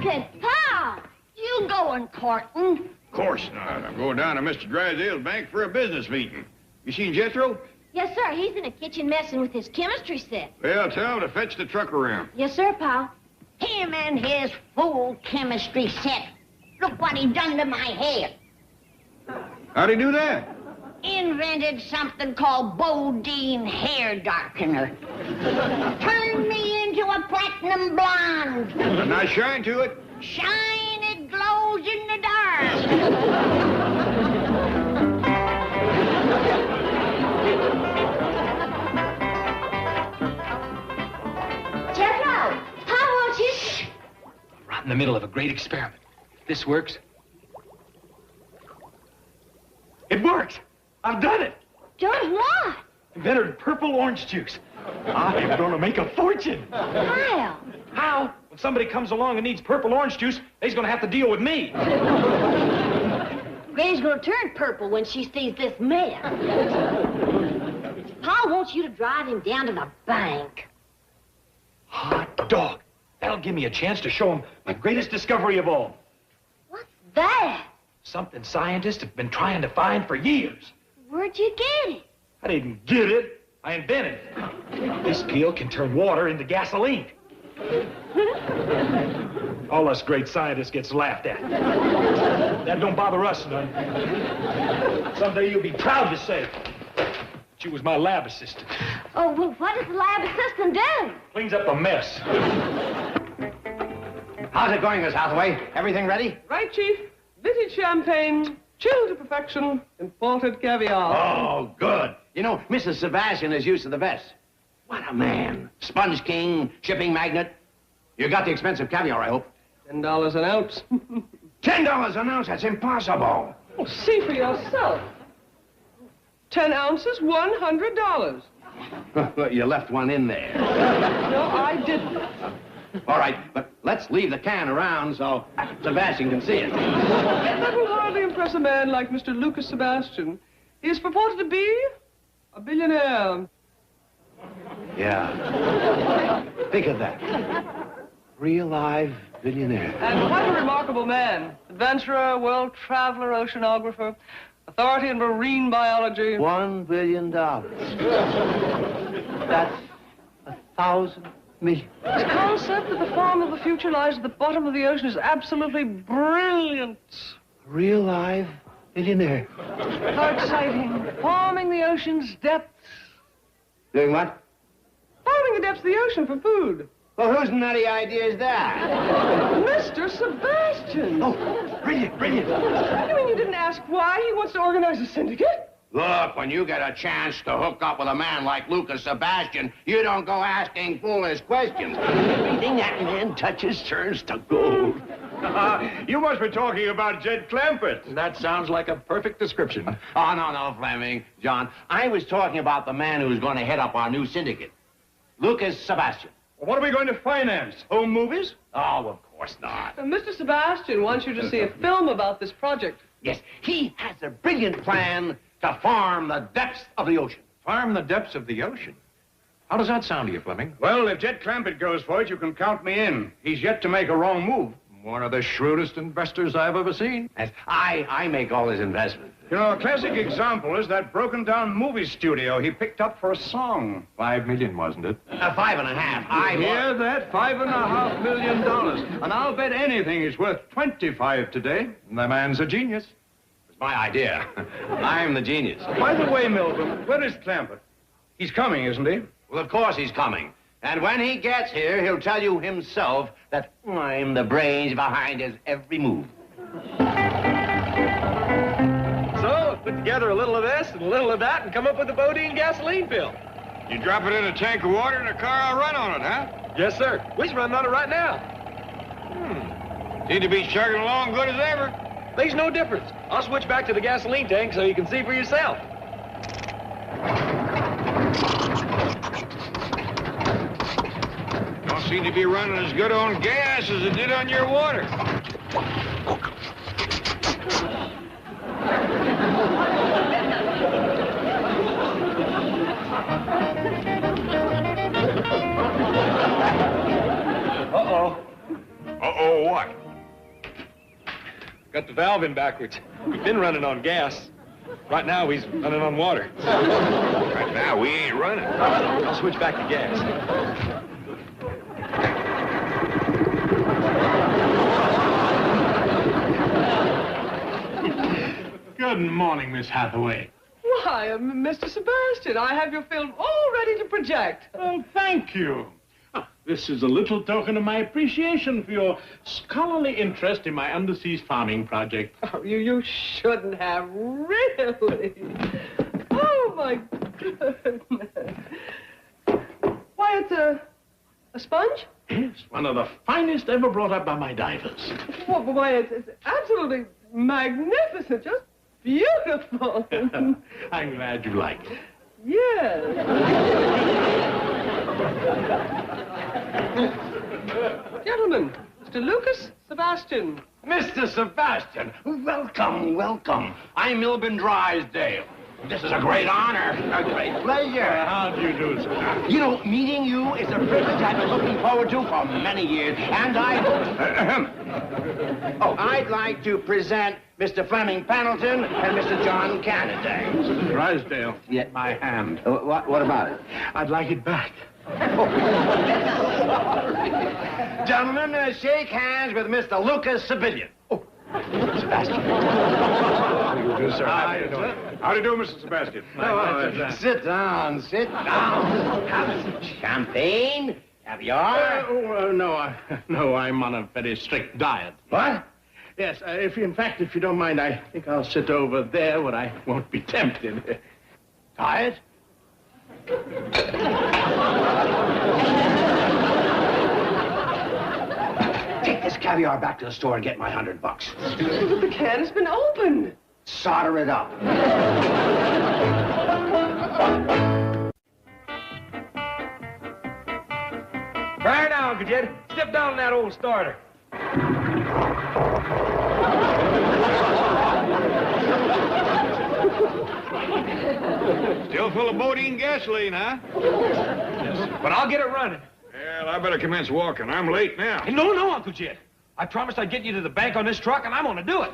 Lucas, Pa! You going courting? Of course not. I'm going down to Mr. Drysdale's bank for a business meeting. You seen Jethro? Yes, sir. He's in the kitchen messing with his chemistry set. Well, tell him to fetch the truck around. Yes, sir, Pa. Him and his fool chemistry set. Look what he done to my hair. How'd he do that? Invented something called Bodine hair darkener. Turned me into a platinum blonde. Now shine to it. Shine, it glows in the dark. Jethro, Pa wants you. Right in the middle of a great experiment. If this works. It works! I've done it! Done what? Invented purple orange juice. I'm gonna make a fortune. How? How? When somebody comes along and needs purple orange juice, they's gonna have to deal with me. Granny's gonna turn purple when she sees this mess. Pa wants you to drive him down to the bank. Hot dog. That'll give me a chance to show him my greatest discovery of all. What's that? Something scientists have been trying to find for years. Where'd you get it? I didn't get it. I invented it. This peel can turn water into gasoline. All us great scientists gets laughed at. That don't bother us none. Someday you'll be proud to say she was my lab assistant. Oh, well, what does the lab assistant do? Cleans up the mess. How's it going, Miss Hathaway? Everything ready? Right, Chief. Vintage champagne, chilled to perfection, imported caviar. Oh, good. You know, Mrs. Sebastian is used to the best. What a man. Sponge king, shipping magnate. You got the expensive caviar, I hope. $10 an ounce. $10 an ounce? That's impossible. Oh, see for yourself. 10 ounces, $100. Well, you left one in there. No, I didn't. All right, but let's leave the can around so Sebastian can see it. That will hardly impress a man like Mr. Lucas Sebastian. He is purported to be a billionaire. Yeah. Think of that. Real live billionaire. And quite a remarkable man. Adventurer, world traveler, oceanographer, authority in marine biology. $1 billion. That's 1,000 million. His concept that the farm of the future lies at the bottom of the ocean is absolutely brilliant. Real live billionaire. How exciting. Farming the ocean's depths. Doing what? Farming the depths of the ocean for food. Well, whose nutty idea is that? Mr. Sebastian. Oh, brilliant, brilliant. You mean you didn't ask why he wants to organize a syndicate? Look, when you get a chance to hook up with a man like Lucas Sebastian, you don't go asking foolish questions. Everything that man touches turns to gold. You must be talking about Jed Clampett. That sounds like a perfect description. Oh, no, Fleming. John, I was talking about the man who's going to head up our new syndicate. Lucas Sebastian. What are we going to finance? Home movies? Oh, of course not. Mr. Sebastian wants you to see a film about this project. Yes, he has a brilliant plan to farm the depths of the ocean. Farm the depths of the ocean? How does that sound to you, Fleming? Well, if Jed Clampett goes for it, you can count me in. He's yet to make a wrong move. One of the shrewdest investors I've ever seen. Yes, I make all his investments. You know, a classic example is that broken-down movie studio he picked up for a song. $5 million, wasn't it? 5.5. Hear that? $5.5 million. And I'll bet anything he's worth 25 today. The man's a genius. It's my idea. I'm the genius. By the way, Milton, where is Clampett? He's coming, isn't he? Well, of course he's coming. And when he gets here, he'll tell you himself that I'm the brains behind his every move. So, put together a little of this and a little of that and come up with a Bodine gasoline pill. You drop it in a tank of water and a car will run on it, huh? Yes, sir. We's running on it right now. Seem to be chugging along good as ever. Makes no difference. I'll switch back to the gasoline tank so you can see for yourself. Don't seem to be running as good on gas as it did on your water. Uh-oh. Uh-oh, what? Got the valve in backwards. We've been running on gas. Right now, he's running on water. Right now, we ain't running. I'll switch back to gas. Good morning, Miss Hathaway. Why, Mr. Sebastian, I have your film all ready to project. Oh, thank you. This is a little token of my appreciation for your scholarly interest in my underseas farming project. Oh, you shouldn't have, really. Oh, my goodness. Why, it's a sponge? Yes, one of the finest ever brought up by my divers. Well, why, it's absolutely magnificent, just beautiful. I'm glad you like it. Yes. Gentlemen, Mr. Lucas Sebastian. Mr. Sebastian, welcome, welcome. I'm Milburn Drysdale. This is a great honor, a great pleasure. How do you do, sir? You know, meeting you is a privilege I've been looking forward to for many years, and I'd like to present Mr. Fleming Pendleton and Mr. John Cannaday. Mr. Drysdale, my hand. What about it? I'd like it back. Gentlemen, shake hands with Mr. Lucas Sebastian. Oh, Sebastian. How do you do, sir? How do you do, Mr. Sebastian? Sit down, sit down. Have some champagne, caviar. No, I'm on a very strict diet. What? Yes, if you don't mind, I think I'll sit over there where I won't be tempted. Diet? Take this caviar back to the store and get my $100. But the can has been opened. Solder it up. Right now, Uncle Jed. Step down on that old starter. Still full of bodine gasoline, huh? But I'll get it running. Well, I better commence walking. I'm late now. Hey, no, Uncle Jed. I promised I'd get you to the bank on this truck, and I'm gonna do it.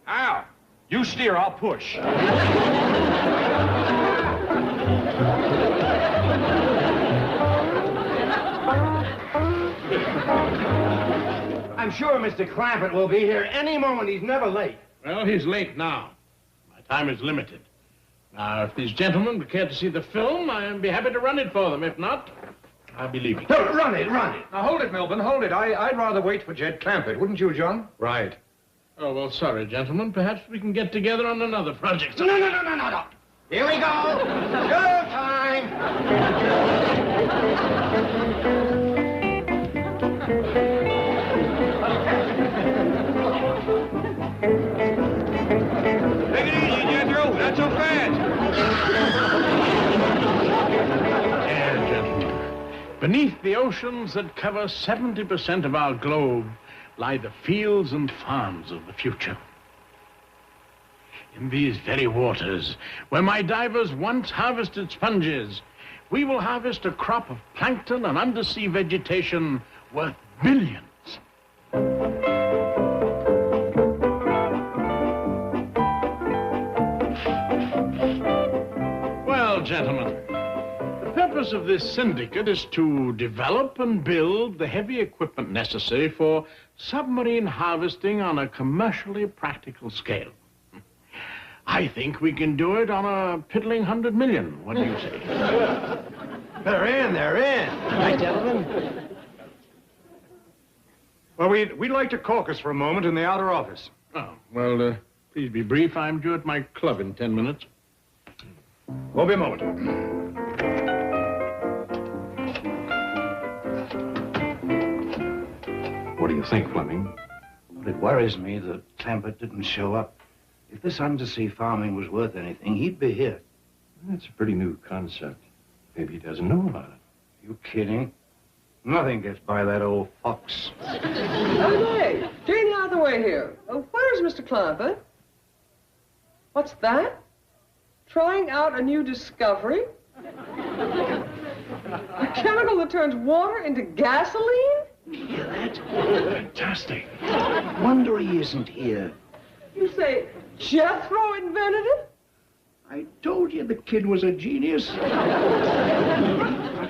How? You steer, I'll push. I'm sure Mr. Clampett will be here any moment. He's never late. Well, he's late now. My time is limited. Now, if these gentlemen would care to see the film, I'd be happy to run it for them. If not, I'll be leaving. No, run it. Now, hold it, Milburn, hold it. I'd rather wait for Jed Clampett, wouldn't you, John? Right. Oh, well, sorry, gentlemen. Perhaps we can get together on another project. No. Here we go. Go time. Take it easy, Jethro. Not so fast. Yeah, gentlemen. Beneath the oceans that cover 70% of our globe lie the fields and farms of the future. In these very waters, where my divers once harvested sponges, we will harvest a crop of plankton and undersea vegetation worth billions. Well, gentlemen, the purpose of this syndicate is to develop and build the heavy equipment necessary for submarine harvesting on a commercially practical scale. I think we can do it on a piddling 100 million. What do you say? They're in. Right, gentlemen? Well, we'd like to caucus for a moment in the outer office. Oh, well, please be brief. I'm due at my club in 10 minutes. Won't be a moment. What do you think, Fleming? But it worries me that Clampett didn't show up. If this undersea farming was worth anything, he'd be here. That's a pretty new concept. Maybe he doesn't know about it. You kidding? Nothing gets by that old fox. Oh, hey, Jane Hathaway here. Where's Mr. Clampett? What's that? Trying out a new discovery? A chemical that turns water into gasoline? Yeah, fantastic. Wonder he isn't here. You say Jethro invented it? I told you the kid was a genius. Got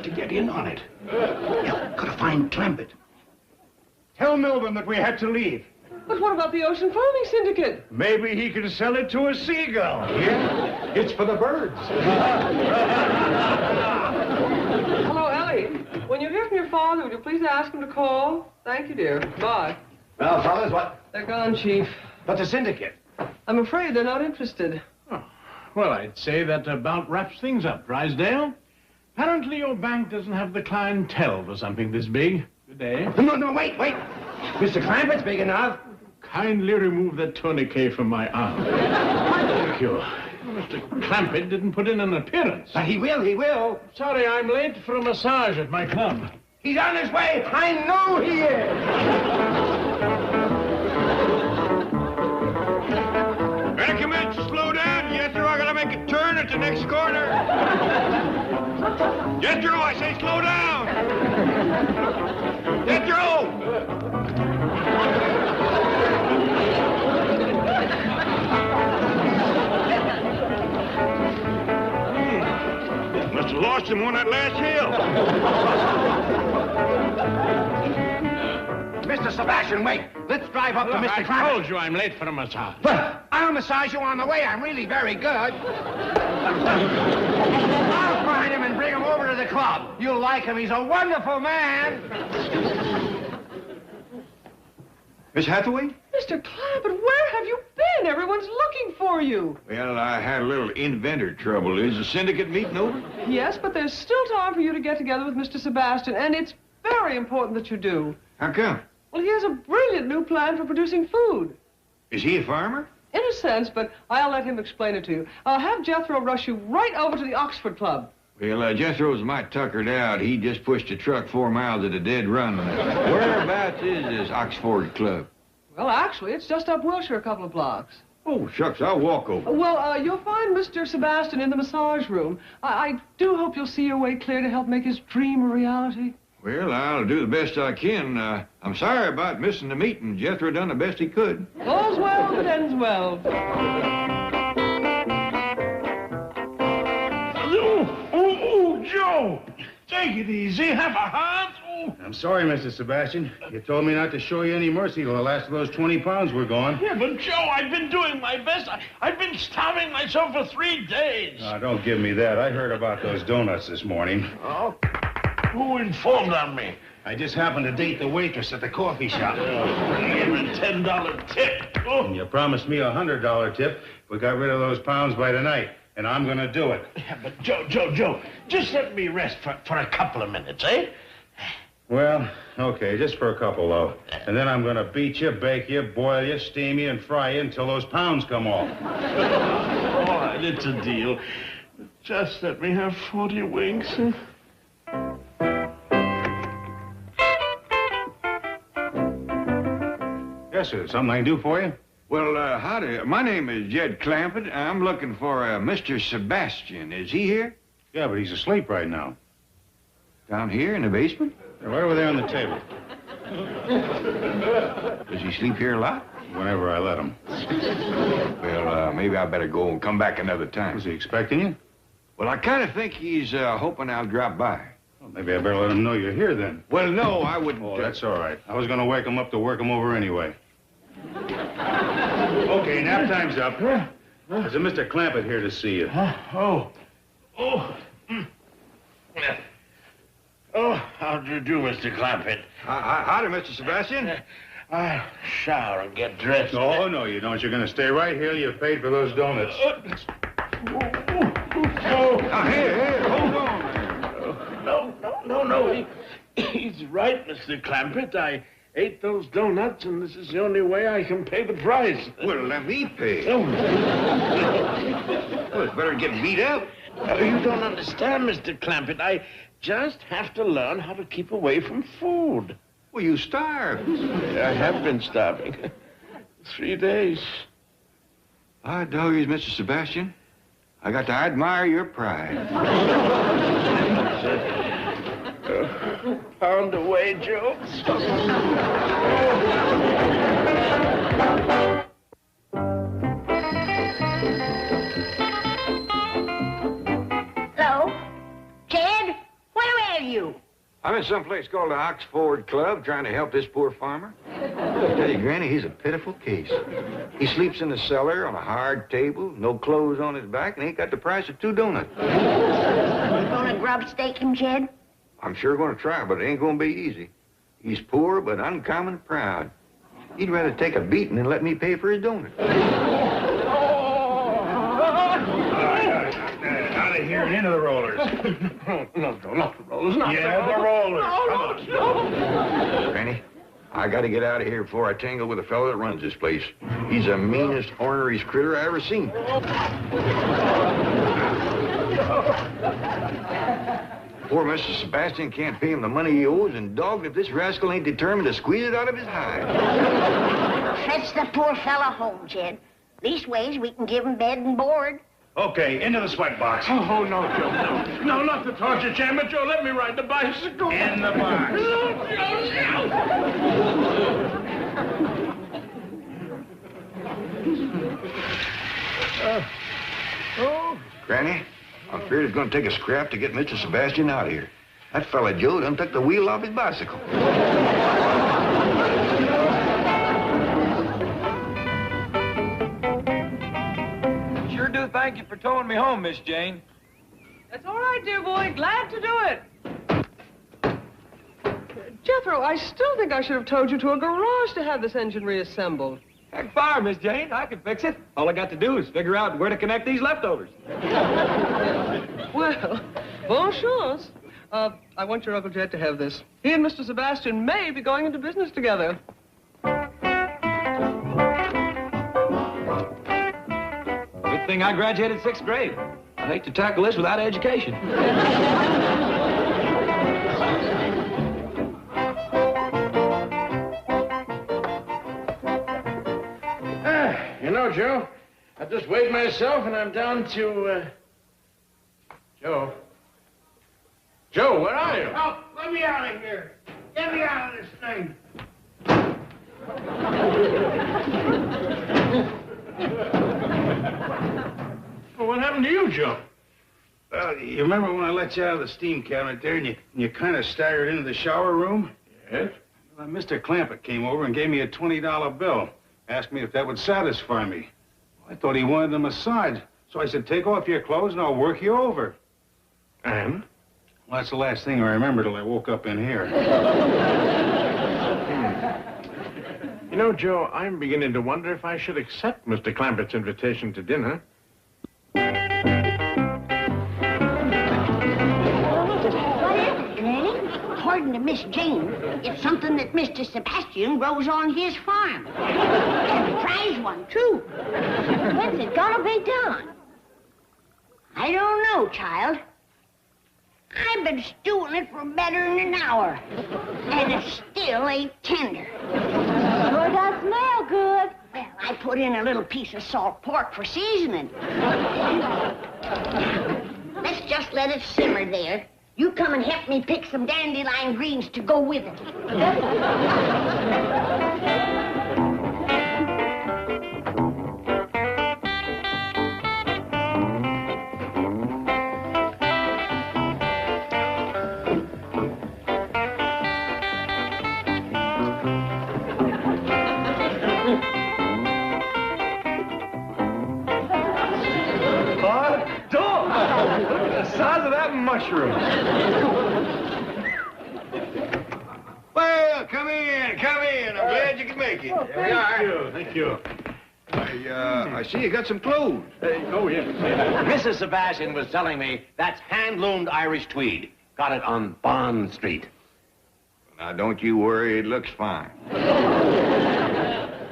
to get in on it. Yeah, gotta find Clampett. Tell Milburn that we had to leave. But what about the Ocean Farming Syndicate? Maybe he can sell it to a seagull. Yeah? It's for the birds. Hello, Ellie. When you hear from your father, would you please ask him to call? Thank you, dear. Bye. Well, fellas, what? They're gone, Chief. But the syndicate. I'm afraid they're not interested. Oh, well, I'd say that about wraps things up, Drysdale. Apparently your bank doesn't have the clientele for something this big. Good day. No, wait. Mr. Clampett's big enough. Kindly remove that tourniquet from my arm. Thank you. Mr. Clampett didn't put in an appearance. But he will. Sorry, I'm late for a massage at my club. He's on his way. I know he is. Ready, commence, slow down. Jethro, I gotta make a turn at the next corner. Jethro, I say slow down. Jethro! Must have lost him on that last hill. Mr. Sebastian, wait. Let's drive up to Mr. I Clampett. told you I'm late for a massage. But I'll massage you on the way. I'm really very good. I'll find him and bring him over to the club. You'll like him. He's a wonderful man. Miss Hathaway? Mr. Clampett, where have you been? Everyone's looking for you. Well, I had a little inventor trouble. Is the syndicate meeting over? Yes, but there's still time for you to get together with Mr. Sebastian, and it's very important that you do. How come? Well, he has a brilliant new plan for producing food. Is he a farmer? In a sense, but I'll let him explain it to you. I'll have Jethro rush you right over to the Oxford Club. Well, Jethro's might tuckered out. He just pushed a truck 4 miles at a dead run. Whereabouts is this Oxford Club? Well, actually, it's just up Wilshire a couple of blocks. Oh, shucks, I'll walk over. Well, you'll find Mr. Sebastian in the massage room. I do hope you'll see your way clear to help make his dream a reality. Well, I'll do the best I can. I'm sorry about missing the meeting. Jethro done the best he could. All's well that ends well. Oh, Joe! Take it easy. Have a heart. Oh. I'm sorry, Mr. Sebastian. You told me not to show you any mercy till the last of those 20 pounds were gone. Yeah, but Joe, I've been doing my best. I've been starving myself for 3 days. Don't give me that. I heard about those donuts this morning. Oh? Who informed on me? I just happened to date the waitress at the coffee shop. I gave her a $10 tip. Oh. And you promised me a $100 tip if we got rid of those pounds by tonight. And I'm going to do it. Yeah, but Joe, just let me rest for a couple of minutes, eh? Well, okay, just for a couple, though. And then I'm going to beat you, bake you, boil you, steam you, and fry you until those pounds come off. All right, it's a deal. Just let me have 40 winks. Yes, sir. Something I can do for you? Well, howdy. My name is Jed Clampett. I'm looking for Mr. Sebastian. Is he here? Yeah, but he's asleep right now. Down here in the basement? Right over there on the table. Does he sleep here a lot? Whenever I let him. Well, maybe I better go and come back another time. Was he expecting you? Well, I kind of think he's hoping I'll drop by. Well, maybe I better let him know you're here then. Well, no, I wouldn't. Oh, that's all right. I was going to wake him up to work him over anyway. Okay, nap time's up. There's a Mr. Clampett here to see you. Oh, how do you do, Mr. Clampett? Howdy, Mr. Sebastian. I'll shower and get dressed. Oh, no, you don't. You're going to stay right here. You've paid for those donuts. Now, here, hold on there. No. He's right, Mr. Clampett. I ate those donuts, and this is the only way I can pay the price. Well, let me pay. Oh. Well, it's better get beat up. You don't understand, Mr. Clampett. I just have to learn how to keep away from food. Well, you starved. I have been starving. 3 days. By doggies, Mr. Sebastian, I got to admire your pride. Pound away, Joe. I'm in some place called the Oxford Club trying to help this poor farmer. I tell you, Granny, he's a pitiful case. He sleeps in the cellar on a hard table, no clothes on his back, and ain't got the price of 2 donuts. You gonna grub stake him, Jed? I'm sure going to try, but it ain't going to be easy. He's poor, but uncommon proud. He'd rather take a beating than let me pay for his donuts. Out of here and into the rollers. No, not the rollers. Not Yeah, the rollers. Come on. Granny, I got to get out of here before I tangle with the fellow that runs this place. He's the meanest, orneriest critter I ever seen. Poor Mr. Sebastian can't pay him the money he owes, and dogged if this rascal ain't determined to squeeze it out of his hide. Fetch the poor fella home, Jed. Leastways, we can give him bed and board. Okay, into the sweat box. Oh, no, Joe, no. No, not the torture chamber, Joe. Let me ride the bicycle. In the box. Granny, I'm afraid it's going to take a scrap to get Mr. Sebastian out of here. That fella Joe done took the wheel off his bicycle. Sure do thank you for towing me home, Miss Jane. That's all right, dear boy. Glad to do it. Jethro, I still think I should have towed you to a garage to have this engine reassembled. Heck fire, Miss Jane. I can fix it. All I got to do is figure out where to connect these leftovers. Well, bon chance. I want your Uncle Jed to have this. He and Mr. Sebastian may be going into business together. Good thing I graduated 6th grade. I'd hate to tackle this without education. You know, Joe, I just weighed myself and I'm down to, Joe. Joe, where are you? Oh, let me out of here. Get me out of this thing. Well, what happened to you, Joe? Well, you remember when I let you out of the steam cabinet there and you kind of staggered into the shower room? Yes? Well, Mr. Clampett came over and gave me a $20 bill. Asked me if that would satisfy me. I thought he wanted a massage. So I said, take off your clothes and I'll work you over. And? Well, that's the last thing I remember till I woke up in here. You know, Joe, I'm beginning to wonder if I should accept Mr. Clampett's invitation to dinner. What is it, Granny? According to Miss Jane, it's something that Mr. Sebastian grows on his farm. And a prize one, too. When's it gonna be done? I don't know, child. I've been stewing it for better than an hour, and it still ain't tender. Sure does smell good. Well, I put in a little piece of salt pork for seasoning. Let's just let it simmer there. You come and help me pick some dandelion greens to go with it. Mushroom. Well, come in. I'm glad you could make it. Thank you. I see you got some clothes. Oh, yes. Mrs. Sebastian was telling me that's hand-loomed Irish tweed. Got it on Bond Street. Now, don't you worry. It looks fine. Want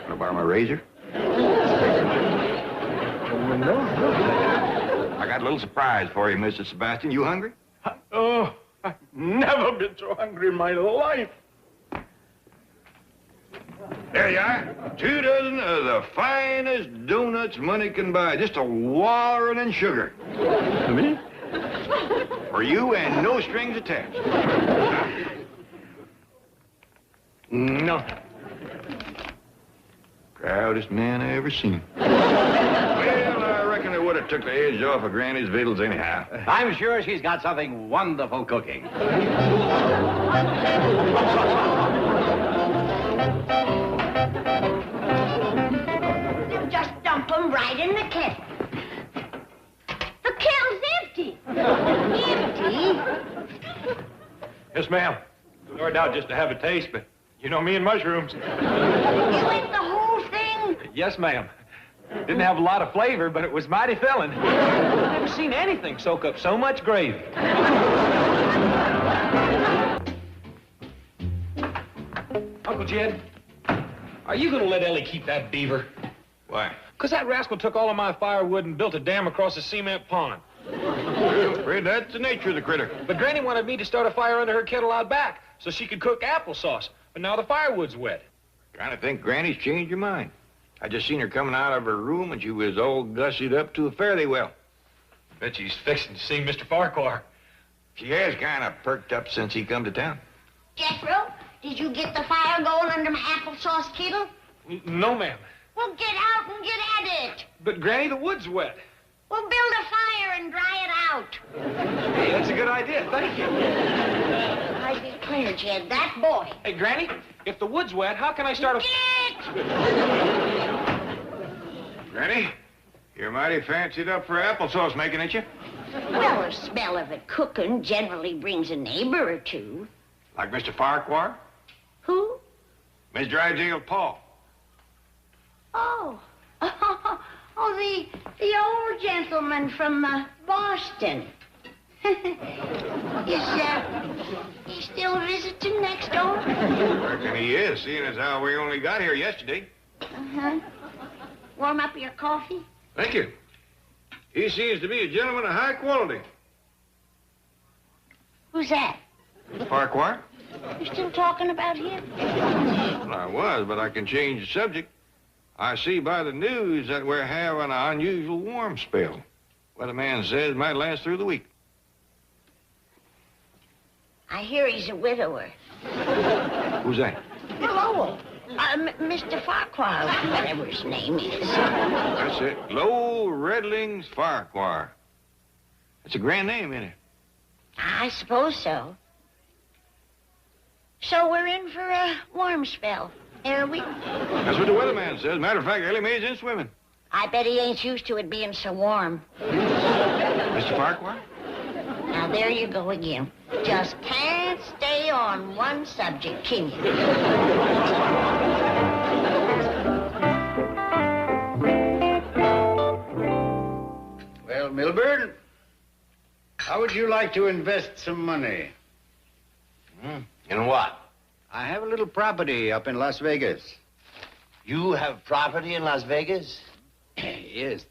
to borrow my razor? I got a little surprise for you, Mr. Sebastian. You hungry? Oh, I've never been so hungry in my life. There you are. 2 dozen of the finest donuts money can buy. Just a wallering in sugar. Me? For you and no strings attached. No. Proudest man I ever seen. Well, I reckon there would would have took the edge off of Granny's victuals anyhow. I'm sure she's got something wonderful cooking. Just dump them right in the kettle. The kettle's empty. Empty? Yes, ma'am. Started out just to have a taste, but you know me and mushrooms. You ate the whole thing? Yes, ma'am. Didn't have a lot of flavor, but it was mighty filling. I've never seen anything soak up so much gravy. Uncle Jed, are you going to let Ellie keep that beaver? Why? Because that rascal took all of my firewood and built a dam across a cement pond. Well, Fred, that's the nature of the critter. But Granny wanted me to start a fire under her kettle out back so she could cook applesauce. But now the firewood's wet. Trying to think Granny's changed her mind. I just seen her coming out of her room and she was all gussied up to a fare-thee well. Bet she's fixing to see Mr. Farquhar. She has kind of perked up since he come to town. Jethro, did you get the fire going under my applesauce kettle? No, ma'am. Well, get out and get at it. But, Granny, the wood's wet. Well, build a fire and dry it out. Hey, that's a good idea. Thank you. I declare, Jed, that boy. Hey, Granny, if the wood's wet, how can I start a... Get! Granny, you're mighty fancied up for applesauce making, ain't you? Well, the smell of it cooking generally brings a neighbor or two. Like Mr. Farquhar? Who? Mr. Ideal Paul. Oh. Oh, the old gentleman from Boston. Is he still visiting next door? Reckon he is, seeing as how we only got here yesterday. Uh-huh. Warm up your coffee? Thank you. He seems to be a gentleman of high quality. Who's that? Farquhar? You still talking about him? Well, I was, but I can change the subject. I see by the news that we're having an unusual warm spell. Weatherman says it might last through the week. I hear he's a widower. Who's that? Oh, Mr. Farquhar, whatever his name is. That's it. Low Redlings Farquhar. That's a grand name, isn't it? I suppose so. So we're in for a warm spell, are we? That's what the weatherman says. Matter of fact, Ellie Mae's in swimming. I bet he ain't used to it being so warm. Mr. Farquhar? Now, there you go again. Just can't stay on one subject, can you? Well, Milburn, how would you like to invest some money? In what? I have a little property up in Las Vegas. You have property in Las Vegas? Yes,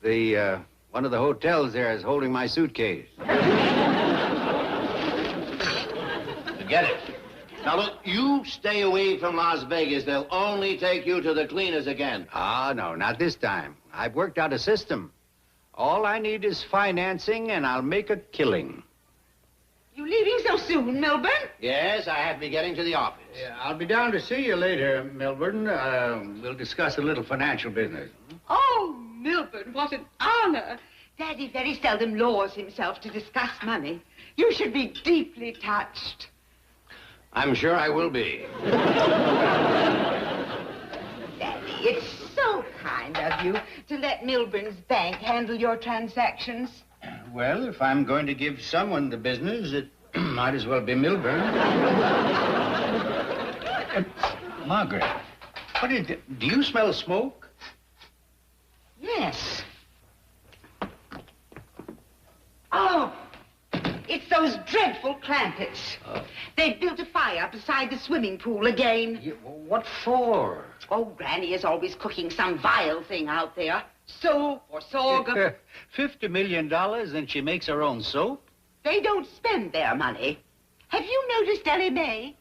one of the hotels there is holding my suitcase. Forget it. Now, look, you stay away from Las Vegas. They'll only take you to the cleaners again. Ah, no, not this time. I've worked out a system. All I need is financing, and I'll make a killing. You leaving so soon, Milburn? Yes, I have to be getting to the office. Yeah, I'll be down to see you later, Milburn. We'll discuss a little financial business. Oh, Milburn, what an honor. Daddy very seldom lowers himself to discuss money. You should be deeply touched. I'm sure I will be. Daddy, it's so kind of you to let Milburn's bank handle your transactions. Well, if I'm going to give someone the business, it might as well be Milburn. Margaret, what is it? Do you smell smoke? Yes. Oh, it's those dreadful Clampetts. They built a fire beside the swimming pool again. What for? Oh, Granny is always cooking some vile thing out there. Soap or sorghum. $50 million and she makes her own soap? They don't spend their money. Have you noticed Ellie Mae?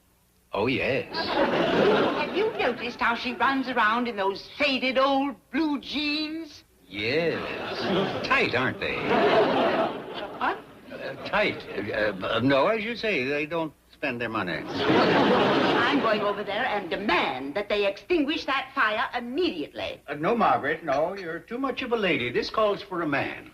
Oh, yes. Have you noticed how she runs around in those faded old blue jeans? Yes. Tight, aren't they? What? Tight. No, as you say, they don't spend their money. I'm going over there and demand that they extinguish that fire immediately. No, Margaret, no. You're too much of a lady. This calls for a man.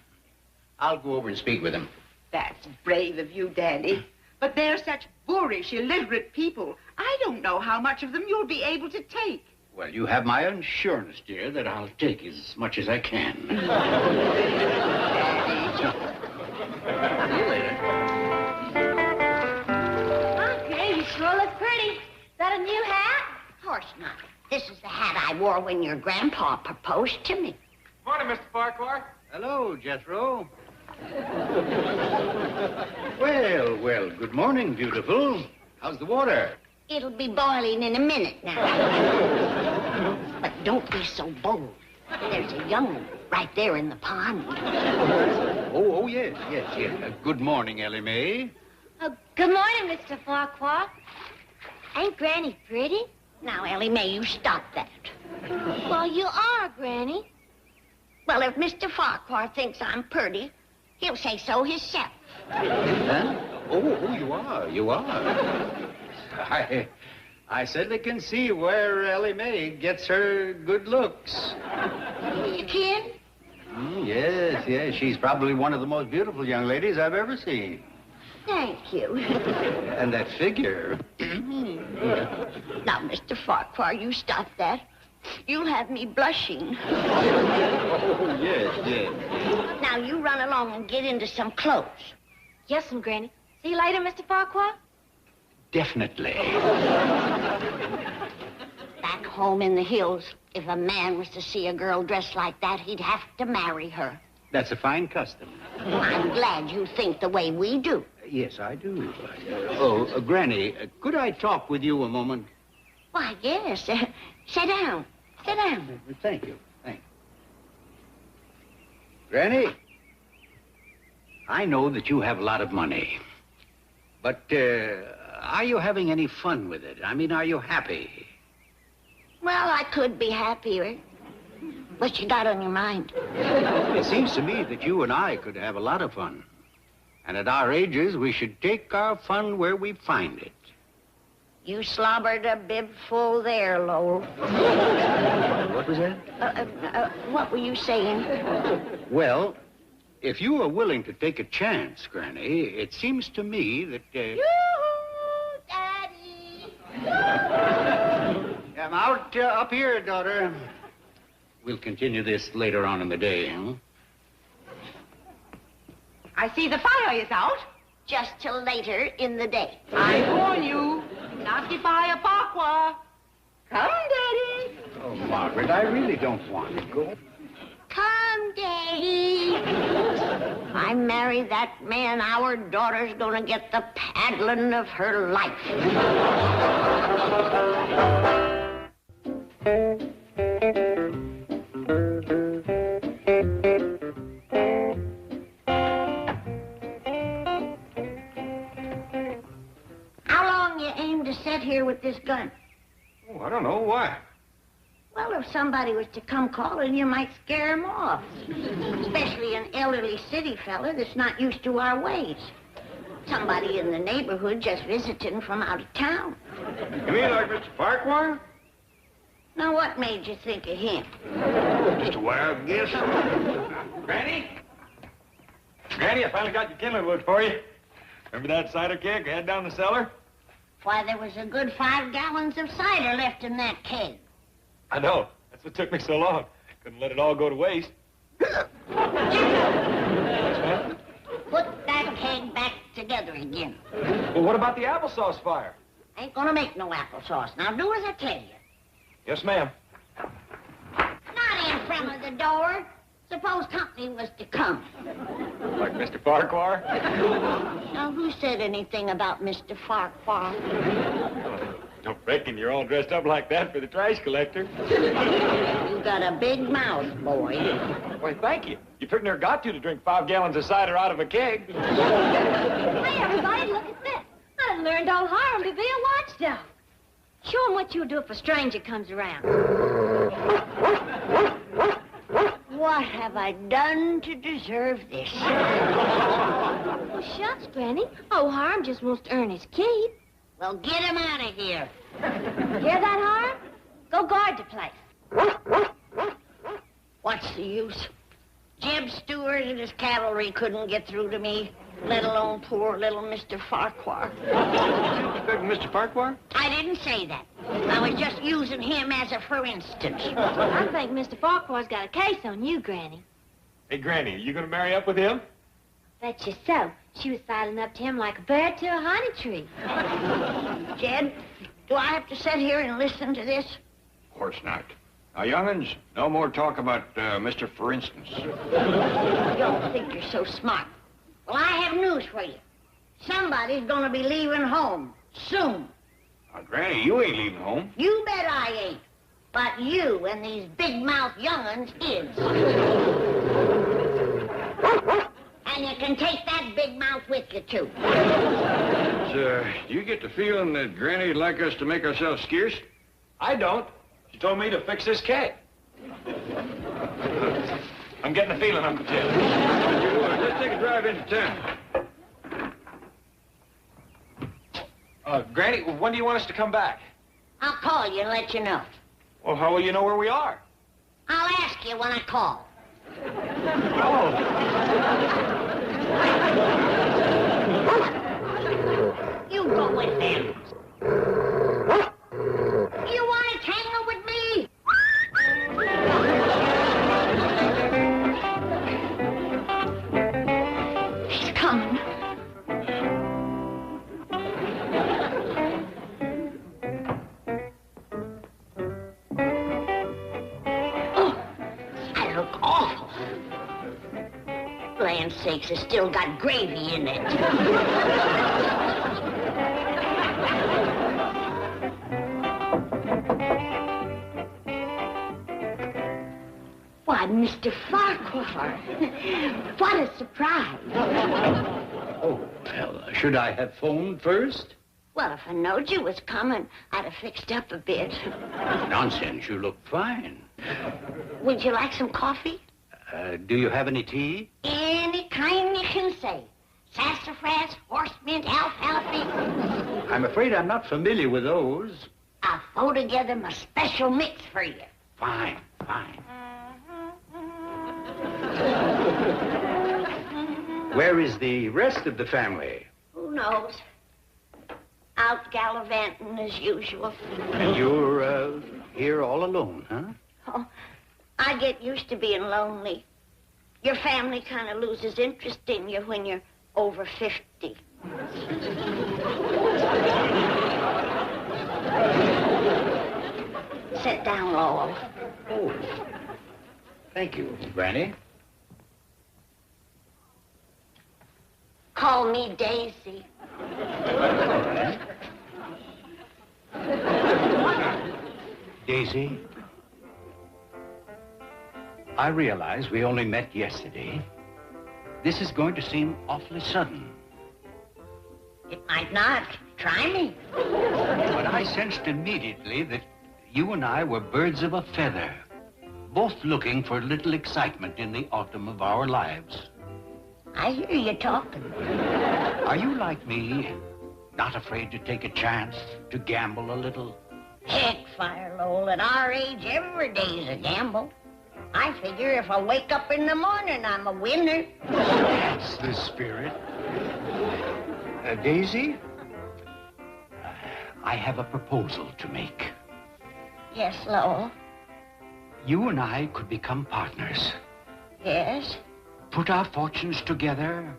I'll go over and speak with him. That's brave of you, Daddy. But they're such boorish, illiterate people. I don't know how much of them you'll be able to take. Well, you have my assurance, dear, that I'll take as much as I can. See you later. Okay, you sure look pretty. Is that a new hat? Of course not. This is the hat I wore when your grandpa proposed to me. Morning, Mr. Farquhar. Hello, Jethro. Well, good morning, beautiful. How's the water? It'll be boiling in a minute now. But don't be so bold. There's a young one right there in the pond. Oh, yes. Good morning, Ellie Mae. Oh, good morning, Mr. Farquhar. Ain't Granny pretty? Now, Ellie Mae, you stop that. Well, you are, Granny. Well, if Mr. Farquhar thinks I'm pretty, he'll say so himself. Huh? Oh, you are. I certainly can see where Ellie Mae gets her good looks. You can? Yes. She's probably one of the most beautiful young ladies I've ever seen. Thank you. And that figure. Now, Mr. Farquhar, you stop that. You'll have me blushing. Oh, yes. Now, you run along and get into some clothes. Yes'm, Granny. See you later, Mr. Farquhar. Definitely. Back home in the hills, if a man was to see a girl dressed like that, he'd have to marry her. That's a fine custom. I'm glad you think the way we do. Yes, I do. Granny, could I talk with you a moment? Why, yes. Sit down. Thank you. Granny, I know that you have a lot of money. But, are you having any fun with it? I mean, are you happy? Well, I could be happier. What you got on your mind? It seems to me that you and I could have a lot of fun. And at our ages, we should take our fun where we find it. You slobbered a bib full there, Lowell. What was that? What were you saying? Well, if you are willing to take a chance, Granny, it seems to me that... Yoo-hoo, Daddy! I'm out up here, daughter. We'll continue this later on in the day, huh? I see the fire is out. Just till later in the day. I warn you, not the fire, Farquhar. Come, Daddy. Oh, Margaret, I really don't want to go. Come, Daddy. I marry that man, our daughter's gonna get the paddling of her life. How long you aim to sit here with this gun? Oh, I don't know. Why? Well, if somebody was to come calling, you might scare him off. Especially an elderly city fella that's not used to our ways. Somebody in the neighborhood just visiting from out of town. You mean like Mr. Farquhar? Now, what made you think of him? Just a wild guess. Granny? Granny, I finally got your kindling wood for you. Remember that cider keg I had down the cellar? Why, there was a good 5 gallons of cider left in that keg. I know. That's what took me so long. Couldn't let it all go to waste. Put that keg back together again. Well, what about the applesauce fire? Ain't gonna make no applesauce. Now, do as I tell you. Yes, ma'am. Not in front of the door. Suppose company was to come. Like Mr. Farquhar? Now, who said anything about Mr. Farquhar? Don't reckon you're all dressed up like that for the trash collector. You got a big mouth, boy. Why, thank you. You pretty near got to drink 5 gallons of cider out of a keg. Hey, everybody, look at this. I learned old Hiram to be a watchdog. Show him what you'll do if a stranger comes around. What have I done to deserve this? Well, shucks, Granny. Old Hiram just wants to earn his keep. Well, get him out of here. Hear that, Hiram? Go guard the place. What's the use? Jeb Stewart and his cavalry couldn't get through to me, let alone poor little Mr. Farquhar. Mr. Farquhar? I didn't say that. I was just using him as a for instance. I think Mr. Farquhar's got a case on you, Granny. Hey, Granny, are you going to marry up with him? Bet you so. She was sidling up to him like a bird to a honey tree. Jed, do I have to sit here and listen to this? Of course not. Now, young'uns, no more talk about Mr. For Instance. You don't think you're so smart. Well, I have news for you. Somebody's gonna be leaving home soon. Now, Granny, you ain't leaving home. You bet I ain't. But you and these big-mouth young'uns is. And you can take that big mouth with you, too. Do you get the feeling that Granny'd like us to make ourselves scarce? I don't. She told me to fix this keg. I'm getting a feeling, Uncle Jim. Let's take a drive into town. Granny, when do you want us to come back? I'll call you and let you know. Well, how will you know where we are? I'll ask you when I call. You go with them. You want to tangle with me? He's coming. Oh, I look awful. Land sakes, it's still got gravy in it. Why, Mr. Farquhar, what a surprise. Oh, well, should I have phoned first? Well, if I knowed you was coming, I'd have fixed up a bit. Nonsense, you look fine. Would you like some coffee? Do you have any tea? Any kind you can say. Sassafras, horse mint, alfalfa. I'm afraid I'm not familiar with those. I'll throw together my special mix for you. Fine, fine. Where is the rest of the family? Who knows? Out gallivanting as usual. And you're here all alone, huh? Oh, I get used to being lonely. Your family kind of loses interest in you when you're over 50. Sit down, Lowell. Oh, thank you, Granny. Call me Daisy. Daisy, I realize we only met yesterday. This is going to seem awfully sudden. It might not. Try me. But I sensed immediately that you and I were birds of a feather, both looking for a little excitement in the autumn of our lives. I hear you talking. Are you like me, not afraid to take a chance, to gamble a little? Heck, Fire Lowell, at our age, every day's a gamble. I figure if I wake up in the morning, I'm a winner. That's the spirit. Daisy, I have a proposal to make. Yes, Lowell. You and I could become partners. Yes? Put our fortunes together.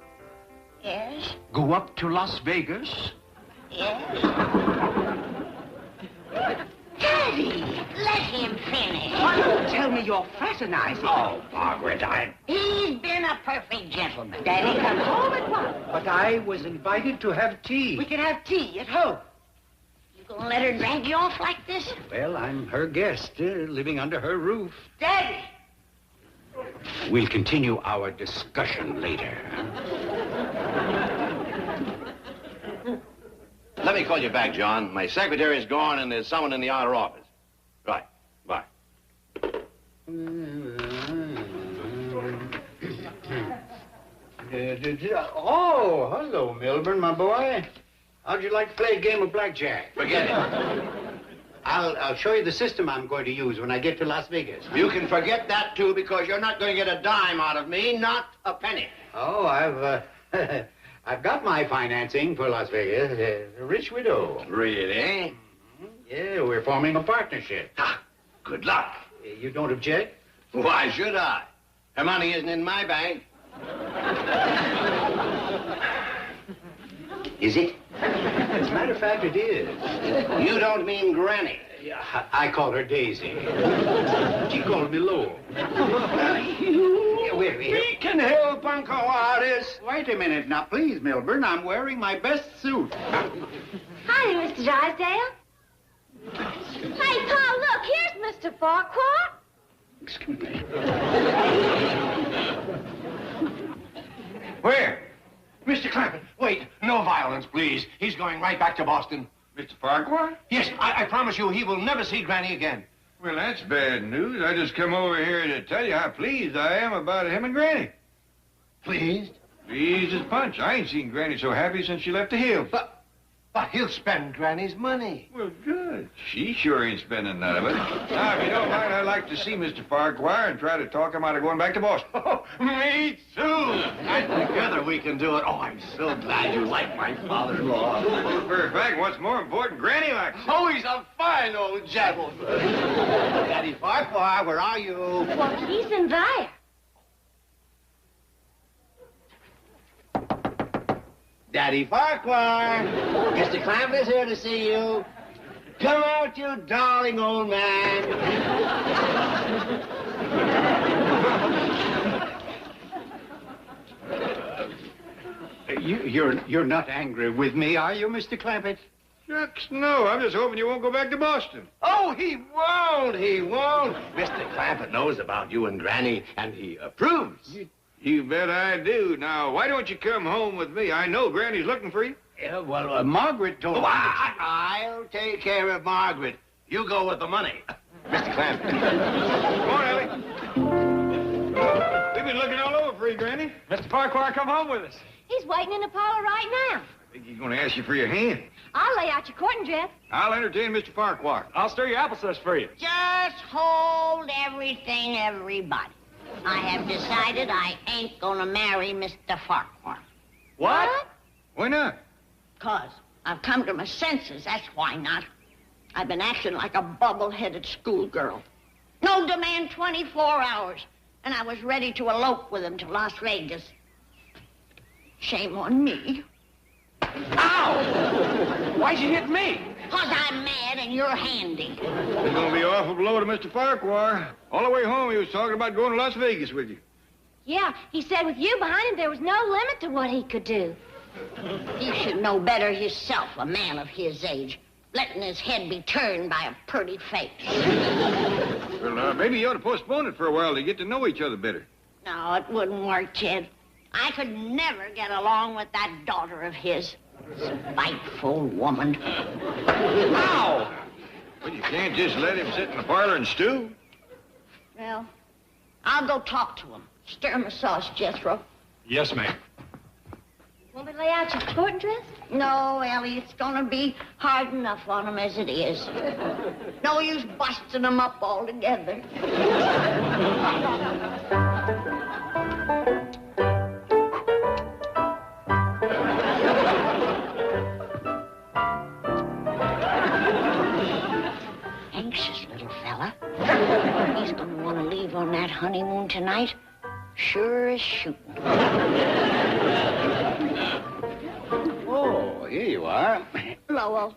Yes? Go up to Las Vegas. Yes? Daddy, let him finish. Don't tell me you're fraternizing. Oh, Margaret, He's been a perfect gentleman. Daddy, come home at once. But I was invited to have tea. We can have tea at home. You gonna let her drag you off like this? Well, I'm her guest, living under her roof. Daddy! We'll continue our discussion later. Let me call you back, John. My secretary's gone and there's someone in the outer office. Right. Bye. Oh, hello, Milburn, my boy. How'd you like to play a game of blackjack? Forget it. I'll show you the system I'm going to use when I get to Las Vegas. You can forget that, too, because you're not going to get a dime out of me, not a penny. Oh, I've got my financing for Las Vegas. A rich widow. Really? Yeah, we're forming a partnership. Ah, good luck. You don't object? Why should I? Her money isn't in my bank. Is it? As a matter of fact, it is. You don't mean Granny. Yeah, I call her Daisy. She called me Lowell. Wait. We can help, Uncle Artis. Wait a minute now, please, Milburn. I'm wearing my best suit. Hi, Mr. Drysdale. Hey, Pa, look, here's Mr. Farquhar. Excuse me. Where? Mr. Clampett, wait. No violence, please. He's going right back to Boston. Mr. Farquhar? Yes, I promise you he will never see Granny again. Well, that's bad news. I just come over here to tell you how pleased I am about him and Granny. Pleased? Pleased as punch. I ain't seen Granny so happy since she left the hills. But he'll spend Granny's money. Well, good. She sure ain't spending none of it. Now, if you don't mind, I'd like to see Mr. Farquhar and try to talk him out of going back to Boston. Oh, me too. And together we can do it. Oh, I'm so glad you like my father-in-law. Well, for a fact, what's more important, Granny likes it. Oh, he's a fine old gentleman. Daddy Farquhar, where are you? Well, he's in there. Daddy Farquhar. Mr. Clampett is here to see you. Come out, you darling old man. You're not angry with me, are you, Mr. Clampett? Shucks, no. I'm just hoping you won't go back to Boston. Oh, he won't. He won't. Mr. Clampett knows about you and Granny, and he approves. You bet I do. Now, why don't you come home with me? I know Granny's looking for you. Yeah, well, Margaret told me. I'll take care of Margaret. You go with the money. Mr. Clampett. Come on, Ellie. We've been looking all over for you, Granny. Mr. Farquhar, come home with us. He's waiting in the parlor right now. I think he's going to ask you for your hand. I'll lay out your courting dress. I'll entertain Mr. Farquhar. I'll stir your applesauce for you. Just hold everything, everybody. I have decided I ain't gonna marry Mr. Farquhar. What? Why not? 'Cause I've come to my senses, that's why not. I've been acting like a bubble-headed schoolgirl. No demand 24 hours, and I was ready to elope with him to Las Vegas. Shame on me. Ow! Why'd you hit me? 'Cause I'm mad and you're handy. It's going to be an awful blow to Mr. Farquhar. All the way home, he was talking about going to Las Vegas with you. Yeah, he said with you behind him, there was no limit to what he could do. He should know better himself, a man of his age, letting his head be turned by a pretty face. Well, maybe you ought to postpone it for a while to get to know each other better. No, it wouldn't work, Ted. I could never get along with that daughter of his. Spiteful woman. Ow! Well, you can't just let him sit in the parlor and stew. Well, I'll go talk to him. Stir my sauce, Jethro. Yes, ma'am. Want me to lay out your courting dress? No, Ellie, it's gonna be hard enough on him as it is. No use busting them up altogether. Anxious little fella. He's gonna want to leave on that honeymoon tonight. Sure as shooting. Oh, here you are. Lowell,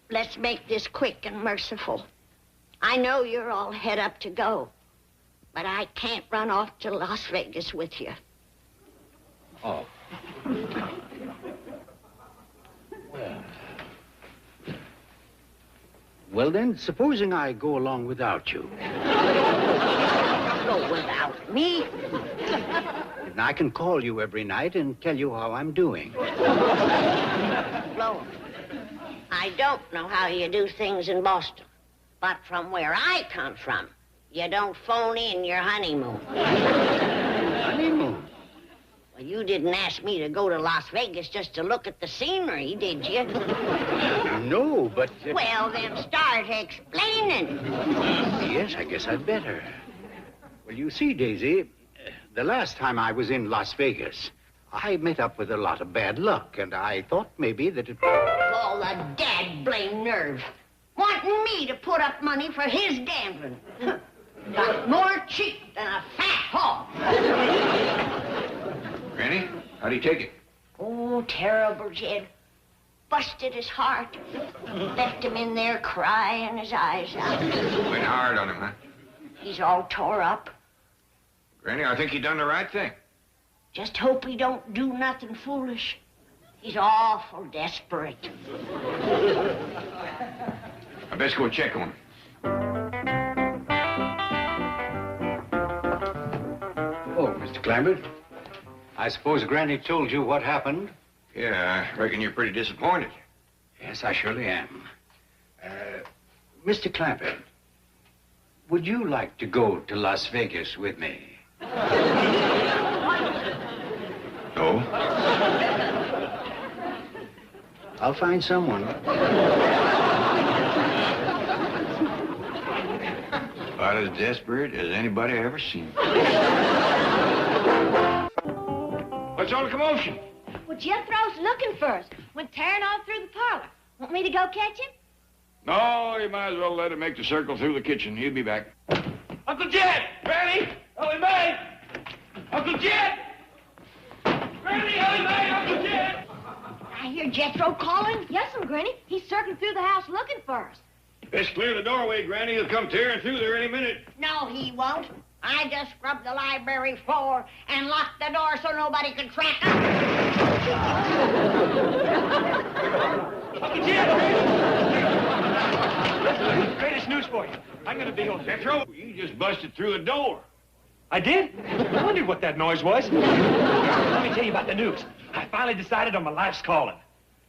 let's make this quick and merciful. I know you're all head up to go, but I can't run off to Las Vegas with you. Oh. Well, then, supposing I go along without you. Go without me? And I can call you every night and tell you how I'm doing. Lowell, I don't know how you do things in Boston, but from where I come from, you don't phone in your honeymoon. Honeymoon? Well, you didn't ask me to go to Las Vegas just to look at the scenery, did you? No, but... Well, then start explaining. Yes, I guess I'd better. Well, you see, Daisy, the last time I was in Las Vegas, I met up with a lot of bad luck, and I thought maybe that it... All the dad-blame nerve. Wanting me to put up money for his gambling. Got more cheek than a fat hog. Granny, how'd he take it? Oh, terrible, Jed. Busted his heart. Left him in there crying his eyes out. Went hard on him, huh? He's all tore up. Granny, I think he done the right thing. Just hope he don't do nothing foolish. He's awful desperate. I best go check on him. Oh, Mr. Clambert, I suppose Granny told you what happened? Yeah, I reckon you're pretty disappointed. Yes, I surely am. Mr. Clambert, would you like to go to Las Vegas with me? No? I'll find someone. About as desperate as anybody I ever seen. What's all the commotion? Well, Jethro's looking for us. Went tearing off through the parlor. Want me to go catch him? No, you might as well let him make the circle through the kitchen. He'll be back. Uncle Jed! Granny! Ellie Mae! Uncle Jed! Granny! Ellie Mae! Uncle Jed! I hear Jethro calling. Yes'm, Granny. He's circling through the house looking for us. Best clear the doorway, Granny. He'll come tearing through there any minute. No, he won't. I just scrubbed the library floor and locked the door so nobody could track us. Uncle Jed! Greatest news for you. I'm gonna be on Jethro. You just busted through a door. I did? I wondered what that noise was. Let me tell you about the news. I finally decided on my life's calling.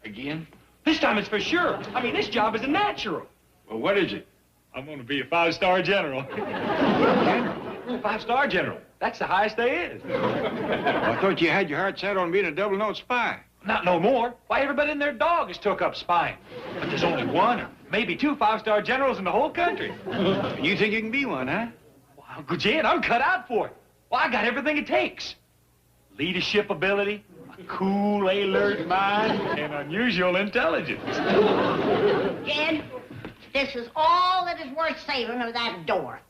Again? This time it's for sure. I mean, this job is a natural. Well, what is it? I'm gonna be a 5-star general. General? 5-star general. That's the highest there is. Well, I thought you had your heart set on being a double-note spy. Not no more. Why, everybody and their dog is took up spying. But there's only one or maybe 2 5-star generals in the whole country. You think you can be one, huh? Well, Uncle Jed, I'm cut out for it. Well, I got everything it takes. Leadership ability, a cool, alert mind, and unusual intelligence. Jed, this is all that is worth saving of that door.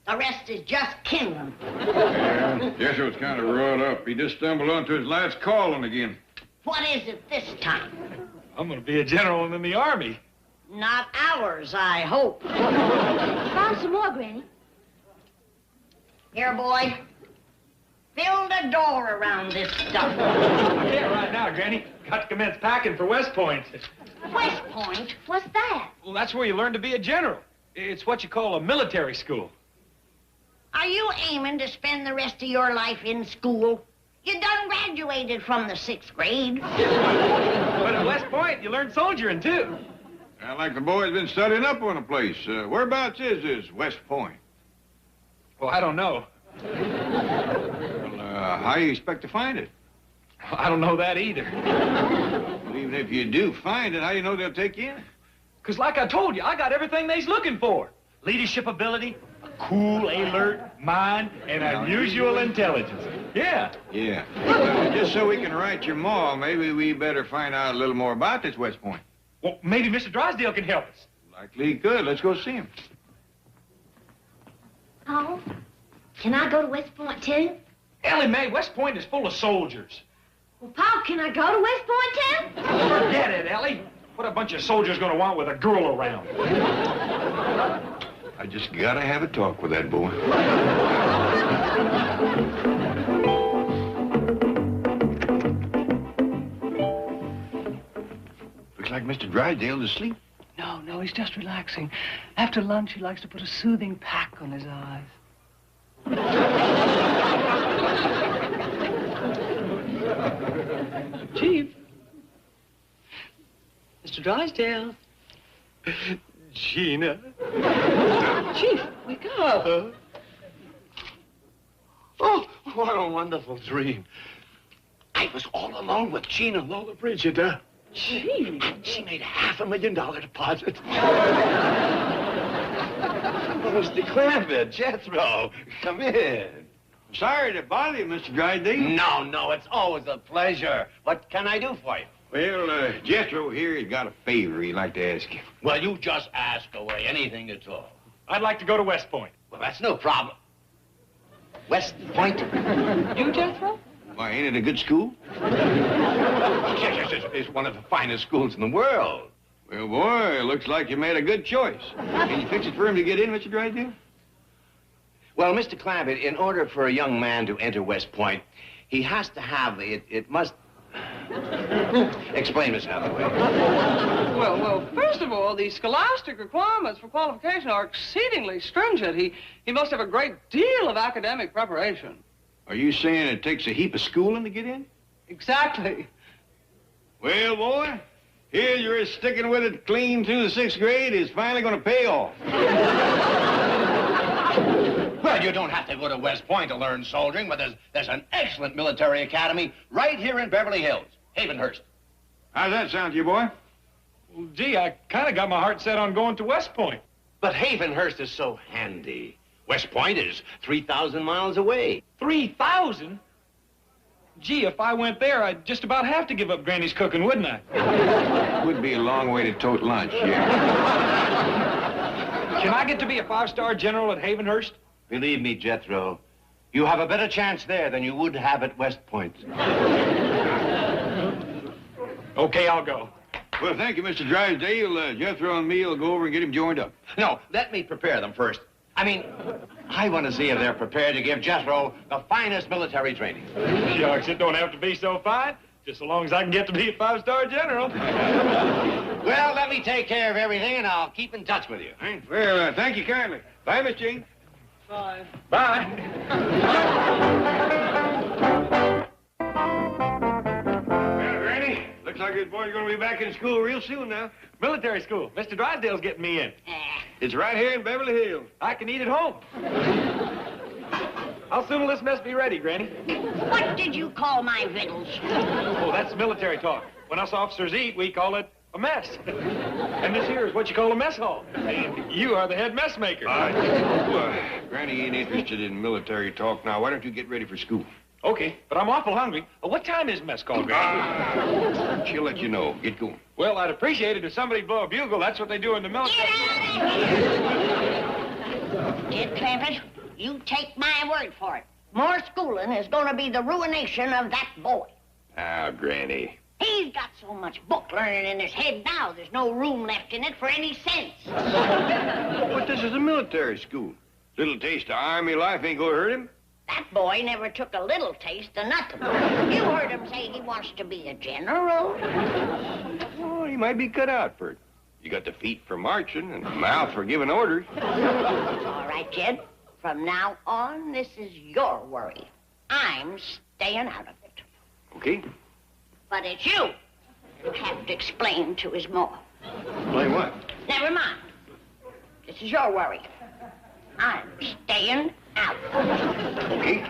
The rest is just kindling. Yeah, Jethro's kind of wrought up. He just stumbled onto his last calling again. What is it this time? I'm gonna be a general in the army. Not ours, I hope. Found some more, Granny. Here, boy. Build a door around this stuff. I can't right now, Granny. Got to commence packing for West Point. West Point? What's that? Well, that's where you learn to be a general. It's what you call a military school. Are you aiming to spend the rest of your life in school? You done graduated from the 6th grade. But at West Point, you learn soldiering, too. Sound like the boy's been studying up on the place. Whereabouts is this West Point? Well, I don't know. Well, how you expect to find it? I don't know that either. Well, even if you do find it, how you know they'll take you in? Because like I told you, I got everything they's looking for. Leadership ability, a cool, alert mind, and unusual intelligence. Yeah. Yeah. Just so we can write your ma, maybe we better find out a little more about this West Point. Well, maybe Mr. Drysdale can help us. Likely he could. Let's go see him. Oh, can I go to West Point, too? Ellie Mae, West Point is full of soldiers. Well, Pa, can I go to West Point, too? Forget it, Ellie. What a bunch of soldiers gonna want with a girl around? I just gotta have a talk with that boy. Looks like Mr. Drysdale's asleep. No, he's just relaxing. After lunch, he likes to put a soothing pack on his eyes. Chief. Mr. Drysdale. Gina. Chief, wake up. Oh, what a wonderful dream. I was all alone with Gina Lola Brigida. Gee. She made $500,000 deposit. Mr. Clampett, Jethro, come in. Sorry to bother you, Mr. Drysdale. No, it's always a pleasure. What can I do for you? Well, Jethro here has got a favor he'd like to ask you. Well, you just ask away, anything at all. I'd like to go to West Point. Well, that's no problem. West Point? You, Jethro? Why, ain't it a good school? Yes, it's one of the finest schools in the world. Well, boy, it looks like you made a good choice. Can you fix it for him to get in, Mr. Drysdale? Well, Mr. Clampett, in order for a young man to enter West Point, he has to have, it must... Explain, Miss Hathaway. Well, first of all, the scholastic requirements for qualification are exceedingly stringent. He must have a great deal of academic preparation. Are you saying it takes a heap of schooling to get in? Exactly. Well, boy, here you're sticking with it clean through the 6th grade is finally going to pay off. Well, you don't have to go to West Point to learn soldiering, but there's an excellent military academy right here in Beverly Hills, Havenhurst. How's that sound to you, boy? Well, gee, I kind of got my heart set on going to West Point. But Havenhurst is so handy. West Point is 3,000 miles away. 3,000? Gee, if I went there, I'd just about have to give up Granny's cooking, wouldn't I? Would be a long way to tote lunch, yeah. Can I get to be a 5-star general at Havenhurst? Believe me, Jethro, you have a better chance there than you would have at West Point. Okay, I'll go. Well, thank you, Mr. Drysdale. Jethro and me will go over and get him joined up. No, let me prepare them first. I mean, I want to see if they're prepared to give Jethro the finest military training. Shucks, it don't have to be so fine. Just so long as I can get to be a 5-star general. Well, let me take care of everything, and I'll keep in touch with you. Well, thank you kindly. Bye, Miss Jean. Bye. Bye. Well, Granny, looks like this boy's going to be back in school real soon now. Military school. Mr. Drysdale's getting me in. It's right here in Beverly Hills. I can eat at home. How soon will this mess be ready, Granny? What did you call my victuals? Oh, that's military talk. When us officers eat, we call it a mess. And this here is what you call a mess hall. And you are the head mess maker. Granny ain't interested in military talk now. Why don't you get ready for school? Okay, but I'm awful hungry. What time is mess call, Granny? She'll let you know. Get going. Well, I'd appreciate it if somebody'd blow a bugle. That's what they do in the military. Kid Clampett, you take my word for it. More schooling is going to be the ruination of that boy. Now, Granny. He's got so much book learning in his head now, there's no room left in it for any sense. But this is a military school. Little taste of Army life ain't gonna hurt him. That boy never took a little taste of nothing. You heard him say he wants to be a general. Oh, he might be cut out for it. You got the feet for marching and the mouth for giving orders. All right, Jed. From now on, this is your worry. I'm staying out of it. Okay. But it's you who have to explain to his ma. Explain what? Never mind. This is your worry. I'm staying out. Okay.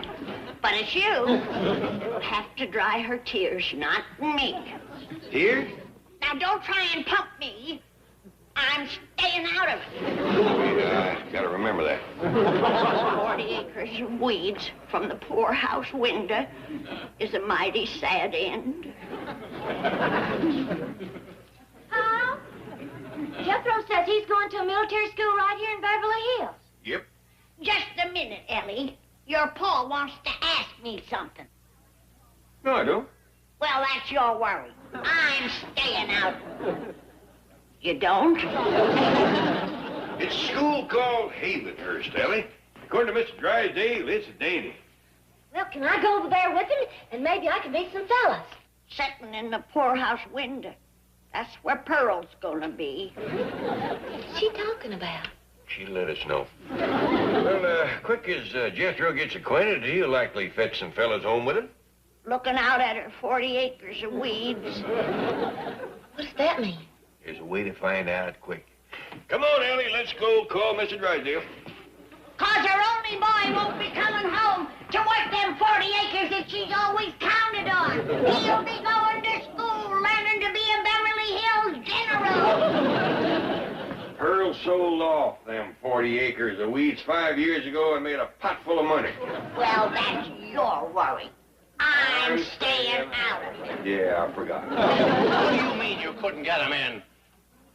But it's you who'll have to dry her tears, not me. Here? Now, don't try and pump me. I'm staying out of it. Gotta remember that. 40 acres of weeds from the poorhouse window is a mighty sad end. How? Jethro says he's going to a military school right here in Beverly Hills. Yep. Just a minute, Ellie. Your pa wants to ask me something. No, I don't. Well, that's your worry. I'm staying out. You don't? It's a school called Havenhurst, Ellie. According to Mr. Drysdale, it's a dandy. Well, can I go over there with him? And maybe I can meet some fellas. Sitting in the poorhouse window. That's where Pearl's gonna be. What's she talking about? She'll let us know. Well, quick as Jethro gets acquainted, he'll likely fetch some fellas home with him. Looking out at her 40 acres of weeds. What does that mean? There's a way to find out quick. Come on, Ellie, let's go call Mr. Drysdale. 'Cause there only Danny boy won't be coming home to work them 40 acres that she's always counted on. He'll be going to school learning to be a Beverly Hills general. Pearl sold off them 40 acres of weeds 5 years ago and made a pot full of money. Well, that's your worry. I'm staying out of it. Yeah, I forgot. What do you mean you couldn't get him in?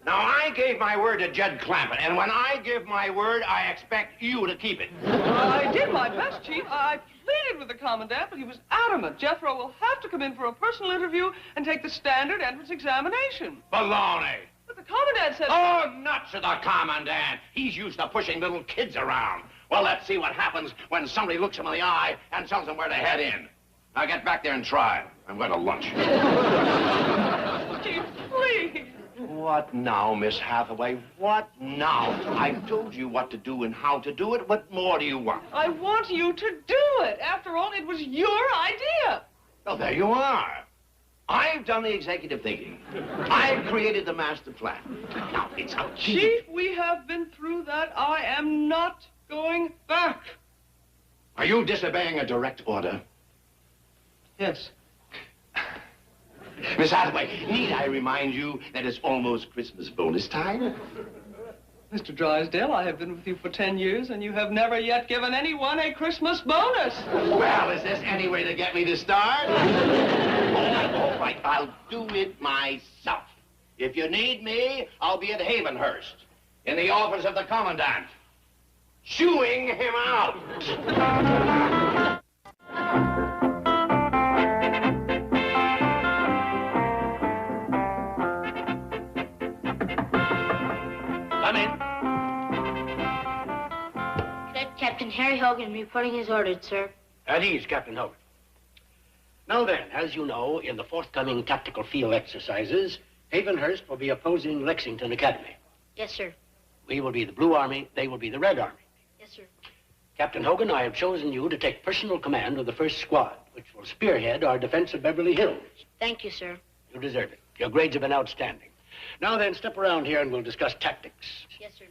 Now, I gave my word to Jed Clampett, and when I give my word, I expect you to keep it. I did my best, Chief. I pleaded with the commandant, but he was adamant. Jethro will have to come in for a personal interview and take the standard entrance examination. Baloney. But the commandant said... Oh, nuts to the commandant. He's used to pushing little kids around. Well, let's see what happens when somebody looks him in the eye and tells him where to head in. Now, get back there and try. I'm going to lunch. Chief, please. What now, Miss Hathaway? What now? I've told you what to do and how to do it. What more do you want? I want you to do it. After all, it was your idea. Well, there you are. I've done the executive thinking. I've created the master plan. Now, it's up to you. Chief, we have been through that. I am not going back. Are you disobeying a direct order? Yes. Miss Hathaway, need I remind you that it's almost Christmas bonus time? Mr. Drysdale, I have been with you for 10 years, and you have never yet given anyone a Christmas bonus. Well, is this any way to get me to start? All right, I'll do it myself. If you need me, I'll be at Havenhurst, in the office of the commandant, chewing him out. Come in. Cadet Captain Harry Hogan reporting his orders, sir. At ease, Captain Hogan. Now then, as you know, in the forthcoming tactical field exercises, Havenhurst will be opposing Lexington Academy. Yes, sir. We will be the Blue Army, they will be the Red Army. Yes, sir. Captain Hogan, I have chosen you to take personal command of the 1st Squad, which will spearhead our defense of Beverly Hills. Thank you, sir. You deserve it. Your grades have been outstanding. Now then, step around here and we'll discuss tactics. Yes, sir.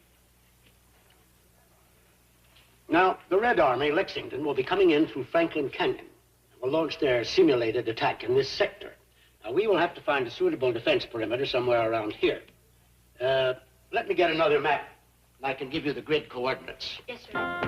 Now, the Red Army, Lexington, will be coming in through Franklin Canyon and will launch their simulated attack in this sector. Now, we will have to find a suitable defense perimeter somewhere around here. Let me get another map, and I can give you the grid coordinates. Yes, sir.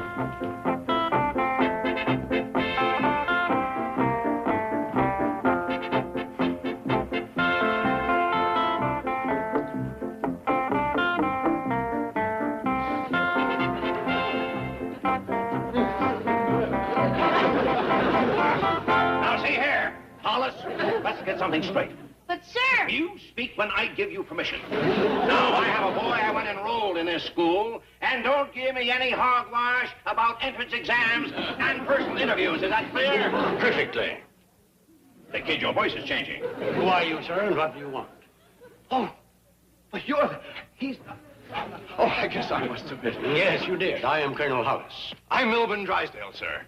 Let's get something straight. But, sir... You speak when I give you permission. Now, I have a boy I want enrolled in this school, and don't give me any hogwash about entrance exams and personal interviews. Is that clear? Perfectly. Hey, kid, your voice is changing. Who are you, sir, and what do you want? Oh, but he's... Oh, I guess I must have been... Yes, you did. I am Colonel Hollis. I'm Milburn Drysdale, sir.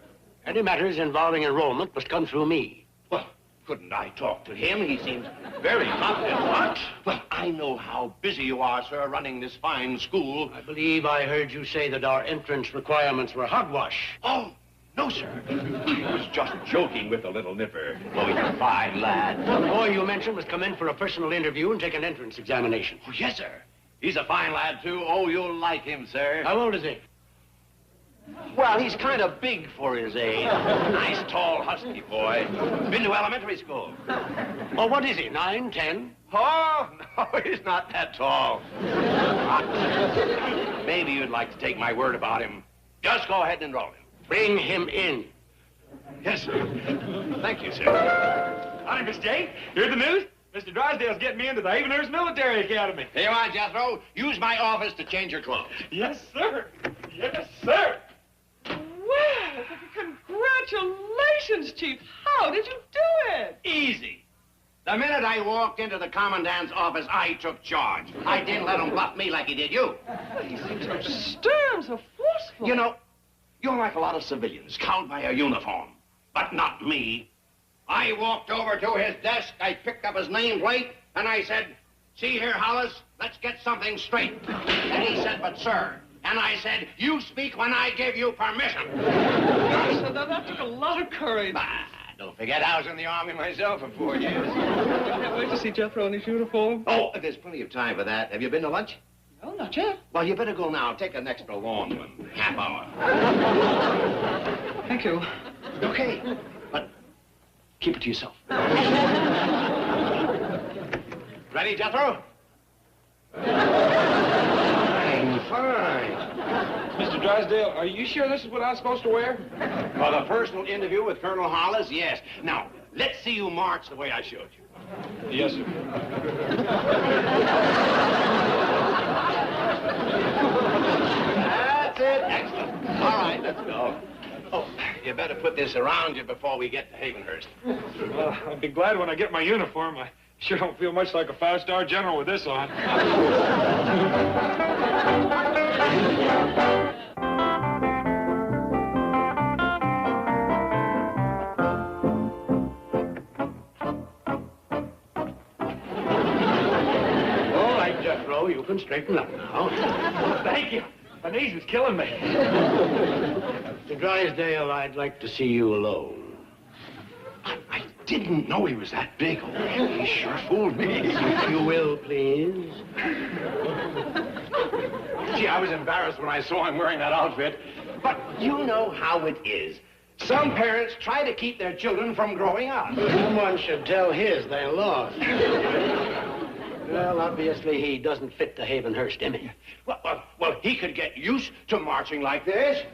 Any matters involving enrollment must come through me. Well, couldn't I talk to him? He seems very confident. What? Well, I know how busy you are, sir, running this fine school. I believe I heard you say that our entrance requirements were hogwash. Oh, no, sir. I was just joking with the little nipper. Oh, he's a fine lad. The boy you mentioned must come in for a personal interview and take an entrance examination. Oh, yes, sir. He's a fine lad, too. Oh, you'll like him, sir. How old is he? Well, he's kind of big for his age. Nice, tall, husky boy. Been to elementary school. Oh, what is he, 9, 10? Oh, no, he's not that tall. Maybe you'd like to take my word about him. Just go ahead and enroll him. Bring him in. Yes, sir. Thank you, sir. Howdy, Miss Jane. Heard the news? Mr. Drysdale's getting me into the Havenhurst Military Academy. Here you are, Jethro. Use my office to change your clothes. Yes, sir. Yes, sir. Well, congratulations, Chief. How did you do it? Easy. The minute I walked into the commandant's office, I took charge. I didn't let him bluff me like he did you. He seems so stern, so forceful. You know, you're like a lot of civilians, cowed by a uniform. But not me. I walked over to his desk, I picked up his nameplate, and I said, "See here, Hollis, let's get something straight." And he said, "But, sir, And I said, you speak when I give you permission. Sir, that took a lot of courage. Bah, don't forget I was in the Army myself for 4 years. I can't wait to see Jethro in his uniform. Oh, there's plenty of time for that. Have you been to lunch? No, not yet. Well, you better go now. Take an extra long one. Half hour. Thank you. Okay. But keep it to yourself. Ready, Jethro? Fine. Mr. Drysdale, are you sure this is what I'm supposed to wear? For the personal interview with Colonel Hollis, yes. Now, let's see you march the way I showed you. Yes, sir. That's it. Excellent. All right, let's go. Oh, you better put this around you before we get to Havenhurst. Well, I'll be glad when I get my uniform. I sure don't feel much like a 5-star general with this on. All right, Jethro, you can straighten up now. Thank you. My knees is killing me. Mr. Drysdale, I'd like to see you alone. I didn't know he was that big. Oh, he sure fooled me. If you will, please. Gee, I was embarrassed when I saw him wearing that outfit. But you know how it is. Some parents try to keep their children from growing up. Someone should tell his they lost. Well, obviously he doesn't fit the Havenhurst image. Well, he could get used to marching like this.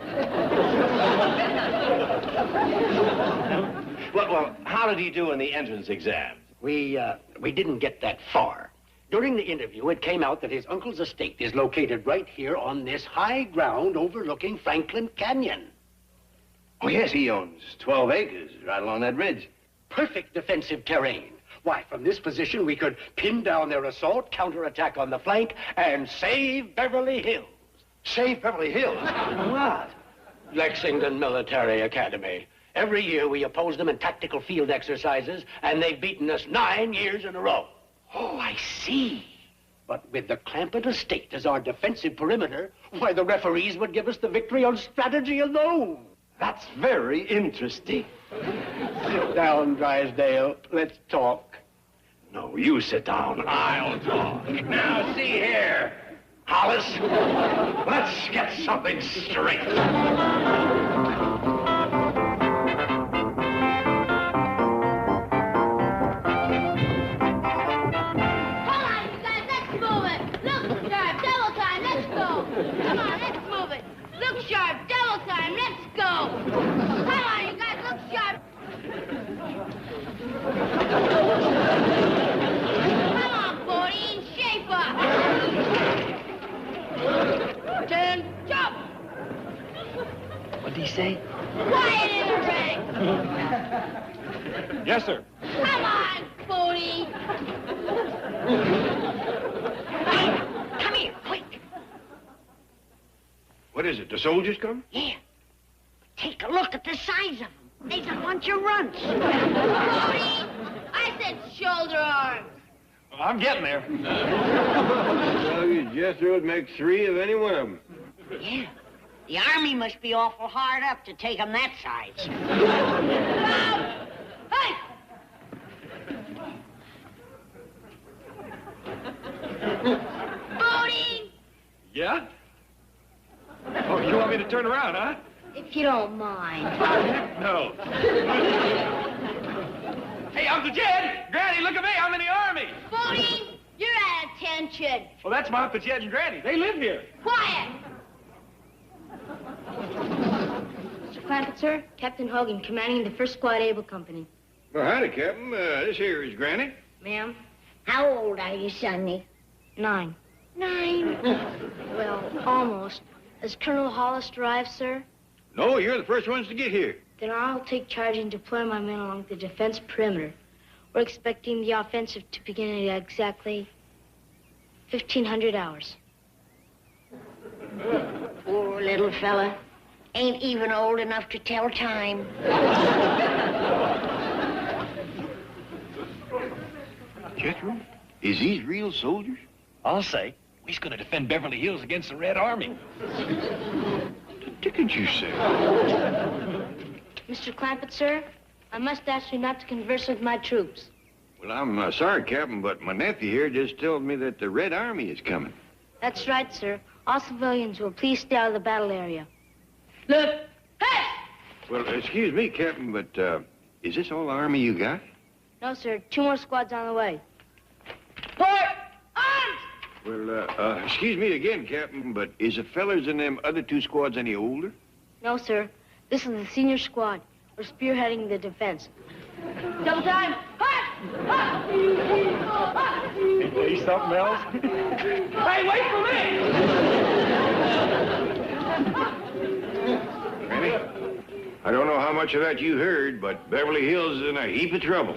Well, how did he do in the entrance exam? We didn't get that far. During the interview, it came out that his uncle's estate is located right here on this high ground overlooking Franklin Canyon. Oh, yes, he owns 12 acres right along that ridge. Perfect defensive terrain. Why, from this position, we could pin down their assault, counterattack on the flank, and save Beverly Hills. Save Beverly Hills? What? Lexington Military Academy. Every year we oppose them in tactical field exercises, and they've beaten us 9 years in a row. Oh, I see. But with the Clampett estate as our defensive perimeter, why, the referees would give us the victory on strategy alone. That's very interesting. Sit down, Drysdale. Let's talk. No, you sit down. I'll talk. Now, see here, Hollis. Let's get something straight. What'd he say? Quiet in the ring! Yes, sir. Come on, Bodie! Come here, quick. What is it, the soldiers come? Yeah. Take a look at the size of them. They's a bunch of runts. Bodie! I said shoulder arms. Well, I'm getting there. Well, Jethro would make 3 of any one of them. Yeah. The Army must be awful hard up to take them that size. Hey! Bodie! Yeah? Oh, you want me to turn around, huh? If you don't mind. No. Hey, Uncle Jed! Granny, look at me. I'm in the Army. Bodie, you're at attention. Well, that's my Uncle Jed and Granny. They live here. Quiet! Mr. Clampett, sir. Captain Hogan, commanding the 1st Squad Able Company. Well, howdy, Captain. This here is Granny. Ma'am? How old are you, Sonny? 9. 9. Well, almost. Has Colonel Hollis arrived, sir? No, you're the first ones to get here. Then I'll take charge and deploy my men along the defense perimeter. We're expecting the offensive to begin at exactly 1500 hours. Poor little fella. Ain't even old enough to tell time. Jethro, is these real soldiers? I'll say. He's gonna defend Beverly Hills against the Red Army. The dickens you say? Mr. Clampett, sir, I must ask you not to converse with my troops. Well, I'm sorry, Captain, but my nephew here just told me that the Red Army is coming. That's right, sir. All civilians will please stay out of the battle area. Look! Hey! Well, excuse me, Captain, but is this all the army you got? No, sir. 2 more squads on the way. Port! Arms! Well, excuse me again, Captain, but is the fellers in them other 2 squads any older? No, sir. This is the senior squad. We're spearheading the defense. Double time! Hey, something else? Hey, wait for me! Granny, I don't know how much of that you heard, but Beverly Hills is in a heap of trouble.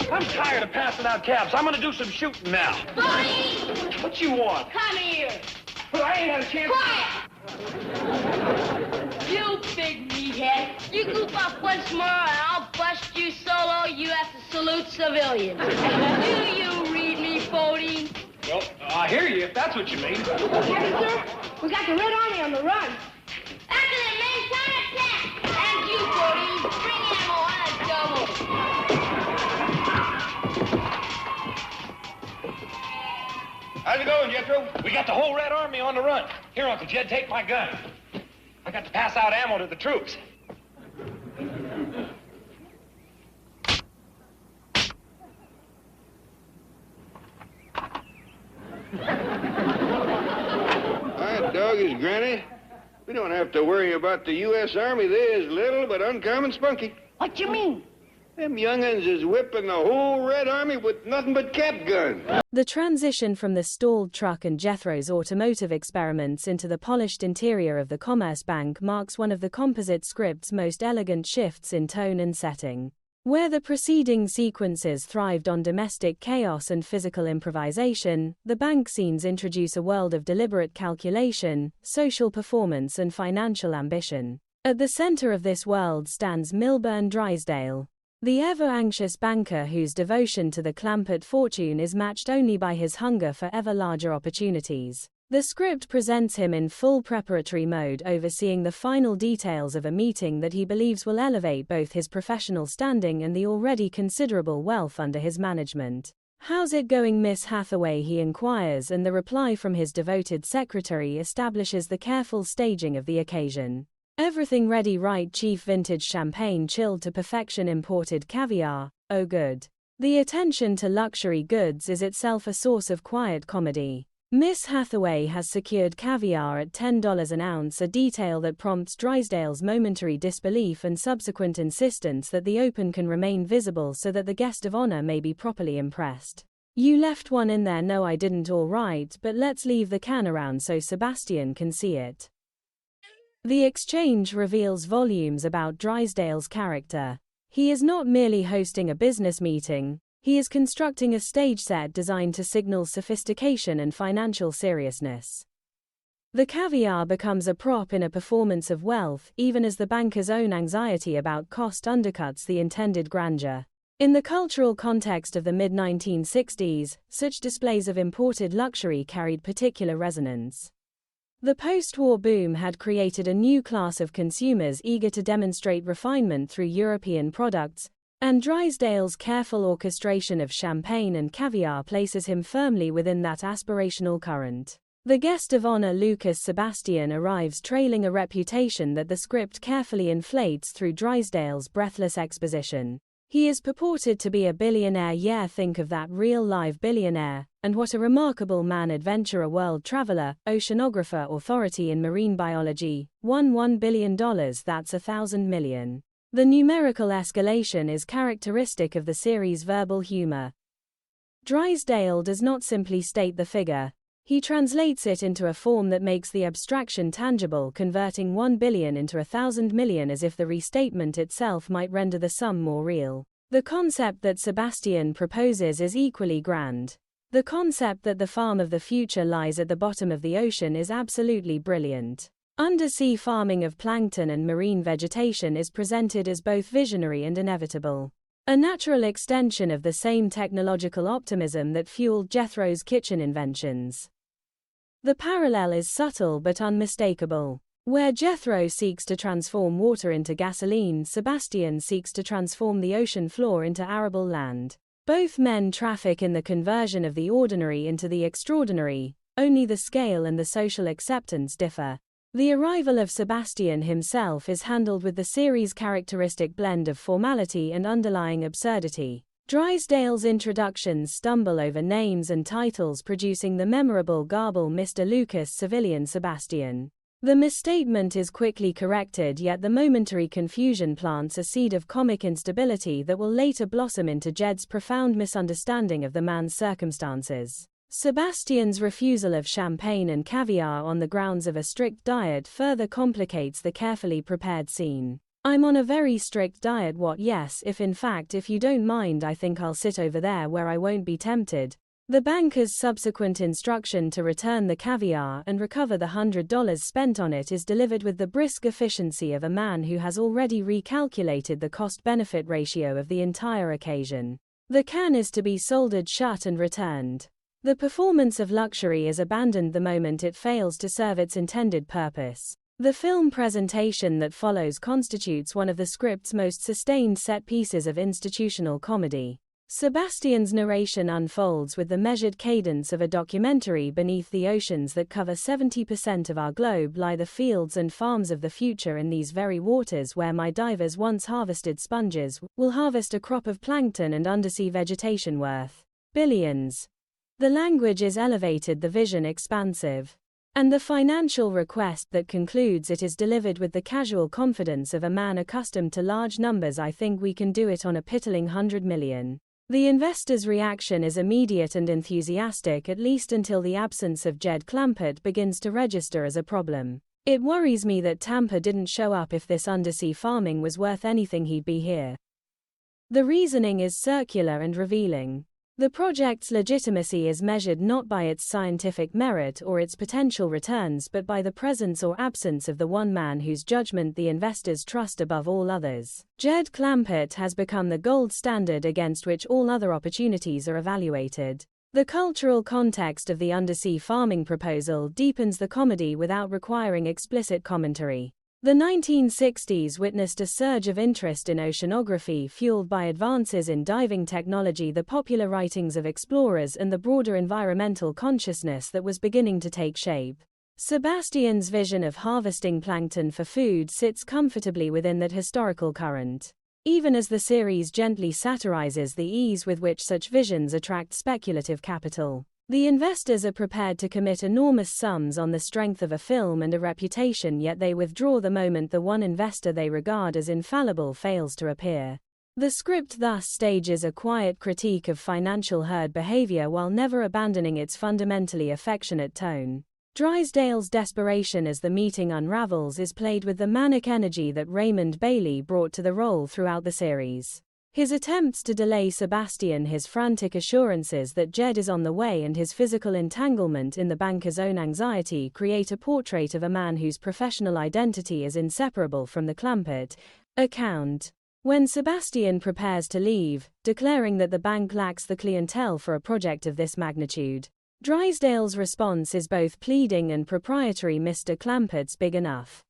I'm tired of passing out cabs. I'm gonna do some shooting now. Bonnie! What you want? Come here! But I ain't had a chance. Quiet! You big meathead. You goof up once more and I'll bust you solo. You have to salute civilians. Do you read me, Bodie? Well, I hear you, if that's what you mean. Captain, sir, we got the Red Army on the run. After the main counterattack! And you, Bodie, bring ammo on a double. How's it going, Jethro? We got the whole Red Army on the run. Here, Uncle Jed, take my gun. I got to pass out ammo to the troops. That dog is Granny. We don't have to worry about the U.S. Army. They is little but uncommon spunky. What you mean? Them young'uns is whipping the whole Red Army with nothing but cap guns. The transition from the stalled truck and Jethro's automotive experiments into the polished interior of the Commerce Bank marks one of the composite script's most elegant shifts in tone and setting. Where the preceding sequences thrived on domestic chaos and physical improvisation, the bank scenes introduce a world of deliberate calculation, social performance and financial ambition. At the center of this world stands Milburn Drysdale, the ever-anxious banker whose devotion to the Clampett fortune is matched only by his hunger for ever larger opportunities. The script presents him in full preparatory mode, overseeing the final details of a meeting that he believes will elevate both his professional standing and the already considerable wealth under his management. "How's it going, Miss Hathaway?" he inquires, and the reply from his devoted secretary establishes the careful staging of the occasion. "Everything ready, right, Chief? Vintage champagne chilled to perfection, imported caviar, oh good." The attention to luxury goods is itself a source of quiet comedy. Miss Hathaway has secured caviar at $10 an ounce, a detail that prompts Drysdale's momentary disbelief and subsequent insistence that the open can remain visible so that the guest of honor may be properly impressed. "You left one in there." "No, I didn't." "All right, but let's leave the can around so Sebastian can see it." The exchange reveals volumes about Drysdale's character. He is not merely hosting a business meeting, he is constructing a stage set designed to signal sophistication and financial seriousness. The caviar becomes a prop in a performance of wealth, even as the banker's own anxiety about cost undercuts the intended grandeur. In the cultural context of the mid-1960s, such displays of imported luxury carried particular resonance. The post-war boom had created a new class of consumers eager to demonstrate refinement through European products, and Drysdale's careful orchestration of champagne and caviar places him firmly within that aspirational current. The guest of honor, Lucas Sebastian, arrives trailing a reputation that the script carefully inflates through Drysdale's breathless exposition. He is purported to be a billionaire. Yeah, think of that, real live billionaire, and what a remarkable man, adventurer, world traveler, oceanographer, authority in marine biology, won $1 billion, that's 1,000 million. The numerical escalation is characteristic of the series' verbal humor. Drysdale does not simply state the figure, he translates it into a form that makes the abstraction tangible, converting 1 billion into 1,000 million as if the restatement itself might render the sum more real. The concept that Sebastian proposes is equally grand. The concept that the farm of the future lies at the bottom of the ocean is absolutely brilliant. Undersea farming of plankton and marine vegetation is presented as both visionary and inevitable. A natural extension of the same technological optimism that fueled Jethro's kitchen inventions. The parallel is subtle but unmistakable. Where Jethro seeks to transform water into gasoline, Sebastian seeks to transform the ocean floor into arable land. Both men traffic in the conversion of the ordinary into the extraordinary, only the scale and the social acceptance differ. The arrival of Sebastian himself is handled with the series' characteristic blend of formality and underlying absurdity. Drysdale's introductions stumble over names and titles, producing the memorable garble Mr. Lucas Civilian Sebastian. The misstatement is quickly corrected, yet the momentary confusion plants a seed of comic instability that will later blossom into Jed's profound misunderstanding of the man's circumstances. Sebastian's refusal of champagne and caviar on the grounds of a strict diet further complicates the carefully prepared scene. "I'm on a very strict diet. What? Yes, if you don't mind, I think I'll sit over there where I won't be tempted." The banker's subsequent instruction to return the caviar and recover the $100 spent on it is delivered with the brisk efficiency of a man who has already recalculated the cost-benefit ratio of the entire occasion. The can is to be soldered shut and returned. The performance of luxury is abandoned the moment it fails to serve its intended purpose. The film presentation that follows constitutes one of the script's most sustained set pieces of institutional comedy. Sebastian's narration unfolds with the measured cadence of a documentary. Beneath the oceans that cover 70% of our globe lie the fields and farms of the future. In these very waters where my divers once harvested sponges, will harvest a crop of plankton and undersea vegetation worth billions. The language is elevated, the vision expansive. And the financial request that concludes it is delivered with the casual confidence of a man accustomed to large numbers. "I think we can do it on a piddling 100 million. The investor's reaction is immediate and enthusiastic, at least until the absence of Jed Clampett begins to register as a problem. "It worries me that Tampa didn't show up. If this undersea farming was worth anything, he'd be here." The reasoning is circular and revealing. The project's legitimacy is measured not by its scientific merit or its potential returns, but by the presence or absence of the one man whose judgment the investors trust above all others. Jed Clampett has become the gold standard against which all other opportunities are evaluated. The cultural context of the undersea farming proposal deepens the comedy without requiring explicit commentary. The 1960s witnessed a surge of interest in oceanography fueled by advances in diving technology, the popular writings of explorers, and the broader environmental consciousness that was beginning to take shape. Sebastian's vision of harvesting plankton for food sits comfortably within that historical current. Even as the series gently satirizes the ease with which such visions attract speculative capital, the investors are prepared to commit enormous sums on the strength of a film and a reputation, yet they withdraw the moment the one investor they regard as infallible fails to appear. The script thus stages a quiet critique of financial herd behavior while never abandoning its fundamentally affectionate tone. Drysdale's desperation as the meeting unravels is played with the manic energy that Raymond Bailey brought to the role throughout the series. His attempts to delay Sebastian, his frantic assurances that Jed is on the way, and his physical entanglement in the banker's own anxiety create a portrait of a man whose professional identity is inseparable from the Clampett account. When Sebastian prepares to leave, declaring that the bank lacks the clientele for a project of this magnitude, Drysdale's response is both pleading and proprietary. "Mr. Clampett's big enough."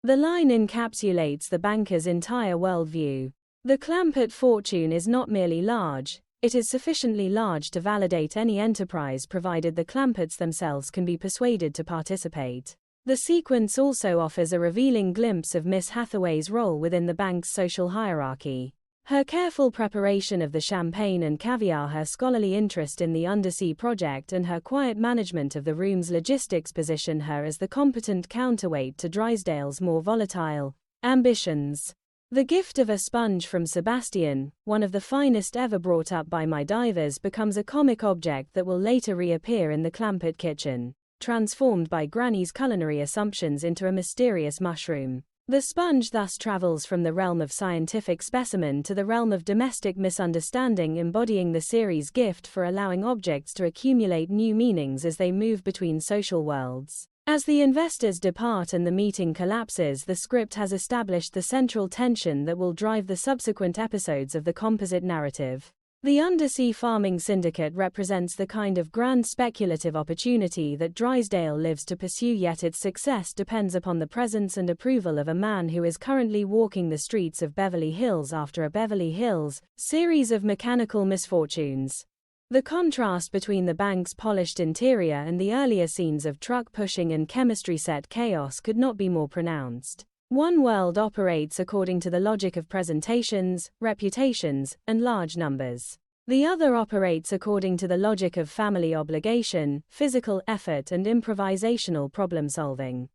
The line encapsulates the banker's entire worldview. The Clampett fortune is not merely large, it is sufficiently large to validate any enterprise provided the Clampetts themselves can be persuaded to participate. The sequence also offers a revealing glimpse of Miss Hathaway's role within the bank's social hierarchy. Her careful preparation of the champagne and caviar, her scholarly interest in the undersea project, and her quiet management of the room's logistics position her as the competent counterweight to Drysdale's more volatile ambitions. The gift of a sponge from Sebastian, one of the finest ever brought up by my divers, becomes a comic object that will later reappear in the Clampett kitchen, transformed by Granny's culinary assumptions into a mysterious mushroom. The sponge thus travels from the realm of scientific specimen to the realm of domestic misunderstanding, embodying the series' gift for allowing objects to accumulate new meanings as they move between social worlds. As the investors depart and the meeting collapses, the script has established the central tension that will drive the subsequent episodes of the composite narrative. The undersea farming syndicate represents the kind of grand speculative opportunity that Drysdale lives to pursue, yet its success depends upon the presence and approval of a man who is currently walking the streets of Beverly Hills after a Beverly Hills series of mechanical misfortunes. The contrast between the bank's polished interior and the earlier scenes of truck pushing and chemistry set chaos could not be more pronounced. One world operates according to the logic of presentations, reputations, and large numbers. The other operates according to the logic of family obligation, physical effort, and improvisational problem solving.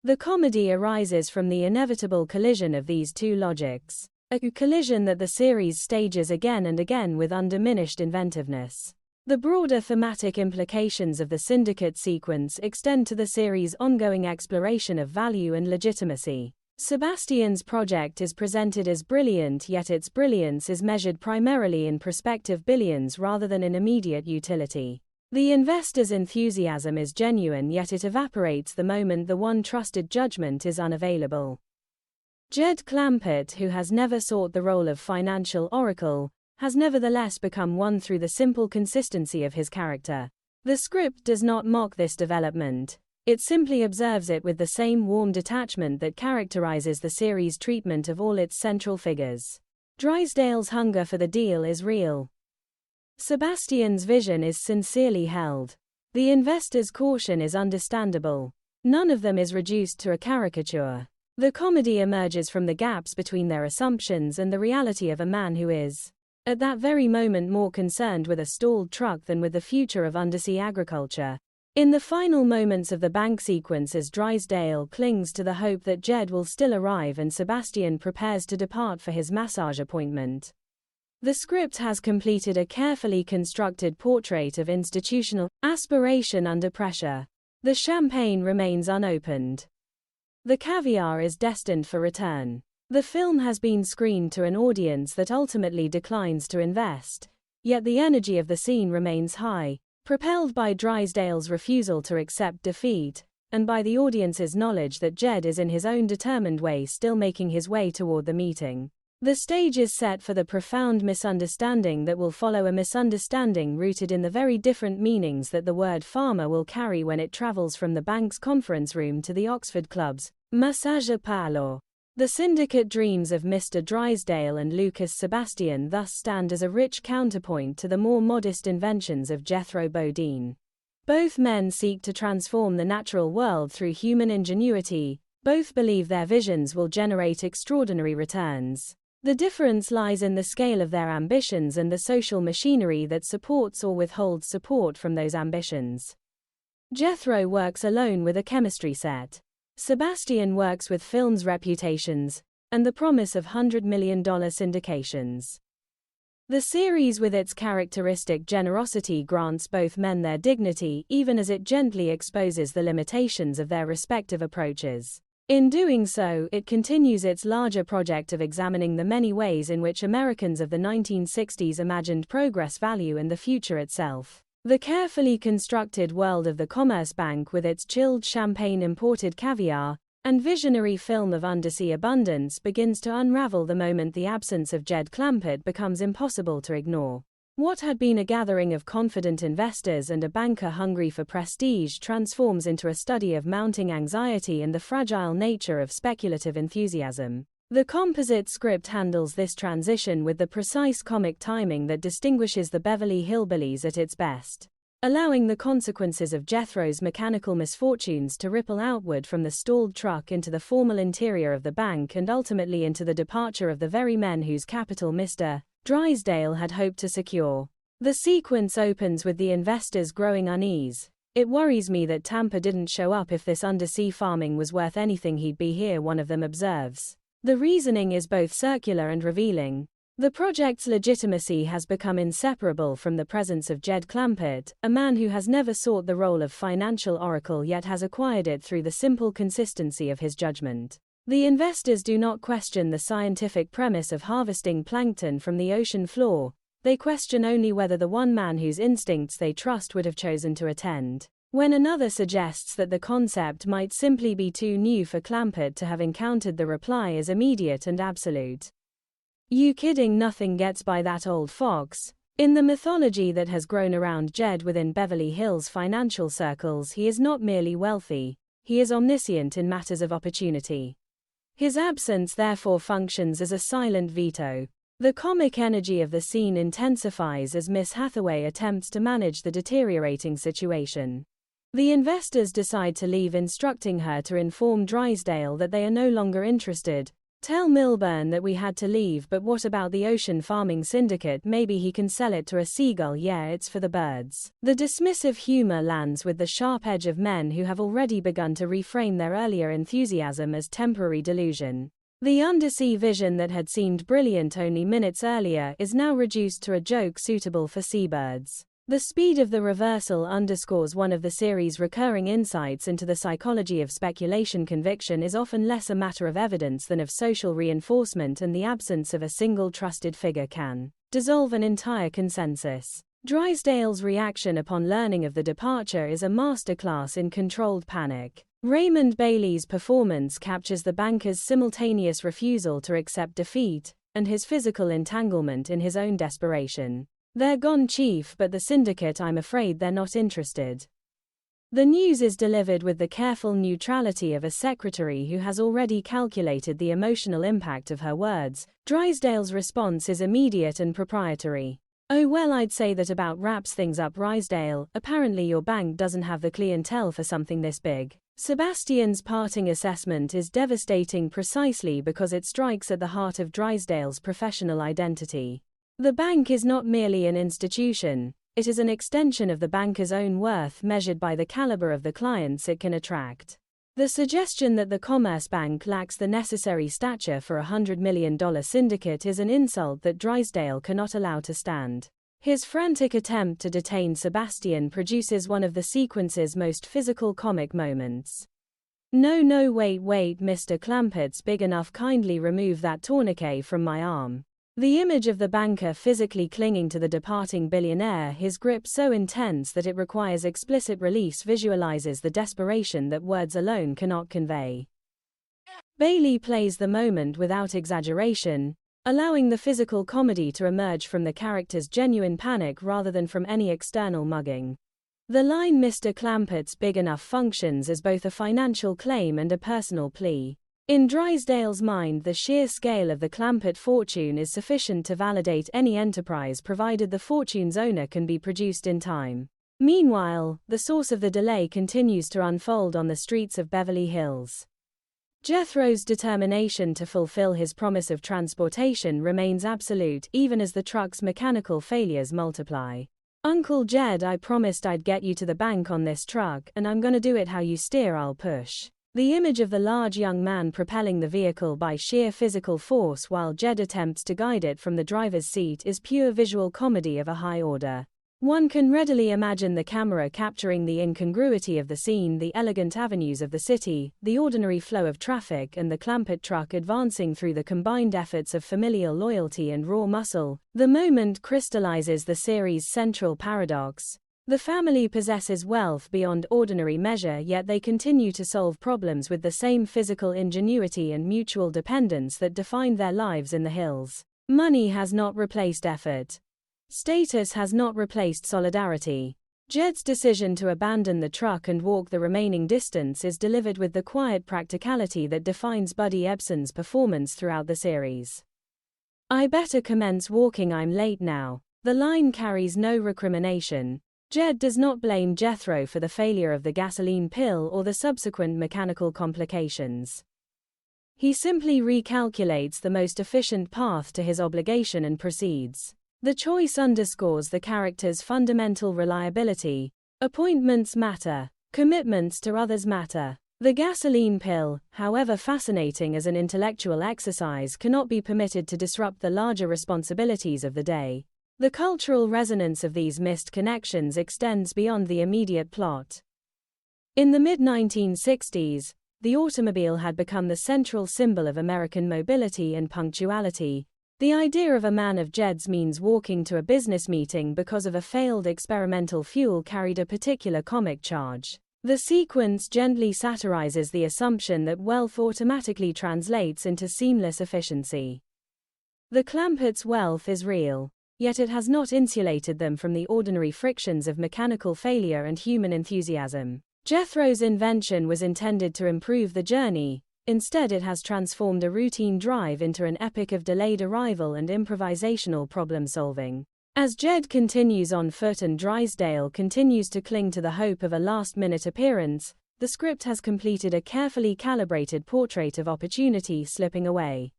The comedy arises from the inevitable collision of these two logics, a collision that the series stages again and again with undiminished inventiveness. The broader thematic implications of the syndicate sequence extend to the series' ongoing exploration of value and legitimacy. Sebastian's project is presented as brilliant, yet its brilliance is measured primarily in prospective billions rather than in immediate utility. The investor's enthusiasm is genuine, yet it evaporates the moment the one trusted judgment is unavailable. Jed Clampett, who has never sought the role of financial oracle, has nevertheless become one through the simple consistency of his character. The script does not mock this development. It simply observes it with the same warm detachment that characterizes the series' treatment of all its central figures. Drysdale's hunger for the deal is real. Sebastian's vision is sincerely held. The investor's caution is understandable. None of them is reduced to a caricature. The comedy emerges from the gaps between their assumptions and the reality of a man who is, at that very moment, more concerned with a stalled truck than with the future of undersea agriculture. In the final moments of the bank sequence, as Drysdale clings to the hope that Jed will still arrive and Sebastian prepares to depart for his massage appointment, the script has completed a carefully constructed portrait of institutional aspiration under pressure. The champagne remains unopened. The caviar is destined for return. The film has been screened to an audience that ultimately declines to invest, yet the energy of the scene remains high, propelled by Drysdale's refusal to accept defeat, and by the audience's knowledge that Jed is in his own determined way still making his way toward the meeting. The stage is set for the profound misunderstanding that will follow, a misunderstanding rooted in the very different meanings that the word farmer will carry when it travels from the bank's conference room to the Oxford Club's massage parlour. The syndicate dreams of Mr. Drysdale and Lucas Sebastian thus stand as a rich counterpoint to the more modest inventions of Jethro Bodine. Both men seek to transform the natural world through human ingenuity. Both believe their visions will generate extraordinary returns. The difference lies in the scale of their ambitions and the social machinery that supports or withholds support from those ambitions. Jethro works alone with a chemistry set. Sebastian works with films' reputations and the promise of $100 million syndications. The series, with its characteristic generosity, grants both men their dignity, even as it gently exposes the limitations of their respective approaches. In doing so, it continues its larger project of examining the many ways in which Americans of the 1960s imagined progress, value, and the future itself. The carefully constructed world of the Commerce Bank, with its chilled champagne, imported caviar, and visionary film of undersea abundance, begins to unravel the moment the absence of Jed Clampett becomes impossible to ignore. What had been a gathering of confident investors and a banker hungry for prestige transforms into a study of mounting anxiety and the fragile nature of speculative enthusiasm. The composite script handles this transition with the precise comic timing that distinguishes the Beverly Hillbillies at its best, allowing the consequences of Jethro's mechanical misfortunes to ripple outward from the stalled truck into the formal interior of the bank and ultimately into the departure of the very men whose capital Mr. Drysdale had hoped to secure. The sequence opens with the investors' growing unease. "It worries me that Tampa didn't show up. If this undersea farming was worth anything, he'd be here," one of them observes. The reasoning is both circular and revealing. The project's legitimacy has become inseparable from the presence of Jed Clampett, a man who has never sought the role of financial oracle yet has acquired it through the simple consistency of his judgment. The investors do not question the scientific premise of harvesting plankton from the ocean floor, they question only whether the one man whose instincts they trust would have chosen to attend. When another suggests that the concept might simply be too new for Clampett to have encountered, the reply is immediate and absolute. You kidding, nothing gets by that old fox. In the mythology that has grown around Jed within Beverly Hills financial circles, he is not merely wealthy, he is omniscient in matters of opportunity. His absence therefore functions as a silent veto. The comic energy of the scene intensifies as Miss Hathaway attempts to manage the deteriorating situation. The investors decide to leave, instructing her to inform Drysdale that they are no longer interested. Tell Milburn that we had to leave, but what about the ocean farming syndicate? Maybe he can sell it to a seagull. Yeah, it's for the birds. The dismissive humor lands with the sharp edge of men who have already begun to reframe their earlier enthusiasm as temporary delusion. The undersea vision that had seemed brilliant only minutes earlier is now reduced to a joke suitable for seabirds. The speed of the reversal underscores one of the series' recurring insights into the psychology of speculation. Conviction is often less a matter of evidence than of social reinforcement, and the absence of a single trusted figure can dissolve an entire consensus. Drysdale's reaction upon learning of the departure is a masterclass in controlled panic. Raymond Bailey's performance captures the banker's simultaneous refusal to accept defeat, and his physical entanglement in his own desperation. They're gone, Chief, but the syndicate, I'm afraid they're not interested. The news is delivered with the careful neutrality of a secretary who has already calculated the emotional impact of her words. Drysdale's response is immediate and proprietary. Oh well, I'd say that about wraps things up, Drysdale. Apparently your bank doesn't have the clientele for something this big. Sebastian's parting assessment is devastating precisely because it strikes at the heart of Drysdale's professional identity. The bank is not merely an institution, it is an extension of the banker's own worth measured by the caliber of the clients it can attract. The suggestion that the Commerce Bank lacks the necessary stature for a $100 million syndicate is an insult that Drysdale cannot allow to stand. His frantic attempt to detain Sebastian produces one of the sequence's most physical comic moments. No, wait, Mr. Clampett's big enough, kindly remove that tourniquet from my arm. The image of the banker physically clinging to the departing billionaire, his grip so intense that it requires explicit release, visualizes the desperation that words alone cannot convey. Bailey plays the moment without exaggeration, allowing the physical comedy to emerge from the character's genuine panic rather than from any external mugging. The line "Mr. Clampett's big enough" functions as both a financial claim and a personal plea. In Drysdale's mind, the sheer scale of the Clampett fortune is sufficient to validate any enterprise provided the fortune's owner can be produced in time. Meanwhile, the source of the delay continues to unfold on the streets of Beverly Hills. Jethro's determination to fulfill his promise of transportation remains absolute even as the truck's mechanical failures multiply. Uncle Jed, I promised I'd get you to the bank on this truck, and I'm gonna do it. How you steer, I'll push. The image of the large young man propelling the vehicle by sheer physical force while Jed attempts to guide it from the driver's seat is pure visual comedy of a high order. One can readily imagine the camera capturing the incongruity of the scene, the elegant avenues of the city, the ordinary flow of traffic, and the Clampett truck advancing through the combined efforts of familial loyalty and raw muscle. The moment crystallizes the series' central paradox. The family possesses wealth beyond ordinary measure, yet they continue to solve problems with the same physical ingenuity and mutual dependence that defined their lives in the hills. Money has not replaced effort. Status has not replaced solidarity. Jed's decision to abandon the truck and walk the remaining distance is delivered with the quiet practicality that defines Buddy Ebsen's performance throughout the series. I better commence walking, I'm late now. The line carries no recrimination. Jed does not blame Jethro for the failure of the gasoline pill or the subsequent mechanical complications. He simply recalculates the most efficient path to his obligation and proceeds. The choice underscores the character's fundamental reliability. Appointments matter. Commitments to others matter. The gasoline pill, however fascinating as an intellectual exercise, cannot be permitted to disrupt the larger responsibilities of the day. The cultural resonance of these missed connections extends beyond the immediate plot. In the mid-1960s, the automobile had become the central symbol of American mobility and punctuality. The idea of a man of Jed's means walking to a business meeting because of a failed experimental fuel carried a particular comic charge. The sequence gently satirizes the assumption that wealth automatically translates into seamless efficiency. The Clampetts' wealth is real, yet it has not insulated them from the ordinary frictions of mechanical failure and human enthusiasm. Jethro's invention was intended to improve the journey. Instead, it has transformed a routine drive into an epic of delayed arrival and improvisational problem-solving. As Jed continues on foot and Drysdale continues to cling to the hope of a last-minute appearance, the script has completed a carefully calibrated portrait of opportunity slipping away.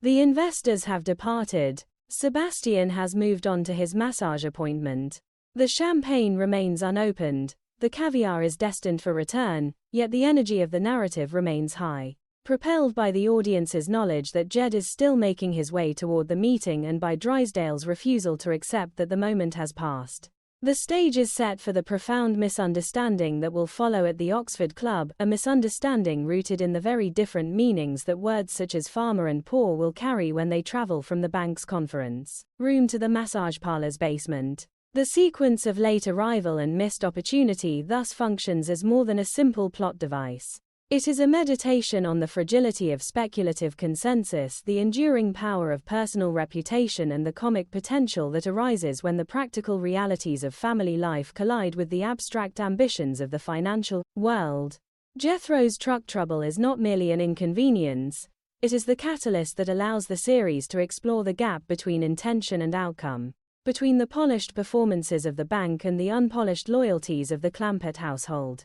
The investors have departed. Sebastian has moved on to his massage appointment. The champagne remains unopened. The caviar is destined for return, yet the energy of the narrative remains high. Propelled by the audience's knowledge that Jed is still making his way toward the meeting and by Drysdale's refusal to accept that the moment has passed. The stage is set for the profound misunderstanding that will follow at the Oxford Club, a misunderstanding rooted in the very different meanings that words such as farmer and poor will carry when they travel from the bank's conference room to the massage parlor's basement. The sequence of late arrival and missed opportunity thus functions as more than a simple plot device. It is a meditation on the fragility of speculative consensus, the enduring power of personal reputation, and the comic potential that arises when the practical realities of family life collide with the abstract ambitions of the financial world. Jethro's truck trouble is not merely an inconvenience, it is the catalyst that allows the series to explore the gap between intention and outcome, between the polished performances of the bank and the unpolished loyalties of the Clampett household.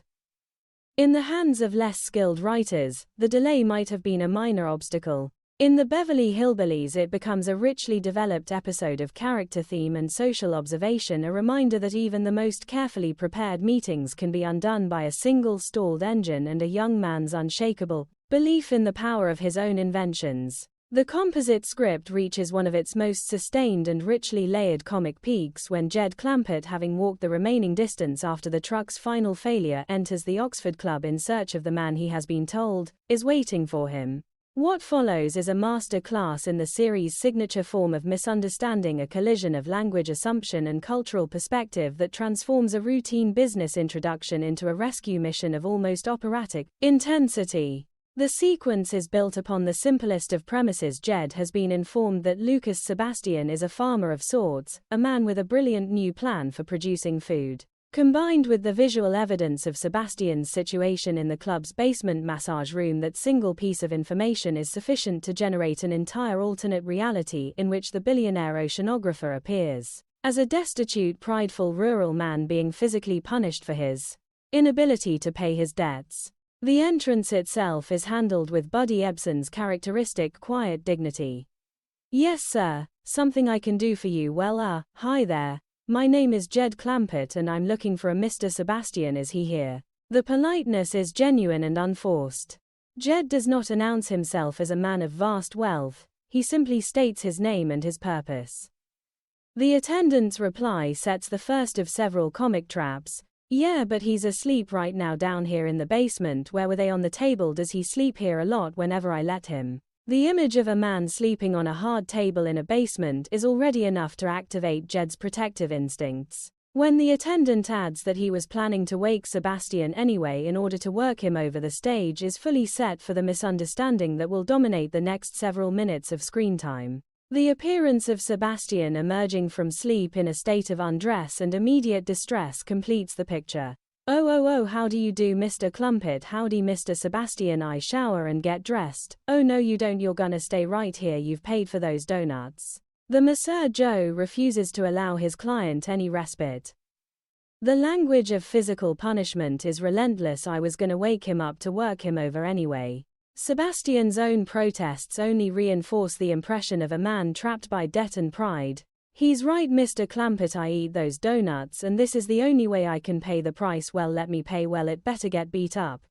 In the hands of less skilled writers, the delay might have been a minor obstacle. In the Beverly Hillbillies, it becomes a richly developed episode of character theme and social observation, a reminder that even the most carefully prepared meetings can be undone by a single stalled engine and a young man's unshakable belief in the power of his own inventions. The composite script reaches one of its most sustained and richly layered comic peaks when Jed Clampett, having walked the remaining distance after the truck's final failure, enters the Oxford Club in search of the man he has been told is waiting for him. What follows is a master class in the series' signature form of misunderstanding, a collision of language assumption and cultural perspective that transforms a routine business introduction into a rescue mission of almost operatic intensity. The sequence is built upon the simplest of premises. Jed has been informed that Lucas Sebastian is a farmer of sorts, a man with a brilliant new plan for producing food. Combined with the visual evidence of Sebastian's situation in the club's basement massage room, that single piece of information is sufficient to generate an entire alternate reality in which the billionaire oceanographer appears as a destitute, prideful rural man being physically punished for his inability to pay his debts. The entrance itself is handled with Buddy Ebsen's characteristic quiet dignity. "Yes, sir, something I can do for you? Well, hi there. My name is Jed Clampett and I'm looking for a Mr. Sebastian. Is he here?" The politeness is genuine and unforced. Jed does not announce himself as a man of vast wealth, he simply states his name and his purpose. The attendant's reply sets the first of several comic traps. "Yeah, but he's asleep right now down here in the basement." "Where were they? On the table. Does he sleep here a lot? Whenever I let him." The image of a man sleeping on a hard table in a basement is already enough to activate Jed's protective instincts. When the attendant adds that he was planning to wake Sebastian anyway in order to work him over, the stage is fully set for the misunderstanding that will dominate the next several minutes of screen time. The appearance of Sebastian emerging from sleep in a state of undress and immediate distress completes the picture. Oh, how do you do, Mr. Clampett?" "Howdy, Mr. Sebastian. I shower and get dressed." "Oh no you don't, you're gonna stay right here, you've paid for those donuts." The masseur Joe refuses to allow his client any respite. The language of physical punishment is relentless. "I was gonna wake him up to work him over anyway." Sebastian's own protests only reinforce the impression of a man trapped by debt and pride. "He's right, Mr. Clampett, I eat those donuts and this is the only way I can pay the price." "Well, let me pay." "Well, it better get beat up."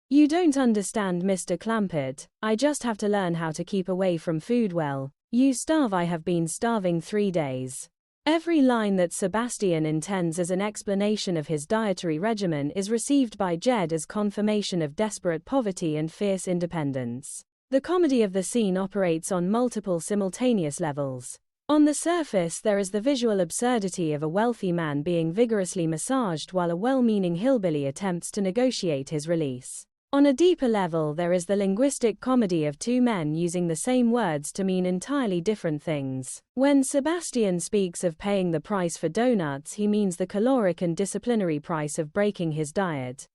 "You don't understand, Mr. Clampett, I just have to learn how to keep away from food." "Well, you starve." "I have been starving 3 days." Every line that Sebastian intends as an explanation of his dietary regimen is received by Jed as confirmation of desperate poverty and fierce independence. The comedy of the scene operates on multiple simultaneous levels. On the surface, there is the visual absurdity of a wealthy man being vigorously massaged while a well-meaning hillbilly attempts to negotiate his release. On a deeper level, there is the linguistic comedy of two men using the same words to mean entirely different things. When Sebastian speaks of paying the price for donuts, he means the caloric and disciplinary price of breaking his diet.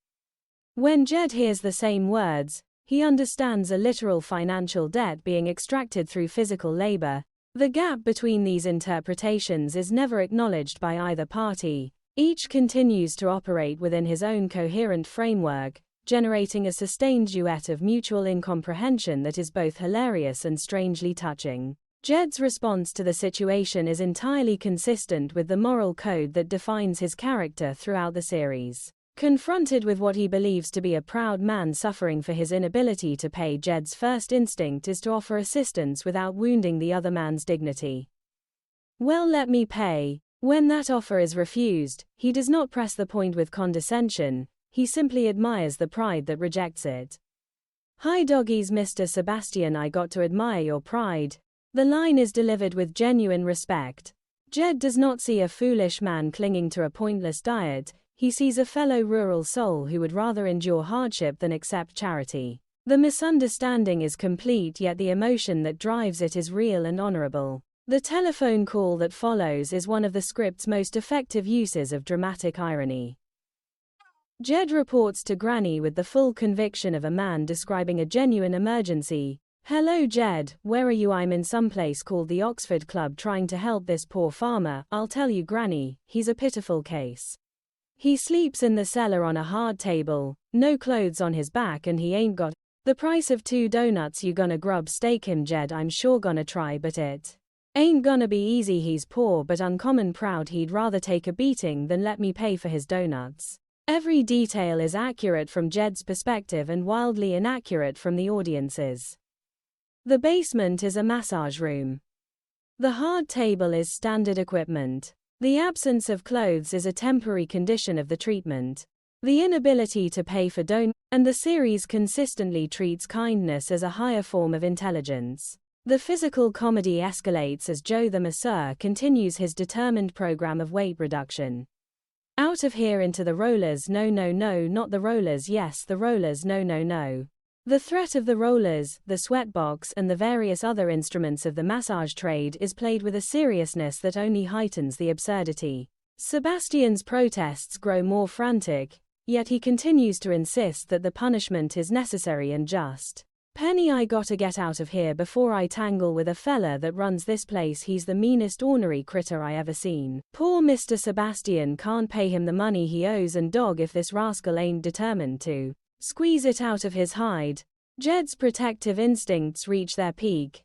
When Jed hears the same words, he understands a literal financial debt being extracted through physical labor. The gap between these interpretations is never acknowledged by either party. Each continues to operate within his own coherent framework, generating a sustained duet of mutual incomprehension that is both hilarious and strangely touching. Jed's response to the situation is entirely consistent with the moral code that defines his character throughout the series. Confronted with what he believes to be a proud man suffering for his inability to pay, Jed's first instinct is to offer assistance without wounding the other man's dignity. "Well, let me pay." When that offer is refused, he does not press the point with condescension. He simply admires the pride that rejects it. "Hi doggies, Mr. Sebastian, I got to admire your pride." The line is delivered with genuine respect. Jed does not see a foolish man clinging to a pointless diet. He sees a fellow rural soul who would rather endure hardship than accept charity. The misunderstanding is complete, yet the emotion that drives it is real and honorable. The telephone call that follows is one of the script's most effective uses of dramatic irony. Jed reports to Granny with the full conviction of a man describing a genuine emergency. "Hello Jed, where are you? I'm in some place called the Oxford Club trying to help this poor farmer. I'll tell you Granny, he's a pitiful case. He sleeps in the cellar on a hard table, no clothes on his back, and he ain't got the price of 2 donuts. You gonna grub stake him Jed? I'm sure gonna try, but it ain't gonna be easy. He's poor but uncommon proud. He'd rather take a beating than let me pay for his donuts." Every detail is accurate from Jed's perspective and wildly inaccurate from the audience's. The basement is a massage room. The hard table is standard equipment. The absence of clothes is a temporary condition of the treatment. The inability to pay for and the series consistently treats kindness as a higher form of intelligence. The physical comedy escalates as Joe the masseur continues his determined program of weight reduction. "Out of here into the rollers, no no no, not the rollers, yes the rollers, no no no." The threat of the rollers, the sweatbox, and the various other instruments of the massage trade is played with a seriousness that only heightens the absurdity. Sebastian's protests grow more frantic, yet he continues to insist that the punishment is necessary and just. "Penny, I gotta get out of here before I tangle with a fella that runs this place. He's the meanest ornery critter I ever seen. Poor Mr. Sebastian can't pay him the money he owes, and dog if this rascal ain't determined to squeeze it out of his hide." Jed's protective instincts reach their peak.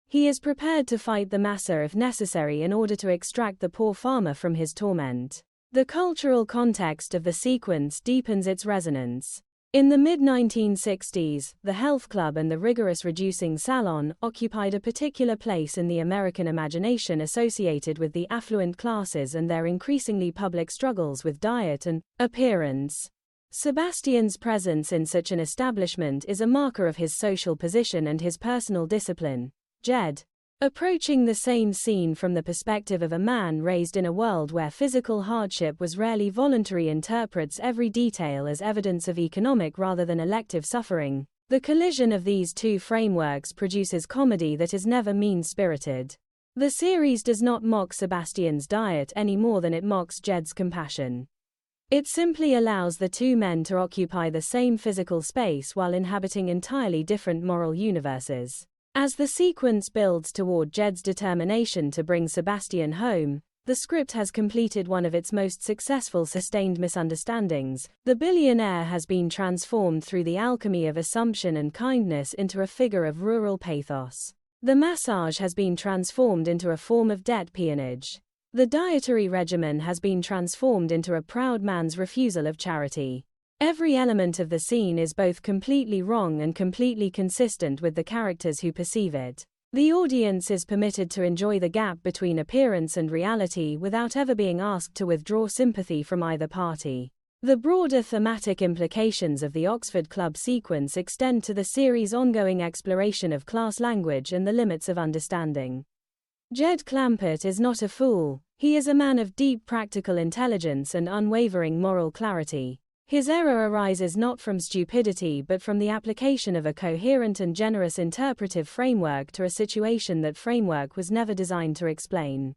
He is prepared to fight the masseur if necessary in order to extract the poor farmer from his torment. The cultural context of the sequence deepens its resonance. In the mid-1960s, the health club and the rigorous reducing salon occupied a particular place in the American imagination associated with the affluent classes and their increasingly public struggles with diet and appearance. Sebastian's presence in such an establishment is a marker of his social position and his personal discipline. Jed, approaching the same scene from the perspective of a man raised in a world where physical hardship was rarely voluntary, interprets every detail as evidence of economic rather than elective suffering. The collision of these two frameworks produces comedy that is never mean-spirited. The series does not mock Sebastian's diet any more than it mocks Jed's compassion. It simply allows the two men to occupy the same physical space while inhabiting entirely different moral universes. As the sequence builds toward Jed's determination to bring Sebastian home, the script has completed one of its most successful sustained misunderstandings. The billionaire has been transformed through the alchemy of assumption and kindness into a figure of rural pathos. The massage has been transformed into a form of debt peonage. The dietary regimen has been transformed into a proud man's refusal of charity. Every element of the scene is both completely wrong and completely consistent with the characters who perceive it. The audience is permitted to enjoy the gap between appearance and reality without ever being asked to withdraw sympathy from either party. The broader thematic implications of the Oxford Club sequence extend to the series' ongoing exploration of class language and the limits of understanding. Jed Clampett is not a fool. He is a man of deep practical intelligence and unwavering moral clarity. His error arises not from stupidity but from the application of a coherent and generous interpretive framework to a situation that framework was never designed to explain.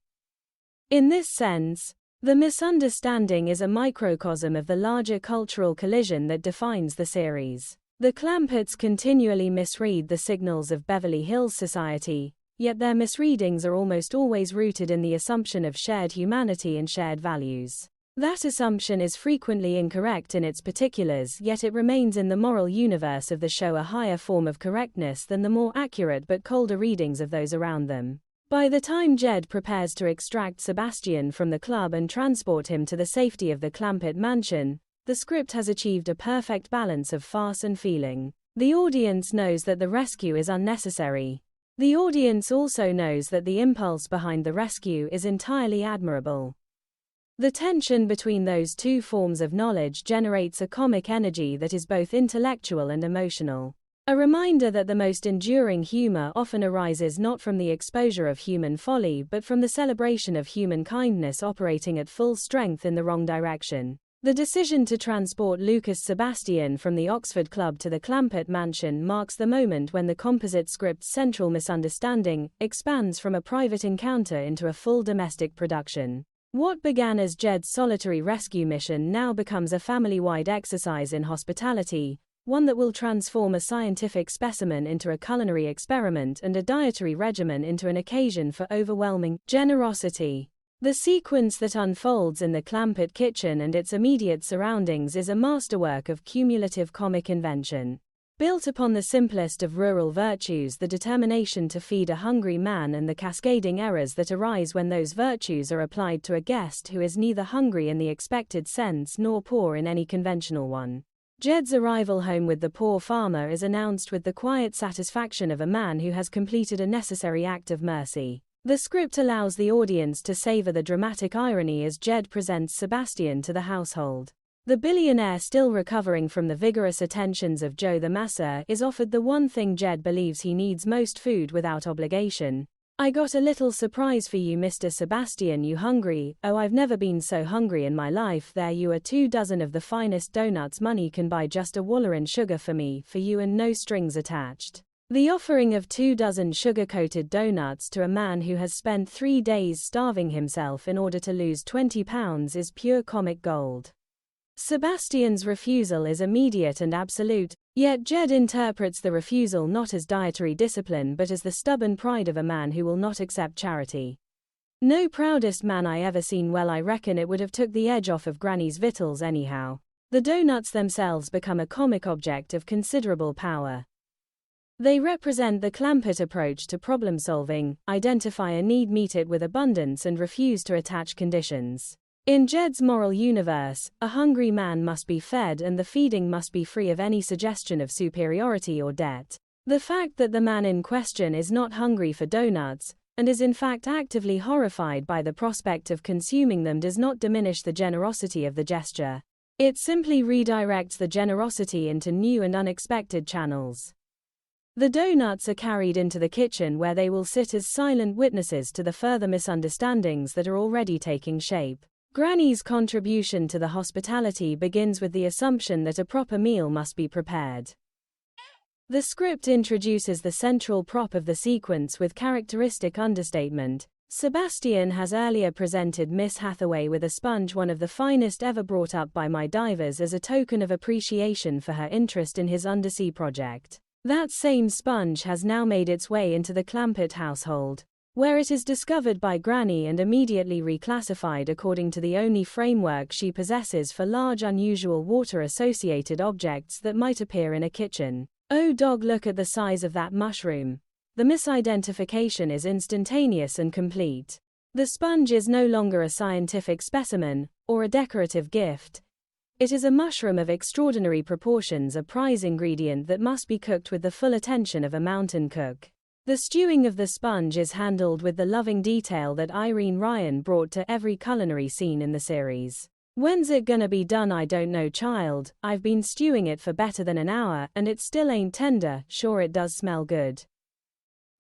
In this sense, the misunderstanding is a microcosm of the larger cultural collision that defines the series. The Clampetts continually misread the signals of Beverly Hills society, yet their misreadings are almost always rooted in the assumption of shared humanity and shared values. That assumption is frequently incorrect in its particulars, yet it remains in the moral universe of the show a higher form of correctness than the more accurate but colder readings of those around them. By the time Jed prepares to extract Sebastian from the club and transport him to the safety of the Clampett mansion, the script has achieved a perfect balance of farce and feeling. The audience knows that the rescue is unnecessary. The audience also knows that the impulse behind the rescue is entirely admirable. The tension between those two forms of knowledge generates a comic energy that is both intellectual and emotional. A reminder that the most enduring humor often arises not from the exposure of human folly but from the celebration of human kindness operating at full strength in the wrong direction. The decision to transport Lucas Sebastian from the Oxford Club to the Clampett mansion marks the moment when the composite script's central misunderstanding expands from a private encounter into a full domestic production. What began as Jed's solitary rescue mission now becomes a family-wide exercise in hospitality, one that will transform a scientific specimen into a culinary experiment and a dietary regimen into an occasion for overwhelming generosity. The sequence that unfolds in the Clampett kitchen and its immediate surroundings is a masterwork of cumulative comic invention. Built upon the simplest of rural virtues, the determination to feed a hungry man and the cascading errors that arise when those virtues are applied to a guest who is neither hungry in the expected sense nor poor in any conventional one. Jed's arrival home with the poor farmer is announced with the quiet satisfaction of a man who has completed a necessary act of mercy. The script allows the audience to savor the dramatic irony as Jed presents Sebastian to the household. The billionaire, still recovering from the vigorous attentions of Joe the Masseur, is offered the one thing Jed believes he needs most: food without obligation. "I got a little surprise for you, Mr. Sebastian. You hungry? Oh, I've never been so hungry in my life. There you are, 24 of the finest donuts money can buy, just a waller in sugar for me, for you, and no strings attached." The offering of 24 sugar-coated donuts to a man who has spent 3 days starving himself in order to lose 20 pounds is pure comic gold. Sebastian's refusal is immediate and absolute, yet Jed interprets the refusal not as dietary discipline but as the stubborn pride of a man who will not accept charity. "No proudest man I ever seen. Well, I reckon it would have took the edge off of Granny's victuals anyhow." The donuts themselves become a comic object of considerable power. They represent the Clampett approach to problem solving: identify a need, meet it with abundance, and refuse to attach conditions. In Jed's moral universe, a hungry man must be fed, and the feeding must be free of any suggestion of superiority or debt. The fact that the man in question is not hungry for donuts, and is in fact actively horrified by the prospect of consuming them, does not diminish the generosity of the gesture. It simply redirects the generosity into new and unexpected channels. The donuts are carried into the kitchen, where they will sit as silent witnesses to the further misunderstandings that are already taking shape. Granny's contribution to the hospitality begins with the assumption that a proper meal must be prepared. The script introduces the central prop of the sequence with characteristic understatement. Sebastian has earlier presented Miss Hathaway with a sponge, one of the finest ever brought up by my divers, as a token of appreciation for her interest in his undersea project. That same sponge has now made its way into the Clampett household, where it is discovered by Granny and immediately reclassified according to the only framework she possesses for large, unusual water-associated objects that might appear in a kitchen. "Oh dog, look at the size of that mushroom." The misidentification is instantaneous and complete. The sponge is no longer a scientific specimen, or a decorative gift. It is a mushroom of extraordinary proportions, a prize ingredient that must be cooked with the full attention of a mountain cook. The stewing of the sponge is handled with the loving detail that Irene Ryan brought to every culinary scene in the series. "When's it gonna be done? I don't know, child. I've been stewing it for better than an hour, and it still ain't tender. Sure it does smell good.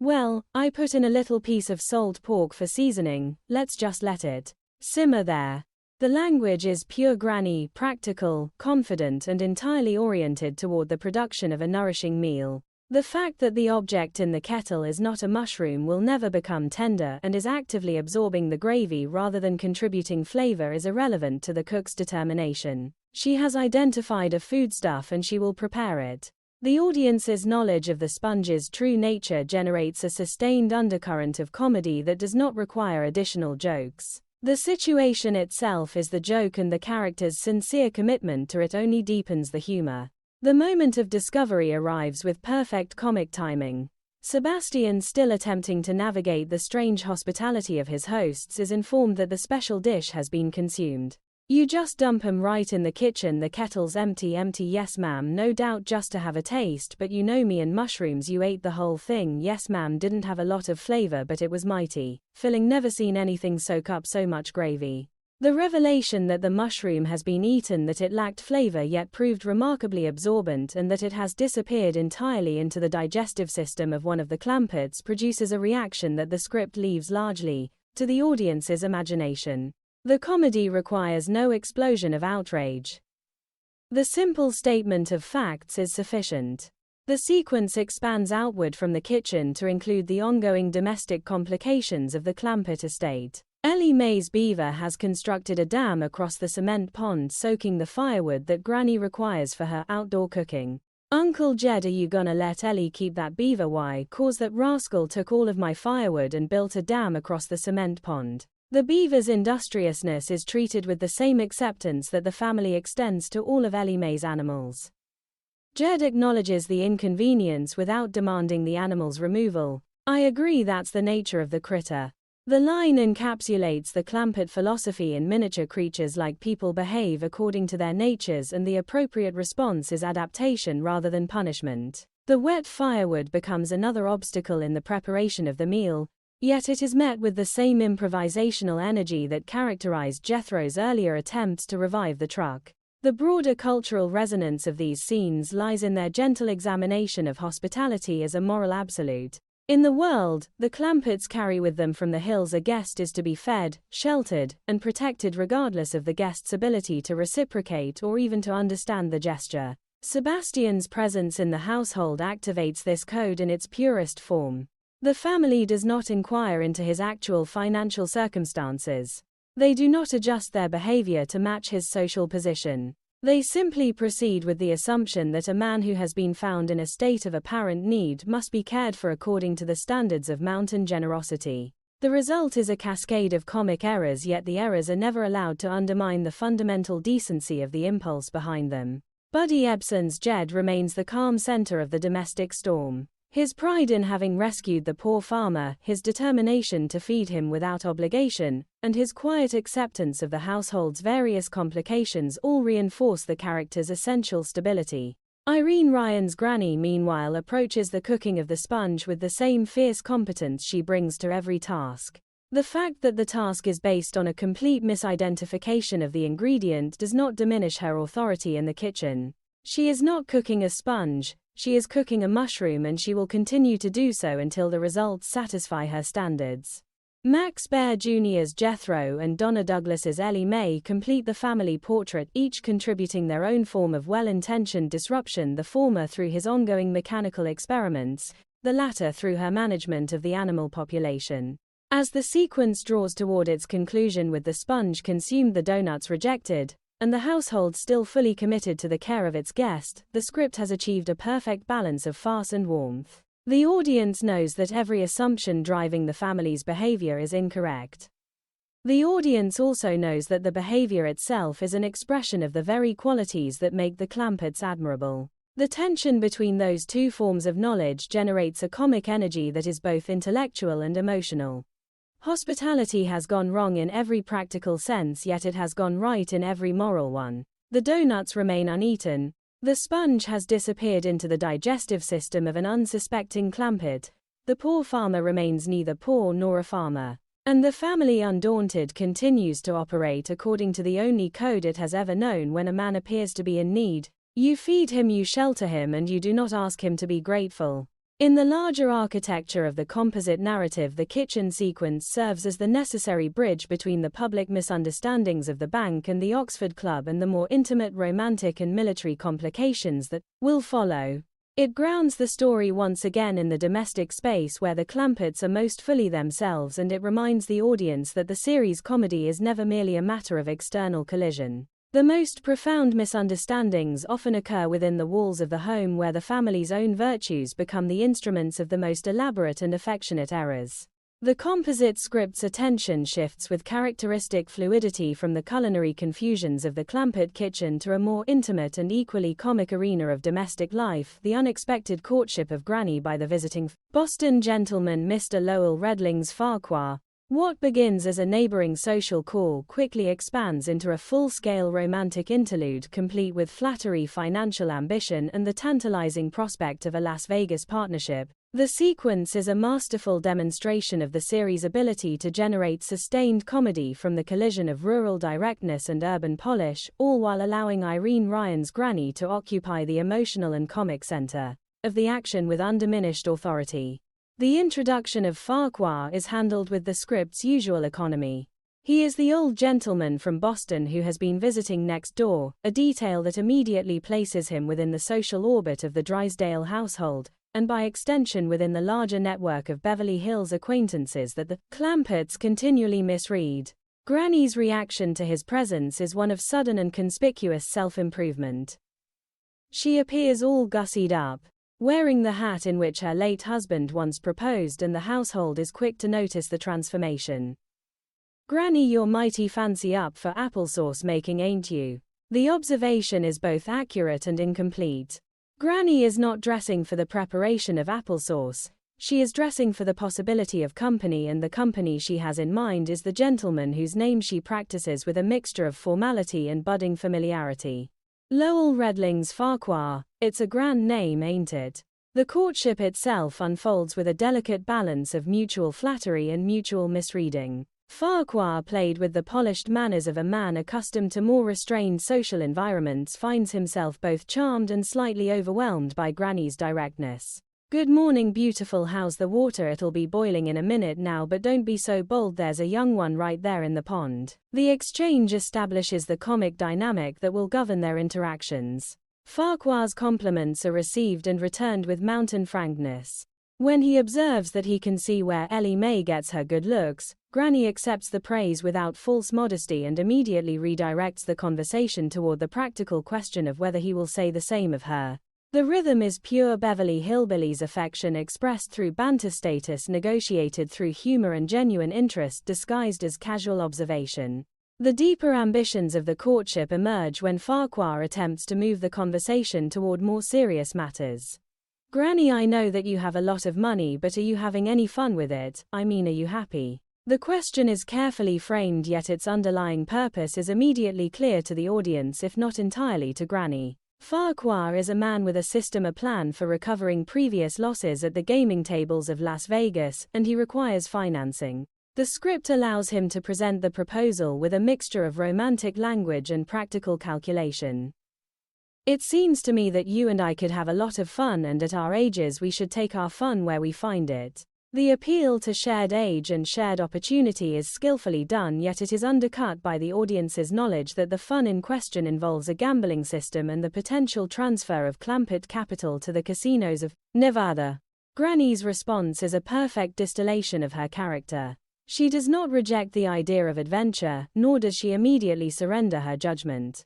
Well, I put in a little piece of salt pork for seasoning. Let's just let it simmer there." The language is pure granny, practical, confident, and entirely oriented toward the production of a nourishing meal. The fact that the object in the kettle is not a mushroom will never become tender and is actively absorbing the gravy rather than contributing flavor is irrelevant to the cook's determination. She has identified a foodstuff and she will prepare it. The audience's knowledge of the sponge's true nature generates a sustained undercurrent of comedy that does not require additional jokes. The situation itself is the joke, and the character's sincere commitment to it only deepens the humor. The moment of discovery arrives with perfect comic timing. Sebastian, still attempting to navigate the strange hospitality of his hosts, is informed that the special dish has been consumed. "You just dump 'em right in the kitchen, the kettle's empty." "Yes ma'am, no doubt, just to have a taste, but you know me and mushrooms, you ate the whole thing." "Yes ma'am, didn't have a lot of flavor but it was mighty filling, never seen anything soak up so much gravy." The revelation that the mushroom has been eaten, that it lacked flavor yet proved remarkably absorbent, and that it has disappeared entirely into the digestive system of one of the clampets produces a reaction that the script leaves largely to the audience's imagination. The comedy requires no explosion of outrage. The simple statement of facts is sufficient. The sequence expands outward from the kitchen to include the ongoing domestic complications of the Clampett estate. Ellie Mae's beaver has constructed a dam across the cement pond, soaking the firewood that Granny requires for her outdoor cooking. "Uncle Jed, are you gonna let Ellie keep that beaver? Why, 'cause that rascal took all of my firewood and built a dam across the cement pond." The beaver's industriousness is treated with the same acceptance that the family extends to all of Ellie Mae's animals. Jed acknowledges the inconvenience without demanding the animal's removal. "I agree, that's the nature of the critter." The line encapsulates the Clampett philosophy in miniature creatures like people behave according to their natures, and the appropriate response is adaptation rather than punishment. The wet firewood becomes another obstacle in the preparation of the meal, yet it is met with the same improvisational energy that characterized Jethro's earlier attempts to revive the truck. The broader cultural resonance of these scenes lies in their gentle examination of hospitality as a moral absolute. In the world the Clampetts carry with them from the hills, a guest is to be fed, sheltered, and protected regardless of the guest's ability to reciprocate or even to understand the gesture. Sebastian's presence in the household activates this code in its purest form. The family does not inquire into his actual financial circumstances. They do not adjust their behavior to match his social position. They simply proceed with the assumption that a man who has been found in a state of apparent need must be cared for according to the standards of mountain generosity. The result is a cascade of comic errors, yet the errors are never allowed to undermine the fundamental decency of the impulse behind them. Buddy Ebsen's Jed remains the calm center of the domestic storm. His pride in having rescued the poor farmer, his determination to feed him without obligation, and his quiet acceptance of the household's various complications all reinforce the character's essential stability. Irene Ryan's Granny, meanwhile, approaches the cooking of the sponge with the same fierce competence she brings to every task. The fact that the task is based on a complete misidentification of the ingredient does not diminish her authority in the kitchen. She is not cooking a sponge. She is cooking a mushroom, and she will continue to do so until the results satisfy her standards. Max Baer Jr.'s Jethro and Donna Douglas's Ellie Mae complete the family portrait, each contributing their own form of well-intentioned disruption, the former through his ongoing mechanical experiments, the latter through her management of the animal population. As the sequence draws toward its conclusion with the sponge consumed, the donuts rejected, and the household still fully committed to the care of its guest, the script has achieved a perfect balance of farce and warmth. The audience knows that every assumption driving the family's behavior is incorrect. The audience also knows that the behavior itself is an expression of the very qualities that make the Clampetts admirable. The tension between those two forms of knowledge generates a comic energy that is both intellectual and emotional. Hospitality has gone wrong in every practical sense, yet it has gone right in every moral one. The donuts remain uneaten. The sponge has disappeared into the digestive system of an unsuspecting Clampett, the poor farmer remains neither poor nor a farmer. And the family, undaunted, continues to operate according to the only code it has ever known. When a man appears to be in need, you feed him, you shelter him, and you do not ask him to be grateful. In the larger architecture of the composite narrative, the kitchen sequence serves as the necessary bridge between the public misunderstandings of the bank and the Oxford Club and the more intimate romantic and military complications that will follow. It grounds the story once again in the domestic space where the Clampetts are most fully themselves, and it reminds the audience that the series' comedy is never merely a matter of external collision. The most profound misunderstandings often occur within the walls of the home, where the family's own virtues become the instruments of the most elaborate and affectionate errors. The composite script's attention shifts with characteristic fluidity from the culinary confusions of the Clampett kitchen to a more intimate and equally comic arena of domestic life, the unexpected courtship of Granny by the visiting Boston gentleman Mr. Lowell Redling's Farquhar. What begins as a neighboring social call quickly expands into a full-scale romantic interlude, complete with flattery, financial ambition, and the tantalizing prospect of a Las Vegas partnership. The sequence is a masterful demonstration of the series' ability to generate sustained comedy from the collision of rural directness and urban polish, all while allowing Irene Ryan's Granny to occupy the emotional and comic center of the action with undiminished authority. The introduction of Farquhar is handled with the script's usual economy. He is the old gentleman from Boston who has been visiting next door, a detail that immediately places him within the social orbit of the Drysdale household, and by extension within the larger network of Beverly Hills acquaintances that the Clampetts continually misread. Granny's reaction to his presence is one of sudden and conspicuous self-improvement. She appears all gussied up, wearing the hat in which her late husband once proposed, and the household is quick to notice the transformation. "Granny, you're mighty fancy up for applesauce making, ain't you?" The observation is both accurate and incomplete. Granny is not dressing for the preparation of applesauce. She is dressing for the possibility of company, and the company she has in mind is the gentleman whose name she practices with a mixture of formality and budding familiarity. Lowell Redling's Farquhar, it's a grand name, ain't it? The courtship itself unfolds with a delicate balance of mutual flattery and mutual misreading. Farquhar, played with the polished manners of a man accustomed to more restrained social environments, finds himself both charmed and slightly overwhelmed by Granny's directness. "Good morning, beautiful, how's the water? It'll be boiling in a minute now, but don't be so bold, there's a young one right there in the pond." The exchange establishes the comic dynamic that will govern their interactions. Farquhar's compliments are received and returned with mountain frankness. When he observes that he can see where Ellie Mae gets her good looks, Granny accepts the praise without false modesty and immediately redirects the conversation toward the practical question of whether he will say the same of her. The rhythm is pure Beverly Hillbillies affection expressed through banter, status negotiated through humor, and genuine interest disguised as casual observation. The deeper ambitions of the courtship emerge when Farquhar attempts to move the conversation toward more serious matters. "Granny, I know that you have a lot of money, but are you having any fun with it? I mean, are you happy?" The question is carefully framed, yet its underlying purpose is immediately clear to the audience, if not entirely to Granny. Farquhar is a man with a system, a plan for recovering previous losses at the gaming tables of Las Vegas, and he requires financing. The script allows him to present the proposal with a mixture of romantic language and practical calculation. "It seems to me that you and I could have a lot of fun, and at our ages we should take our fun where we find it." The appeal to shared age and shared opportunity is skillfully done, yet it is undercut by the audience's knowledge that the fun in question involves a gambling system and the potential transfer of Clampett capital to the casinos of Nevada. Granny's response is a perfect distillation of her character. She does not reject the idea of adventure, nor does she immediately surrender her judgment.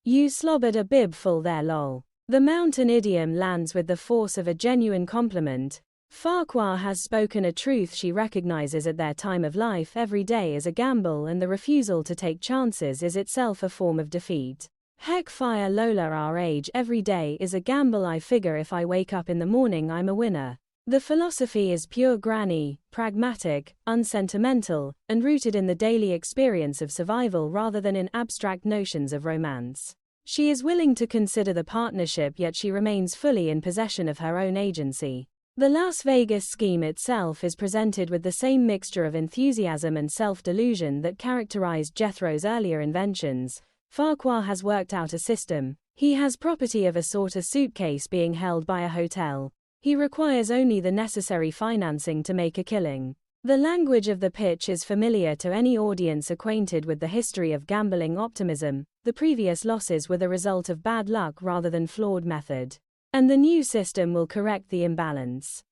"You slobbered a bib full there, lol." The mountain idiom lands with the force of a genuine compliment. Farquhar has spoken a truth she recognizes at their time of life. Every day is a gamble, and the refusal to take chances is itself a form of defeat. "Heck fire Lola, our age, every day is a gamble. I figure if I wake up in the morning I'm a winner." The philosophy is pure Granny, pragmatic, unsentimental, and rooted in the daily experience of survival rather than in abstract notions of romance. She is willing to consider the partnership, yet she remains fully in possession of her own agency. The Las Vegas scheme itself is presented with the same mixture of enthusiasm and self-delusion that characterized Jethro's earlier inventions. Farquhar has worked out a system. He has property of a sort, a suitcase being held by a hotel. He requires only the necessary financing to make a killing. The language of the pitch is familiar to any audience acquainted with the history of gambling optimism. The previous losses were the result of bad luck rather than flawed method. And the new system will correct the imbalance.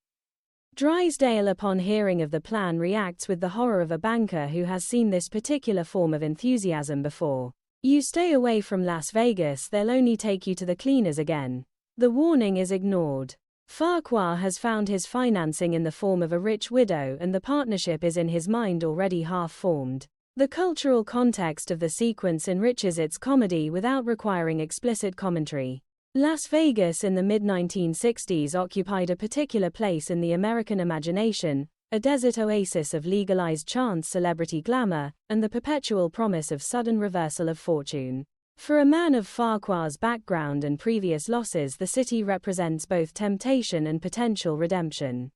Drysdale, upon hearing of the plan, reacts with the horror of a banker who has seen this particular form of enthusiasm before. You stay away from Las Vegas, they'll only take you to the cleaners again. The warning is ignored. Farquhar has found his financing in the form of a rich widow, and the partnership is in his mind already half-formed. The cultural context of the sequence enriches its comedy without requiring explicit commentary. Las Vegas in the mid-1960s occupied a particular place in the American imagination, a desert oasis of legalized chance, celebrity glamour, and the perpetual promise of sudden reversal of fortune. For a man of Farquhar's background and previous losses, the city represents both temptation and potential redemption.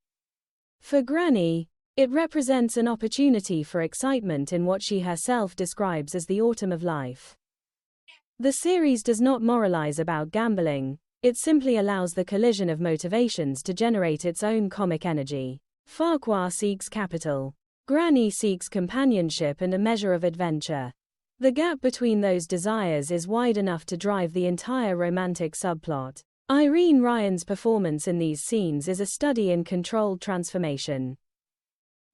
For Granny, it represents an opportunity for excitement in what she herself describes as the autumn of life. The series does not moralize about gambling, it simply allows the collision of motivations to generate its own comic energy. Farquhar seeks capital. Granny seeks companionship and a measure of adventure. The gap between those desires is wide enough to drive the entire romantic subplot. Irene Ryan's performance in these scenes is a study in controlled transformation.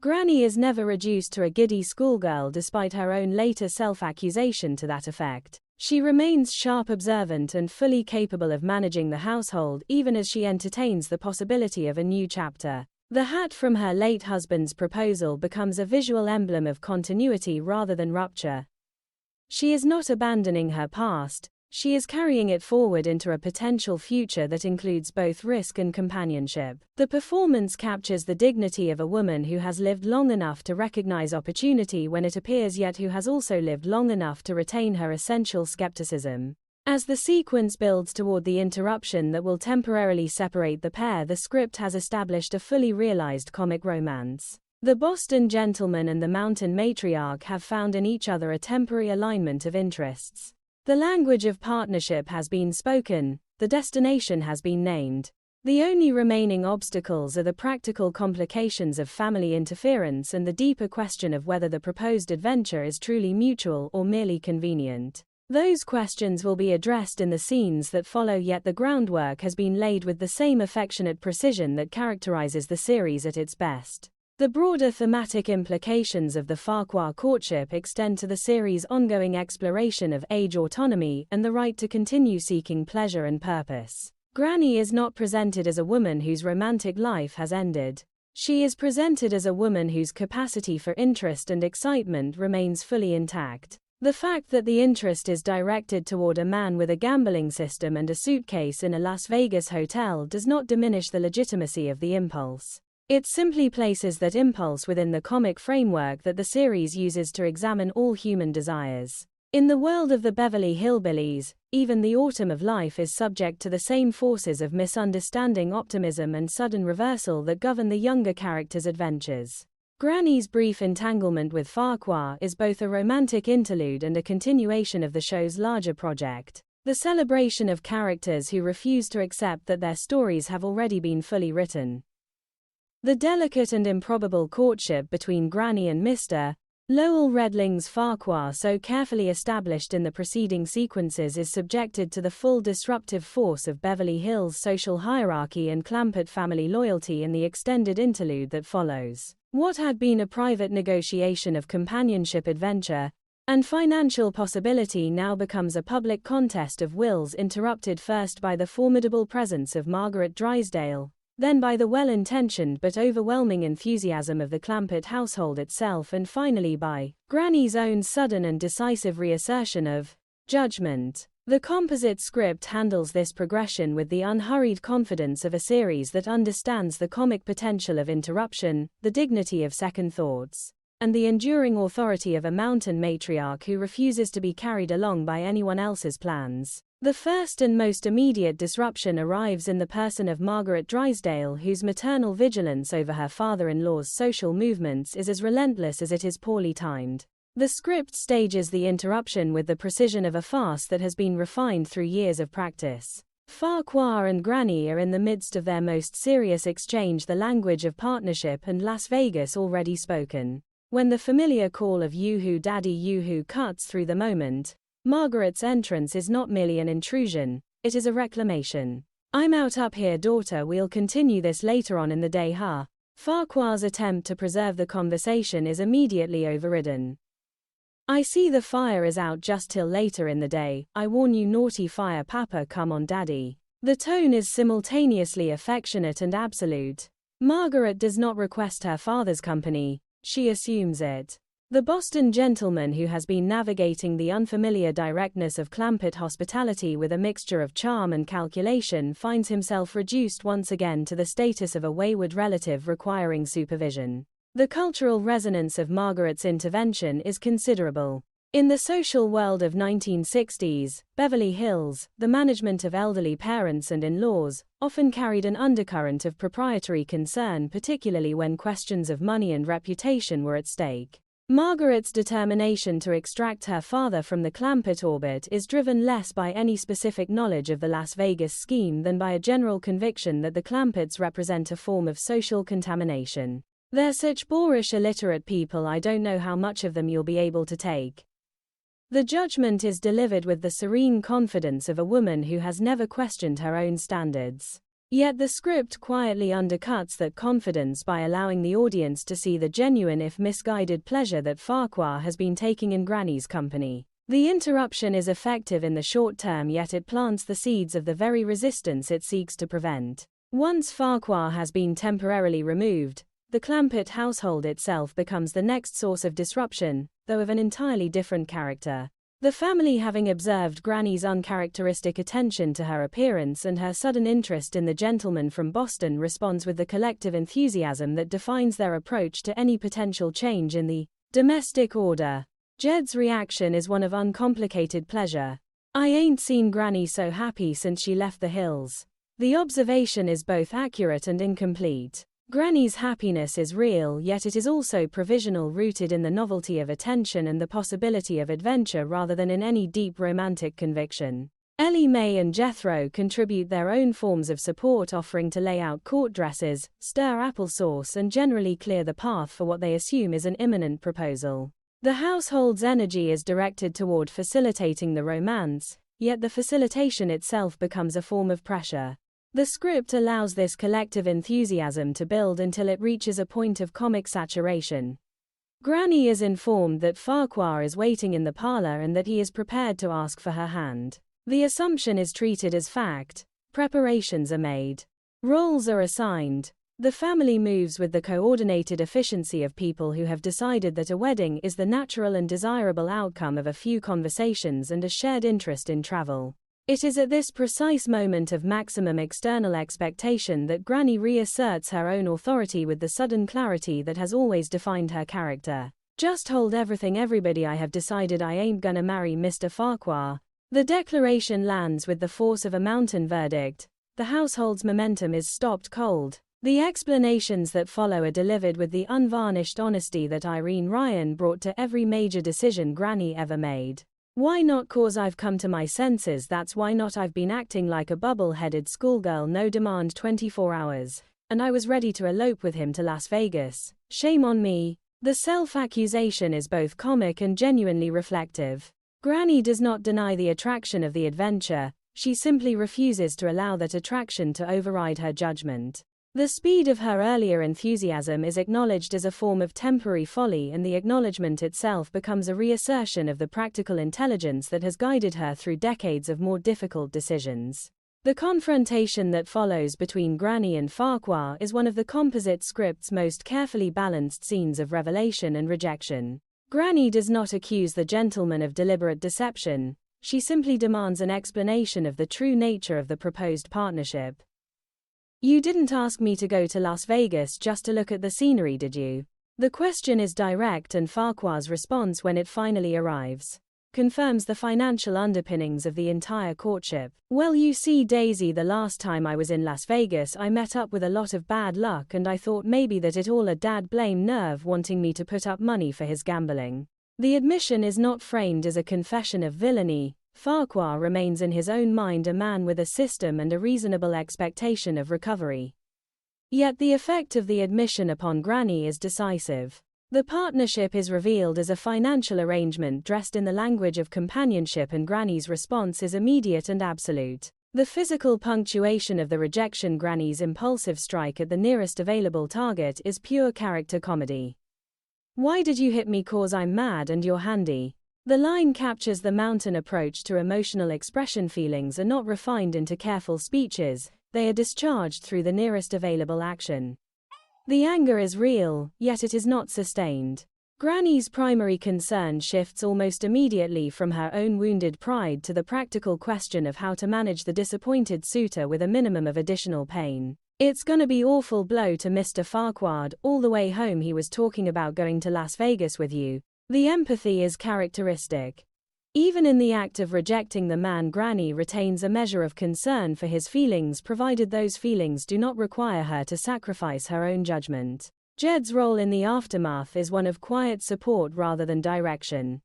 Granny is never reduced to a giddy schoolgirl despite her own later self-accusation to that effect. She remains sharp, observant, and fully capable of managing the household even as she entertains the possibility of a new chapter. The hat from her late husband's proposal becomes a visual emblem of continuity rather than rupture. She is not abandoning her past, she is carrying it forward into a potential future that includes both risk and companionship. The performance captures the dignity of a woman who has lived long enough to recognize opportunity when it appears, yet who has also lived long enough to retain her essential skepticism. As the sequence builds toward the interruption that will temporarily separate the pair, the script has established a fully realized comic romance. The Boston gentleman and the mountain matriarch have found in each other a temporary alignment of interests. The language of partnership has been spoken, the destination has been named. The only remaining obstacles are the practical complications of family interference and the deeper question of whether the proposed adventure is truly mutual or merely convenient. Those questions will be addressed in the scenes that follow, yet the groundwork has been laid with the same affectionate precision that characterizes the series at its best. The broader thematic implications of the Farquhar courtship extend to the series' ongoing exploration of age autonomy and the right to continue seeking pleasure and purpose. Granny is not presented as a woman whose romantic life has ended. She is presented as a woman whose capacity for interest and excitement remains fully intact. The fact that the interest is directed toward a man with a gambling system and a suitcase in a Las Vegas hotel does not diminish the legitimacy of the impulse. It simply places that impulse within the comic framework that the series uses to examine all human desires. In the world of the Beverly Hillbillies, even the autumn of life is subject to the same forces of misunderstanding, optimism, and sudden reversal that govern the younger characters' adventures. Granny's brief entanglement with Farquhar is both a romantic interlude and a continuation of the show's larger project, the celebration of characters who refuse to accept that their stories have already been fully written. The delicate and improbable courtship between Granny and Mr. Lowell Redling's Farquhar, so carefully established in the preceding sequences, is subjected to the full disruptive force of Beverly Hills social hierarchy and Clampett family loyalty in the extended interlude that follows. What had been a private negotiation of companionship, adventure, and financial possibility now becomes a public contest of wills, interrupted first by the formidable presence of Margaret Drysdale, then by the well-intentioned but overwhelming enthusiasm of the Clampett household itself, and finally by Granny's own sudden and decisive reassertion of judgment. The composite script handles this progression with the unhurried confidence of a series that understands the comic potential of interruption, the dignity of second thoughts, and the enduring authority of a mountain matriarch who refuses to be carried along by anyone else's plans. The first and most immediate disruption arrives in the person of Margaret Drysdale, whose maternal vigilance over her father-in-law's social movements is as relentless as it is poorly timed. The script stages the interruption with the precision of a farce that has been refined through years of practice. Farquhar and Granny are in the midst of their most serious exchange, the language of partnership and Las Vegas already spoken. When the familiar call of "Yoo-hoo Daddy Yoo-hoo" cuts through the moment, Margaret's entrance is not merely an intrusion, it is a reclamation. "I'm out up here, daughter, we'll continue this later on in the day, huh?" Farquhar's attempt to preserve the conversation is immediately overridden. "I see the fire is out just till later in the day, I warn you naughty fire papa, come on daddy." The tone is simultaneously affectionate and absolute. Margaret does not request her father's company, she assumes it. The Boston gentleman who has been navigating the unfamiliar directness of Clampett hospitality with a mixture of charm and calculation finds himself reduced once again to the status of a wayward relative requiring supervision. The cultural resonance of Margaret's intervention is considerable. In the social world of 1960s, Beverly Hills, the management of elderly parents and in-laws often carried an undercurrent of proprietary concern, particularly when questions of money and reputation were at stake. Margaret's determination to extract her father from the Clampett orbit is driven less by any specific knowledge of the Las Vegas scheme than by a general conviction that the Clampetts represent a form of social contamination. "They're such boorish illiterate people, I don't know how much of them you'll be able to take." The judgment is delivered with the serene confidence of a woman who has never questioned her own standards. Yet the script quietly undercuts that confidence by allowing the audience to see the genuine if misguided pleasure that Farquhar has been taking in Granny's company. The interruption is effective in the short term, yet it plants the seeds of the very resistance it seeks to prevent. Once Farquhar has been temporarily removed, the Clampett household itself becomes the next source of disruption, though of an entirely different character. The family, having observed Granny's uncharacteristic attention to her appearance and her sudden interest in the gentleman from Boston, responds with the collective enthusiasm that defines their approach to any potential change in the domestic order. Jed's reaction is one of uncomplicated pleasure. "I ain't seen Granny so happy since she left the hills." The observation is both accurate and incomplete. Granny's happiness is real, yet it is also provisional, rooted in the novelty of attention and the possibility of adventure rather than in any deep romantic conviction. Ellie Mae and Jethro contribute their own forms of support, offering to lay out court dresses, stir applesauce, and generally clear the path for what they assume is an imminent proposal. The household's energy is directed toward facilitating the romance, yet the facilitation itself becomes a form of pressure. The script allows this collective enthusiasm to build until it reaches a point of comic saturation. Granny is informed that Farquhar is waiting in the parlor and that he is prepared to ask for her hand. The assumption is treated as fact. Preparations are made. Roles are assigned. The family moves with the coordinated efficiency of people who have decided that a wedding is the natural and desirable outcome of a few conversations and a shared interest in travel. It is at this precise moment of maximum external expectation that Granny reasserts her own authority with the sudden clarity that has always defined her character. "Just hold everything, everybody, I have decided I ain't gonna marry Mr. Farquhar." The declaration lands with the force of a mountain verdict. The household's momentum is stopped cold. The explanations that follow are delivered with the unvarnished honesty that Irene Ryan brought to every major decision Granny ever made. "Why not? 'Cause I've come to my senses, that's why not. I've been acting like a bubble-headed schoolgirl, no demand 24 hours. And I was ready to elope with him to Las Vegas. Shame on me." The self-accusation is both comic and genuinely reflective. Granny does not deny the attraction of the adventure, she simply refuses to allow that attraction to override her judgment. The speed of her earlier enthusiasm is acknowledged as a form of temporary folly, and the acknowledgement itself becomes a reassertion of the practical intelligence that has guided her through decades of more difficult decisions. The confrontation that follows between Granny and Farquhar is one of the composite script's most carefully balanced scenes of revelation and rejection. Granny does not accuse the gentleman of deliberate deception, she simply demands an explanation of the true nature of the proposed partnership. "You didn't ask me to go to Las Vegas just to look at the scenery, did you?" The question is direct, and Farquhar's response when it finally arrives. confirms the financial underpinnings of the entire courtship. Well, you see, Daisy, the last time I was in Las Vegas, I met up with a lot of bad luck, and I thought maybe that it all a dad blame nerve wanting me to put up money for his gambling. The admission is not framed as a confession of villainy. Farquhar remains in his own mind a man with a system and a reasonable expectation of recovery. Yet the effect of the admission upon Granny is decisive. The partnership is revealed as a financial arrangement dressed in the language of companionship, and Granny's response is immediate and absolute. The physical punctuation of the rejection, Granny's impulsive strike at the nearest available target, is pure character comedy. "Why did you hit me? 'Cause I'm mad and you're handy." The line captures the mountain approach to emotional expression. Feelings are not refined into careful speeches, they are discharged through the nearest available action. The anger is real, yet it is not sustained. Granny's primary concern shifts almost immediately from her own wounded pride to the practical question of how to manage the disappointed suitor with a minimum of additional pain. "It's gonna be awful blow to Mr. Farquhar. All the way home he was talking about going to Las Vegas with you." The empathy is characteristic. Even in the act of rejecting the man, Granny retains a measure of concern for his feelings, provided those feelings do not require her to sacrifice her own judgment. Jed's role in the aftermath is one of quiet support rather than direction.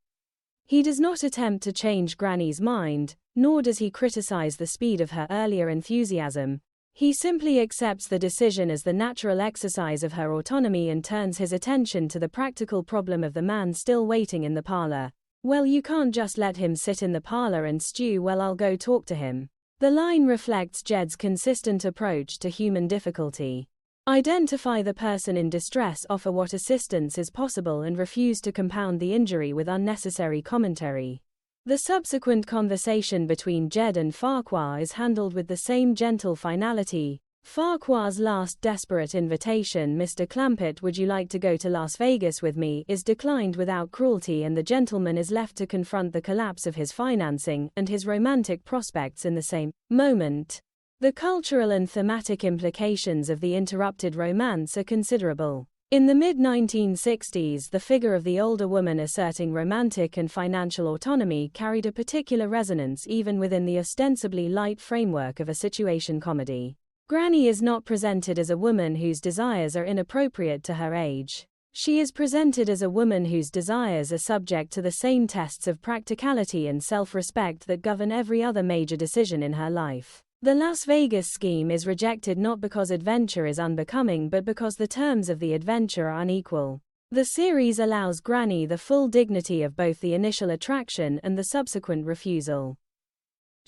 He does not attempt to change Granny's mind, nor does he criticize the speed of her earlier enthusiasm. He simply accepts the decision as the natural exercise of her autonomy and turns his attention to the practical problem of the man still waiting in the parlor. "Well, you can't just let him sit in the parlor and stew. Well, I'll go talk to him." The line reflects Jed's consistent approach to human difficulty. Identify the person in distress, offer what assistance is possible, and refuse to compound the injury with unnecessary commentary. The subsequent conversation between Jed and Farquhar is handled with the same gentle finality. Farquhar's last desperate invitation, "Mr. Clampett, would you like to go to Las Vegas with me?" is declined without cruelty, and the gentleman is left to confront the collapse of his financing and his romantic prospects in the same moment. The cultural and thematic implications of the interrupted romance are considerable. In the mid-1960s, the figure of the older woman asserting romantic and financial autonomy carried a particular resonance even within the ostensibly light framework of a situation comedy. Granny is not presented as a woman whose desires are inappropriate to her age. She is presented as a woman whose desires are subject to the same tests of practicality and self-respect that govern every other major decision in her life. The Las Vegas scheme is rejected not because adventure is unbecoming but because the terms of the adventure are unequal. The series allows Granny the full dignity of both the initial attraction and the subsequent refusal.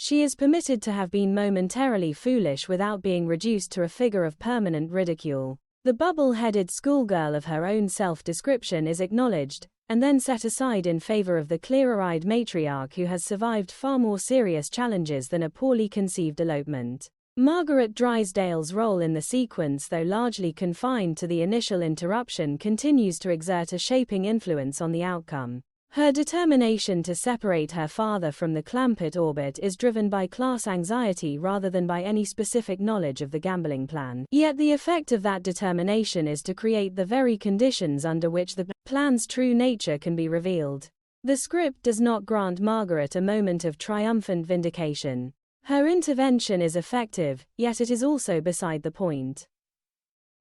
She is permitted to have been momentarily foolish without being reduced to a figure of permanent ridicule. The bubble-headed schoolgirl of her own self-description is acknowledged, and then set aside in favor of the clearer-eyed matriarch who has survived far more serious challenges than a poorly conceived elopement. Margaret Drysdale's role in the sequence, though largely confined to the initial interruption, continues to exert a shaping influence on the outcome. Her determination to separate her father from the Clampett orbit is driven by class anxiety rather than by any specific knowledge of the gambling plan. Yet the effect of that determination is to create the very conditions under which the plan's true nature can be revealed. The script does not grant Margaret a moment of triumphant vindication. Her intervention is effective, yet it is also beside the point.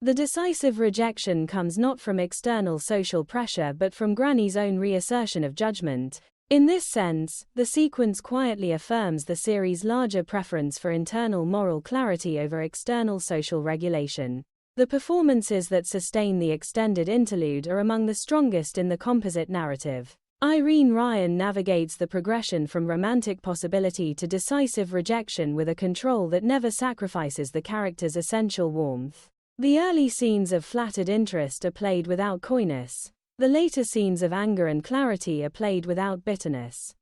The decisive rejection comes not from external social pressure but from Granny's own reassertion of judgment. In this sense, the sequence quietly affirms the series' larger preference for internal moral clarity over external social regulation. The performances that sustain the extended interlude are among the strongest in the composite narrative. Irene Ryan navigates the progression from romantic possibility to decisive rejection with a control that never sacrifices the character's essential warmth. The early scenes of flattered interest are played without coyness. The later scenes of anger and clarity are played without bitterness.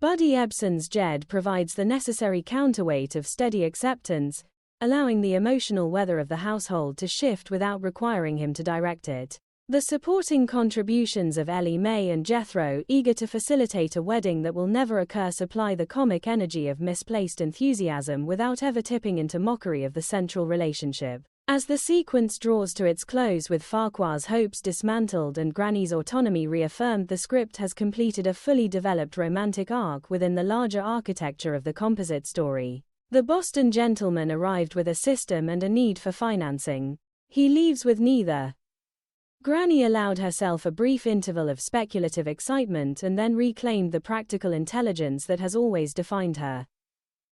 Buddy Ebsen's Jed provides the necessary counterweight of steady acceptance, allowing the emotional weather of the household to shift without requiring him to direct it. The supporting contributions of Ellie Mae and Jethro, eager to facilitate a wedding that will never occur, supply the comic energy of misplaced enthusiasm without ever tipping into mockery of the central relationship. As the sequence draws to its close with Farquhar's hopes dismantled and Granny's autonomy reaffirmed, the script has completed a fully developed romantic arc within the larger architecture of the composite story. The Boston gentleman arrived with a system and a need for financing. He leaves with neither. Granny allowed herself a brief interval of speculative excitement and then reclaimed the practical intelligence that has always defined her.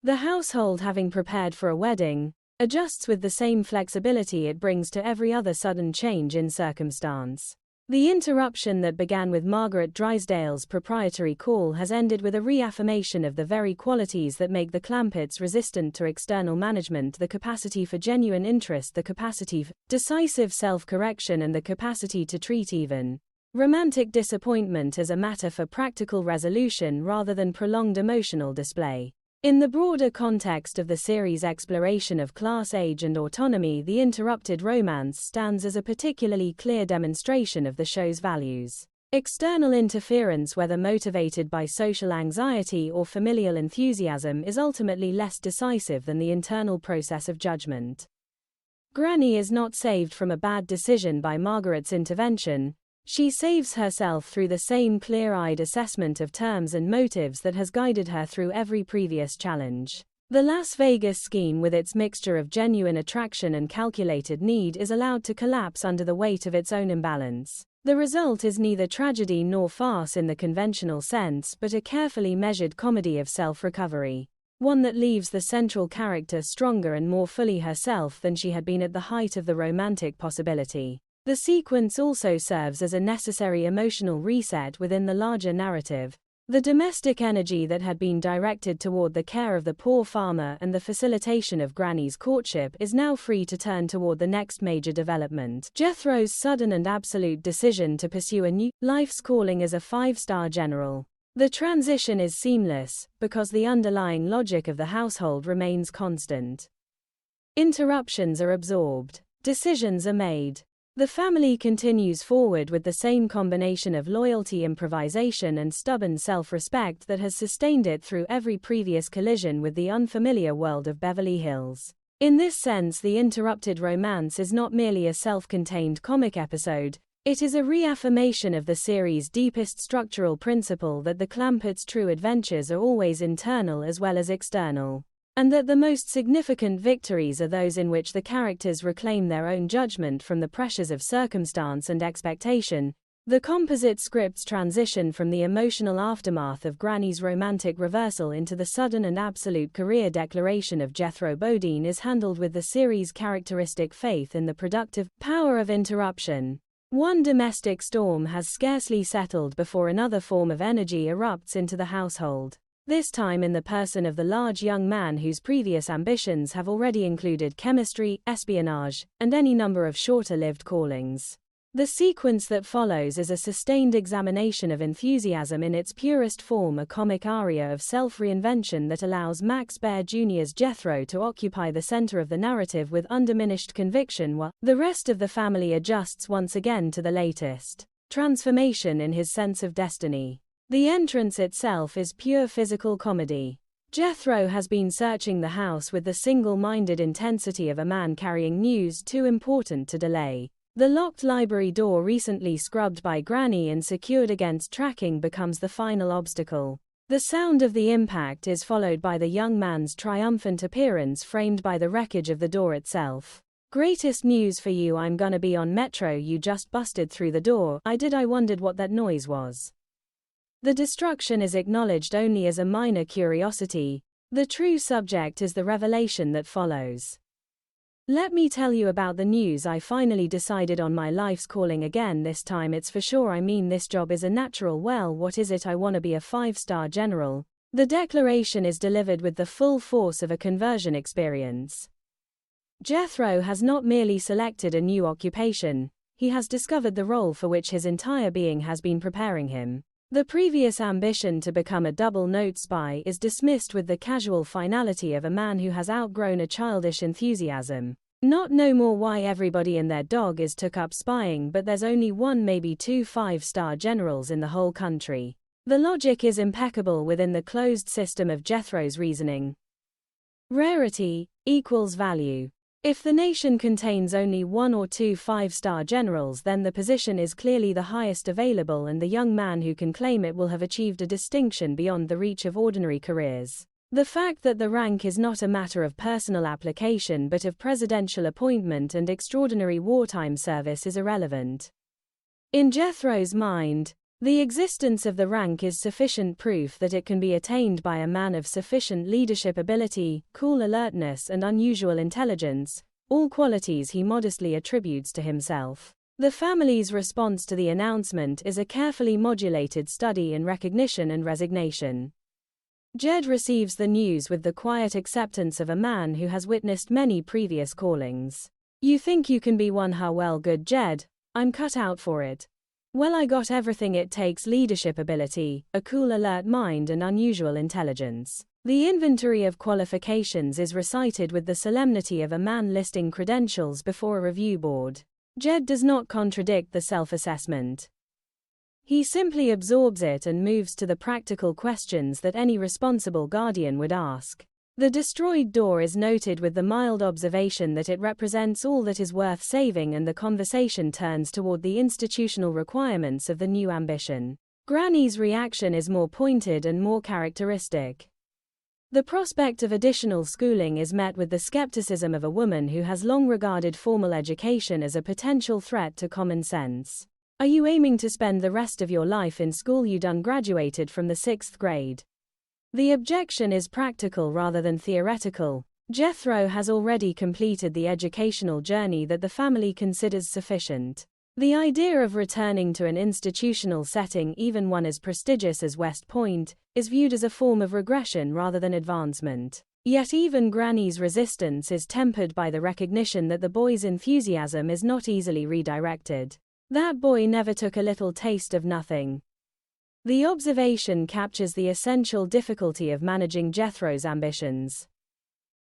The household, having prepared for a wedding, adjusts with the same flexibility it brings to every other sudden change in circumstance. The interruption that began with Margaret Drysdale's proprietary call has ended with a reaffirmation of the very qualities that make the Clampetts resistant to external management: the capacity for genuine interest, the capacity for decisive self-correction, and the capacity to treat even romantic disappointment as a matter for practical resolution rather than prolonged emotional display. In the broader context of the series' exploration of class, age, and autonomy, the interrupted romance stands as a particularly clear demonstration of the show's values. External interference, whether motivated by social anxiety or familial enthusiasm, is ultimately less decisive than the internal process of judgment. Granny is not saved from a bad decision by Margaret's intervention. She saves herself through the same clear-eyed assessment of terms and motives that has guided her through every previous challenge. The Las Vegas scheme, with its mixture of genuine attraction and calculated need, is allowed to collapse under the weight of its own imbalance. The result is neither tragedy nor farce in the conventional sense, but a carefully measured comedy of self-recovery. One that leaves the central character stronger and more fully herself than she had been at the height of the romantic possibility. The sequence also serves as a necessary emotional reset within the larger narrative. The domestic energy that had been directed toward the care of the poor farmer and the facilitation of Granny's courtship is now free to turn toward the next major development: Jethro's sudden and absolute decision to pursue a new life's calling as a 5-star general. The transition is seamless, because the underlying logic of the household remains constant. Interruptions are absorbed. Decisions are made. The family continues forward with the same combination of loyalty, improvisation, and stubborn self-respect that has sustained it through every previous collision with the unfamiliar world of Beverly Hills. In this sense, the interrupted romance is not merely a self-contained comic episode, it is a reaffirmation of the series' deepest structural principle that the Clampetts' true adventures are always internal as well as external, and that the most significant victories are those in which the characters reclaim their own judgment from the pressures of circumstance and expectation. The composite script's transition from the emotional aftermath of Granny's romantic reversal into the sudden and absolute career declaration of Jethro Bodine is handled with the series' characteristic faith in the productive power of interruption. One domestic storm has scarcely settled before another form of energy erupts into the household. This time in the person of the large young man whose previous ambitions have already included chemistry, espionage, and any number of shorter-lived callings. The sequence that follows is a sustained examination of enthusiasm in its purest form, a comic aria of self-reinvention that allows Max Baer Jr.'s Jethro to occupy the center of the narrative with undiminished conviction, while the rest of the family adjusts once again to the latest transformation in his sense of destiny. The entrance itself is pure physical comedy. Jethro has been searching the house with the single-minded intensity of a man carrying news too important to delay. The locked library door, recently scrubbed by Granny and secured against tracking, becomes the final obstacle. The sound of the impact is followed by the young man's triumphant appearance, framed by the wreckage of the door itself. "Greatest news for you, I'm gonna be on Metro, you just busted through the door. I wondered what that noise was." The destruction is acknowledged only as a minor curiosity. The true subject is the revelation that follows. "Let me tell you about the news. I finally decided on my life's calling again. This time it's for sure. I mean, this job is a natural. Well, what is it? I want to be a 5-star general." The declaration is delivered with the full force of a conversion experience. Jethro has not merely selected a new occupation, he has discovered the role for which his entire being has been preparing him. The previous ambition to become a double-note spy is dismissed with the casual finality of a man who has outgrown a childish enthusiasm. Not no more why everybody and their dog is took up spying, but there's only one, maybe two 5-star generals in the whole country. The logic is impeccable within the closed system of Jethro's reasoning. Rarity equals value. If the nation contains only 1 or 2 5-star generals, then the position is clearly the highest available, and the young man who can claim it will have achieved a distinction beyond the reach of ordinary careers. The fact that the rank is not a matter of personal application but of presidential appointment and extraordinary wartime service is irrelevant. In Jethro's mind, the existence of the rank is sufficient proof that it can be attained by a man of sufficient leadership ability, cool alertness, and unusual intelligence, all qualities he modestly attributes to himself. The family's response to the announcement is a carefully modulated study in recognition and resignation. Jed receives the news with the quiet acceptance of a man who has witnessed many previous callings. "You think you can be one? How well, good Jed. I'm cut out for it. Well, I got everything it takes: leadership ability, a cool alert mind, and unusual intelligence." The inventory of qualifications is recited with the solemnity of a man listing credentials before a review board. Jed does not contradict the self-assessment. He simply absorbs it and moves to the practical questions that any responsible guardian would ask. The destroyed door is noted with the mild observation that it represents all that is worth saving, and the conversation turns toward the institutional requirements of the new ambition. Granny's reaction is more pointed and more characteristic. The prospect of additional schooling is met with the skepticism of a woman who has long regarded formal education as a potential threat to common sense. "Are you aiming to spend the rest of your life in school? You done graduated from the 6th grade. The objection is practical rather than theoretical. Jethro has already completed the educational journey that the family considers sufficient. The idea of returning to an institutional setting, even one as prestigious as West Point, is viewed as a form of regression rather than advancement. Yet even Granny's resistance is tempered by the recognition that the boy's enthusiasm is not easily redirected. That boy never took a little taste of nothing. The observation captures the essential difficulty of managing Jethro's ambitions.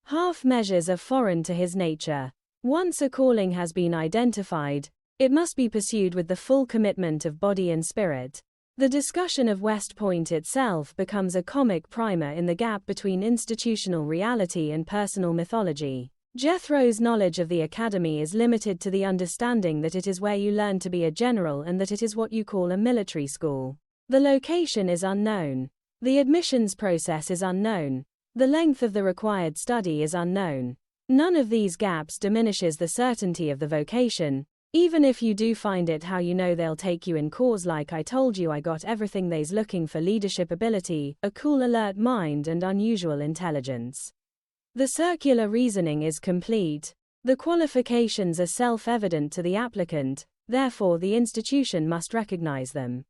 Half measures are foreign to his nature. Once a calling has been identified, it must be pursued with the full commitment of body and spirit. The discussion of West Point itself becomes a comic primer in the gap between institutional reality and personal mythology. Jethro's knowledge of the academy is limited to the understanding that it is where you learn to be a general and that it is what you call a military school. The location is unknown. The admissions process is unknown. The length of the required study is unknown. None of these gaps diminishes the certainty of the vocation. Even if you do find it, how you know they'll take you in? Cause like I told you, I got everything they's looking for: leadership ability, a cool alert mind, and unusual intelligence. The circular reasoning is complete. The qualifications are self-evident to the applicant, therefore the institution must recognize them.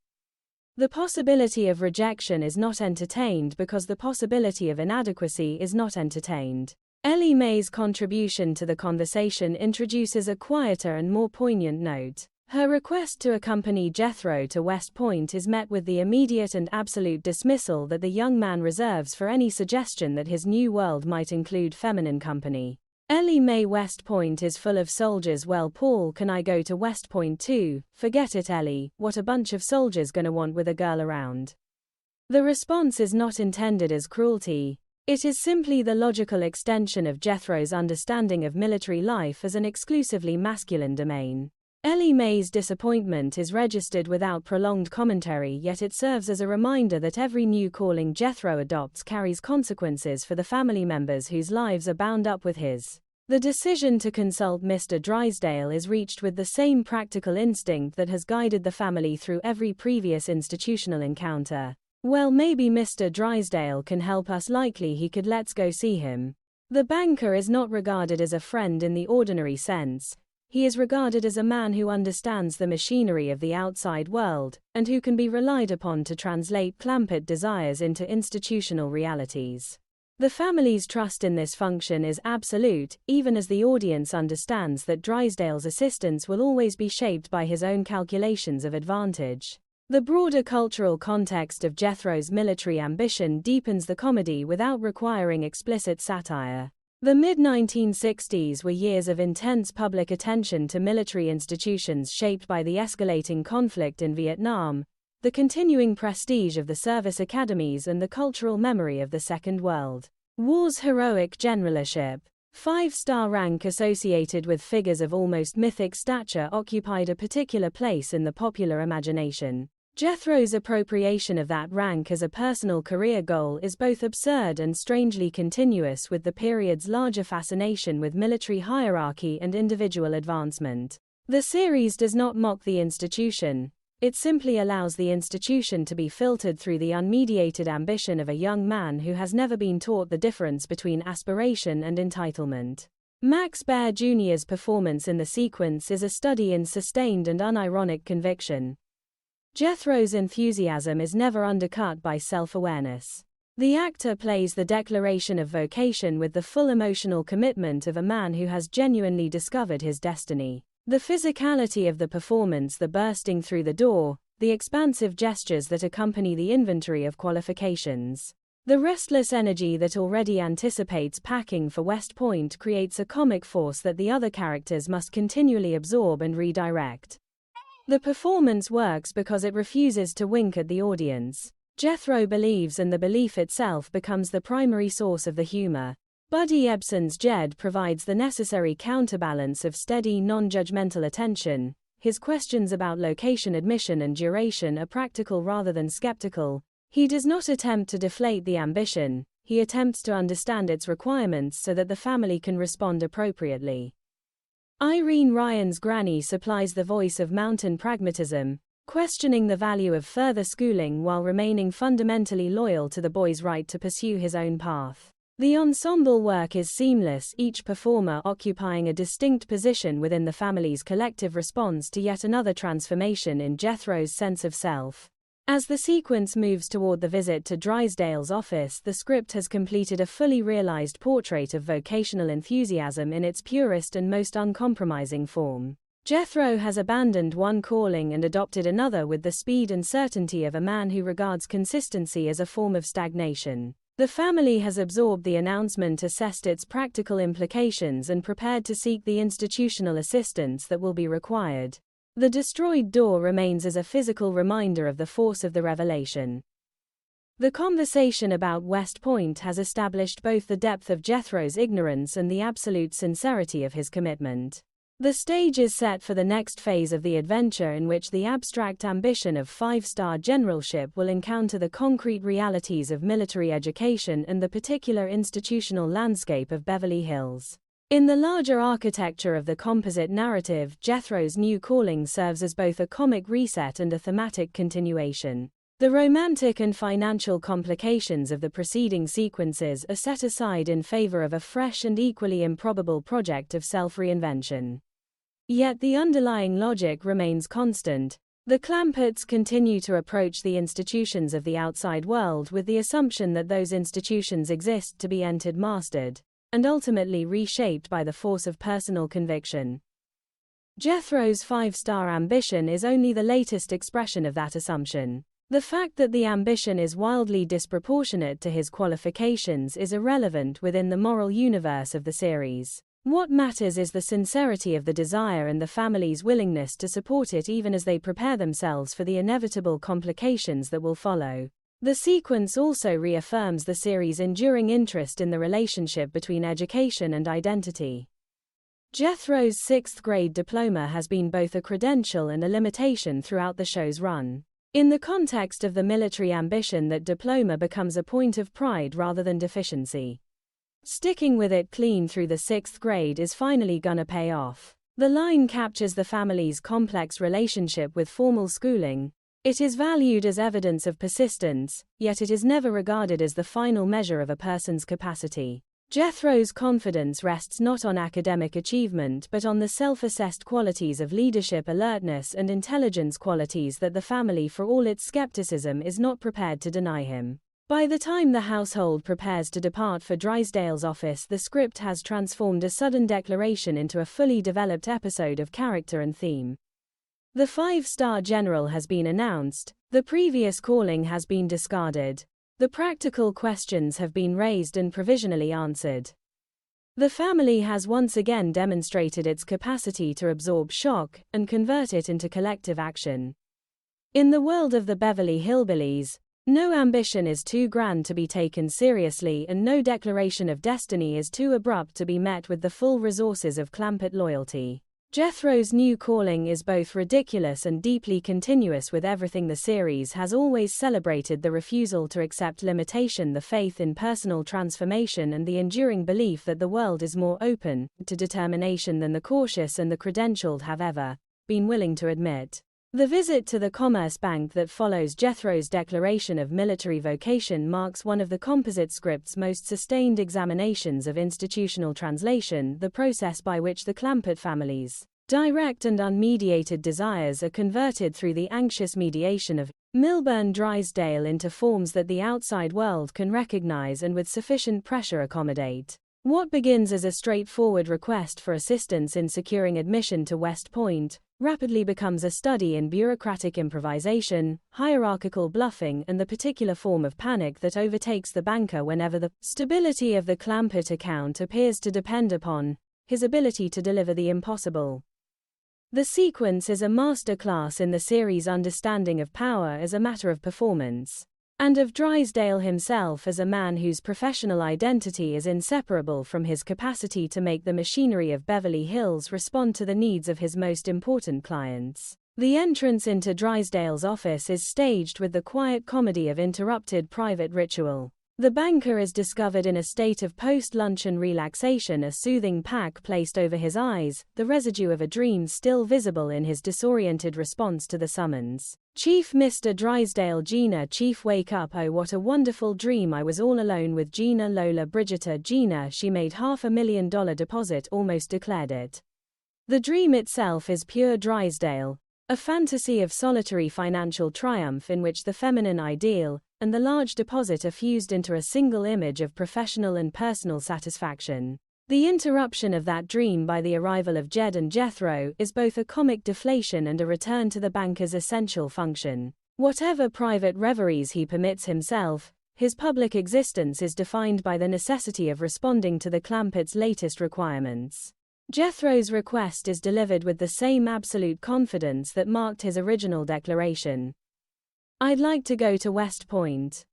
The possibility of rejection is not entertained because the possibility of inadequacy is not entertained. Ellie Mae's contribution to the conversation introduces a quieter and more poignant note. Her request to accompany Jethro to West Point is met with the immediate and absolute dismissal that the young man reserves for any suggestion that his new world might include feminine company. Ellie Mae: West Point is full of soldiers. Well, Paul, can I go to West Point too? Forget it, Ellie. What a bunch of soldiers gonna want with a girl around? The response is not intended as cruelty. It is simply the logical extension of Jethro's understanding of military life as an exclusively masculine domain. Ellie Mae's disappointment is registered without prolonged commentary, yet it serves as a reminder that every new calling Jethro adopts carries consequences for the family members whose lives are bound up with his. The decision to consult Mr. Drysdale is reached with the same practical instinct that has guided the family through every previous institutional encounter. Well, maybe Mr. Drysdale can help us. Likely he could. Let's go see him. The banker is not regarded as a friend in the ordinary sense. He is regarded as a man who understands the machinery of the outside world, and who can be relied upon to translate Clampett desires into institutional realities. The family's trust in this function is absolute, even as the audience understands that Drysdale's assistance will always be shaped by his own calculations of advantage. The broader cultural context of Jethro's military ambition deepens the comedy without requiring explicit satire. The mid-1960s were years of intense public attention to military institutions shaped by the escalating conflict in Vietnam, the continuing prestige of the service academies, and the cultural memory of the Second World War's heroic generalship. 5-star rank associated with figures of almost mythic stature occupied a particular place in the popular imagination. Jethro's appropriation of that rank as a personal career goal is both absurd and strangely continuous with the period's larger fascination with military hierarchy and individual advancement. The series does not mock the institution. It simply allows the institution to be filtered through the unmediated ambition of a young man who has never been taught the difference between aspiration and entitlement. Max Baer Jr.'s performance in the sequence is a study in sustained and unironic conviction. Jethro's enthusiasm is never undercut by self-awareness. The actor plays the declaration of vocation with the full emotional commitment of a man who has genuinely discovered his destiny. The physicality of the performance, the bursting through the door, the expansive gestures that accompany the inventory of qualifications. The restless energy that already anticipates packing for West Point creates a comic force that the other characters must continually absorb and redirect. The performance works because it refuses to wink at the audience. Jethro believes, and the belief itself becomes the primary source of the humor. Buddy Ebsen's Jed provides the necessary counterbalance of steady, non-judgmental attention. His questions about location admission and duration are practical rather than skeptical. He does not attempt to deflate the ambition, he attempts to understand its requirements so that the family can respond appropriately. Irene Ryan's Granny supplies the voice of mountain pragmatism, questioning the value of further schooling while remaining fundamentally loyal to the boy's right to pursue his own path. The ensemble work is seamless, each performer occupying a distinct position within the family's collective response to yet another transformation in Jethro's sense of self. As the sequence moves toward the visit to Drysdale's office, the script has completed a fully realized portrait of vocational enthusiasm in its purest and most uncompromising form. Jethro has abandoned one calling and adopted another with the speed and certainty of a man who regards consistency as a form of stagnation. The family has absorbed the announcement, assessed its practical implications, and prepared to seek the institutional assistance that will be required. The destroyed door remains as a physical reminder of the force of the revelation. The conversation about West Point has established both the depth of Jethro's ignorance and the absolute sincerity of his commitment. The stage is set for the next phase of the adventure, in which the abstract ambition of 5-star generalship will encounter the concrete realities of military education and the particular institutional landscape of Beverly Hills. In the larger architecture of the composite narrative, Jethro's new calling serves as both a comic reset and a thematic continuation. The romantic and financial complications of the preceding sequences are set aside in favor of a fresh and equally improbable project of self-reinvention. Yet the underlying logic remains constant. The Clamperts continue to approach the institutions of the outside world with the assumption that those institutions exist to be entered, mastered, and ultimately reshaped by the force of personal conviction. Jethro's 5-star ambition is only the latest expression of that assumption. The fact that the ambition is wildly disproportionate to his qualifications is irrelevant within the moral universe of the series. What matters is the sincerity of the desire and the family's willingness to support it even as they prepare themselves for the inevitable complications that will follow. The sequence also reaffirms the series' enduring interest in the relationship between education and identity. Jethro's 6th grade diploma has been both a credential and a limitation throughout the show's run. In the context of the military ambition, that diploma becomes a point of pride rather than deficiency. Sticking with it clean through the 6th grade is finally gonna pay off. The line captures the family's complex relationship with formal schooling. It is valued as evidence of persistence, yet it is never regarded as the final measure of a person's capacity. Jethro's confidence rests not on academic achievement but on the self-assessed qualities of leadership, alertness, and intelligence, qualities that the family, for all its skepticism, is not prepared to deny him. By the time the household prepares to depart for Drysdale's office, the script has transformed a sudden declaration into a fully developed episode of character and theme. The 5-star general has been announced, the previous calling has been discarded. The practical questions have been raised and provisionally answered. The family has once again demonstrated its capacity to absorb shock and convert it into collective action. In the world of the Beverly Hillbillies, No ambition is too grand to be taken seriously, and no declaration of destiny is too abrupt to be met with the full resources of Clampett loyalty. Jethro's new calling is both ridiculous and deeply continuous with everything. The series has always celebrated the refusal to accept limitation, the faith in personal transformation, and the enduring belief that the world is more open to determination than the cautious and the credentialed have ever been willing to admit. The visit to the Commerce Bank that follows Jethro's declaration of military vocation marks one of the composite script's most sustained examinations of institutional translation, the process by which the Clampett family's direct and unmediated desires are converted through the anxious mediation of Milburn Drysdale into forms that the outside world can recognize and with sufficient pressure accommodate. What begins as a straightforward request for assistance in securing admission to West Point rapidly becomes a study in bureaucratic improvisation, hierarchical bluffing, and the particular form of panic that overtakes the banker whenever the stability of the Clampett account appears to depend upon his ability to deliver the impossible. The sequence is a masterclass in the series' understanding of power as a matter of performance, and of Drysdale himself as a man whose professional identity is inseparable from his capacity to make the machinery of Beverly Hills respond to the needs of his most important clients. The entrance into Drysdale's office is staged with the quiet comedy of interrupted private ritual. The banker is discovered in a state of post-luncheon relaxation, a soothing pack placed over his eyes, the residue of a dream still visible in his disoriented response to the summons. "Chief Mr. Drysdale." "Gina." "Chief, wake up. Oh, what a wonderful dream. I was all alone with Gina." "Lola Bridgetta." "Gina, she made $500,000 deposit," almost declared it. The dream itself is pure Drysdale, a fantasy of solitary financial triumph in which the feminine ideal and the large deposit are fused into a single image of professional and personal satisfaction. The interruption of that dream by the arrival of Jed and Jethro is both a comic deflation and a return to the banker's essential function. Whatever private reveries he permits himself, his public existence is defined by the necessity of responding to the Clampett's latest requirements. Jethro's request is delivered with the same absolute confidence that marked his original declaration. "I'd like to go to West Point."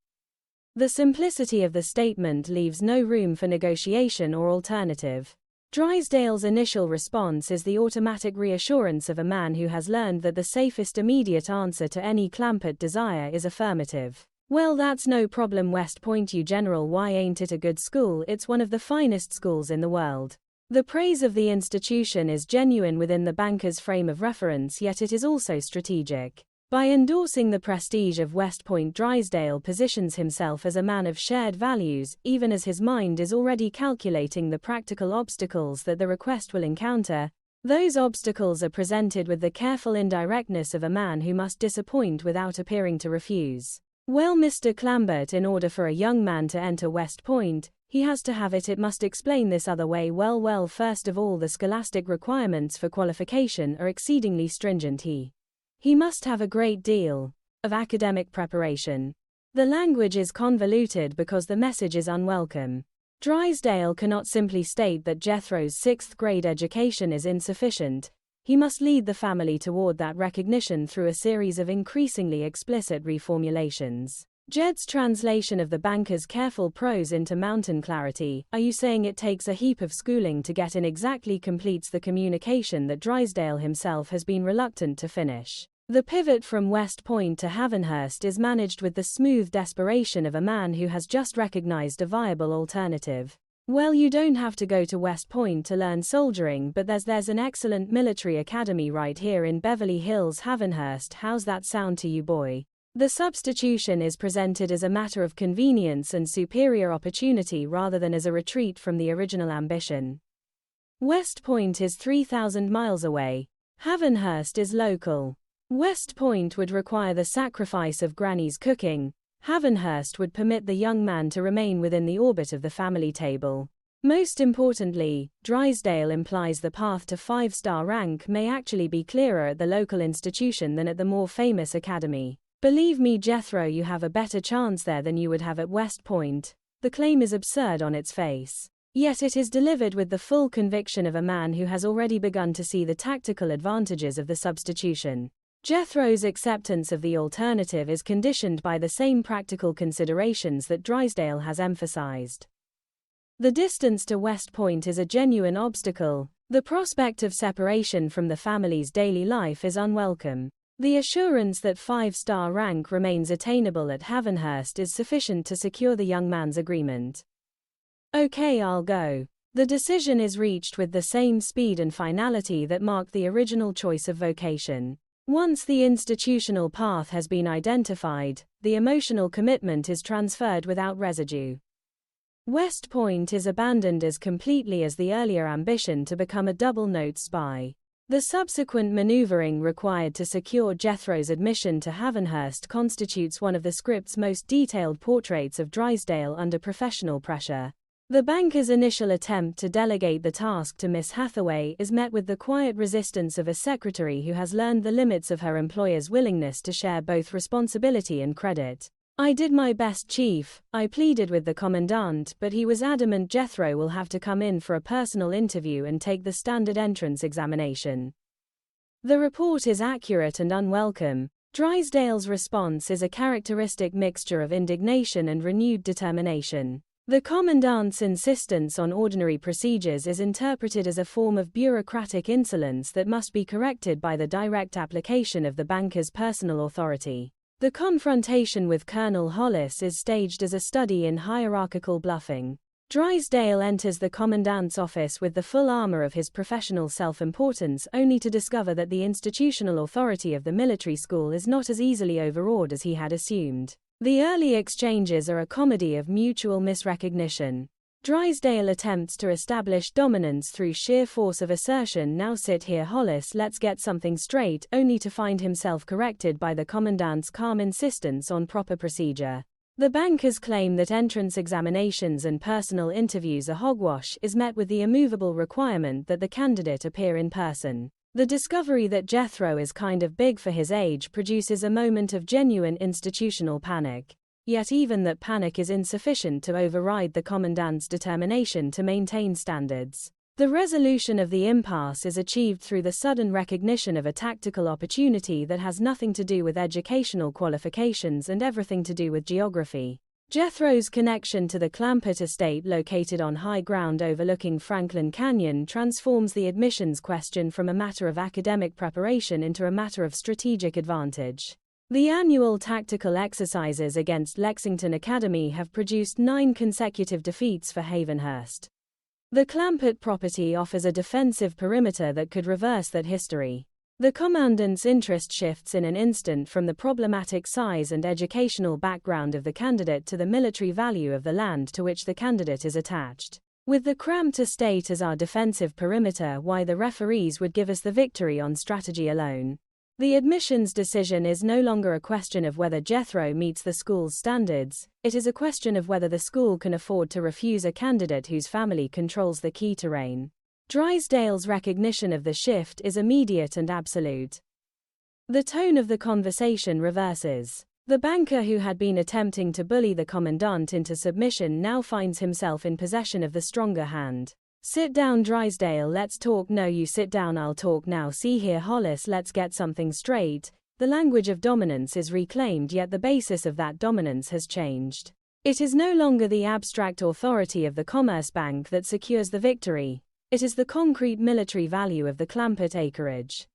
The simplicity of the statement leaves no room for negotiation or alternative. Drysdale's initial response is the automatic reassurance of a man who has learned that the safest immediate answer to any Clampett desire is affirmative. "Well, that's no problem. West Point, you general. Why ain't it a good school? It's one of the finest schools in the world." The praise of the institution is genuine within the banker's frame of reference, yet it is also strategic. By endorsing the prestige of West Point, Drysdale positions himself as a man of shared values, even as his mind is already calculating the practical obstacles that the request will encounter. Those obstacles are presented with the careful indirectness of a man who must disappoint without appearing to refuse. "Well, Mr. Clampett, in order for a young man to enter West Point, he has to have it. It must explain this other way." Well, first of all, the scholastic requirements for qualification are exceedingly stringent. He must have a great deal of academic preparation. The language is convoluted because the message is unwelcome. Drysdale cannot simply state that Jethro's 6th grade education is insufficient. He must lead the family toward that recognition through a series of increasingly explicit reformulations. Jed's translation of the banker's careful prose into mountain clarity, "Are you saying it takes a heap of schooling to get in?" exactly completes the communication that Drysdale himself has been reluctant to finish. The pivot from West Point to Havenhurst is managed with the smooth desperation of a man who has just recognized a viable alternative. "Well, you don't have to go to West Point to learn soldiering, but there's an excellent military academy right here in Beverly Hills, Havenhurst. How's that sound to you, boy?" The substitution is presented as a matter of convenience and superior opportunity rather than as a retreat from the original ambition. West Point is 3,000 miles away. Havenhurst is local. West Point would require the sacrifice of Granny's cooking. Havenhurst would permit the young man to remain within the orbit of the family table. Most importantly, Drysdale implies the path to 5-star rank may actually be clearer at the local institution than at the more famous academy. "Believe me, Jethro, you have a better chance there than you would have at West Point." The claim is absurd on its face. Yet it is delivered with the full conviction of a man who has already begun to see the tactical advantages of the substitution. Jethro's acceptance of the alternative is conditioned by the same practical considerations that Drysdale has emphasized. The distance to West Point is a genuine obstacle. The prospect of separation from the family's daily life is unwelcome. The assurance that 5-star rank remains attainable at Havenhurst is sufficient to secure the young man's agreement. "Okay, I'll go." The decision is reached with the same speed and finality that marked the original choice of vocation. Once the institutional path has been identified, the emotional commitment is transferred without residue. West Point is abandoned as completely as the earlier ambition to become a double-note spy. The subsequent maneuvering required to secure Jethro's admission to Havenhurst constitutes one of the script's most detailed portraits of Drysdale under professional pressure. The banker's initial attempt to delegate the task to Miss Hathaway is met with the quiet resistance of a secretary who has learned the limits of her employer's willingness to share both responsibility and credit. "I did my best, Chief," I pleaded with the commandant, but he was adamant Jethro will have to come in for a personal interview and take the standard entrance examination. The report is accurate and unwelcome. Drysdale's response is a characteristic mixture of indignation and renewed determination. The commandant's insistence on ordinary procedures is interpreted as a form of bureaucratic insolence that must be corrected by the direct application of the banker's personal authority. The confrontation with Colonel Hollis is staged as a study in hierarchical bluffing. Drysdale enters the commandant's office with the full armor of his professional self-importance, only to discover that the institutional authority of the military school is not as easily overawed as he had assumed. The early exchanges are a comedy of mutual misrecognition. Drysdale attempts to establish dominance through sheer force of assertion. "Now sit here, Hollis, let's get something straight," only to find himself corrected by the commandant's calm insistence on proper procedure. The banker's claim that entrance examinations and personal interviews are hogwash is met with the immovable requirement that the candidate appear in person. The discovery that Jethro is kind of big for his age produces a moment of genuine institutional panic. Yet even that panic is insufficient to override the commandant's determination to maintain standards. The resolution of the impasse is achieved through the sudden recognition of a tactical opportunity that has nothing to do with educational qualifications and everything to do with geography. Jethro's connection to the Clampett estate located on high ground overlooking Franklin Canyon transforms the admissions question from a matter of academic preparation into a matter of strategic advantage. The annual tactical exercises against Lexington Academy have produced 9 consecutive defeats for Havenhurst. The Clampett property offers a defensive perimeter that could reverse that history. The commandant's interest shifts in an instant from the problematic size and educational background of the candidate to the military value of the land to which the candidate is attached. "With the cramped estate as our defensive perimeter, why the referees would give us the victory on strategy alone." The admissions decision is no longer a question of whether Jethro meets the school's standards, it is a question of whether the school can afford to refuse a candidate whose family controls the key terrain. Drysdale's recognition of the shift is immediate and absolute. The tone of the conversation reverses. The banker who had been attempting to bully the commandant into submission now finds himself in possession of the stronger hand. "Sit down, Drysdale, let's talk." "No, you sit down, I'll talk now." "See here, Hollis, let's get something straight." The language of dominance is reclaimed, yet the basis of that dominance has changed. It is no longer the abstract authority of the Commerce Bank that secures the victory. It is the concrete military value of the Clampett acreage.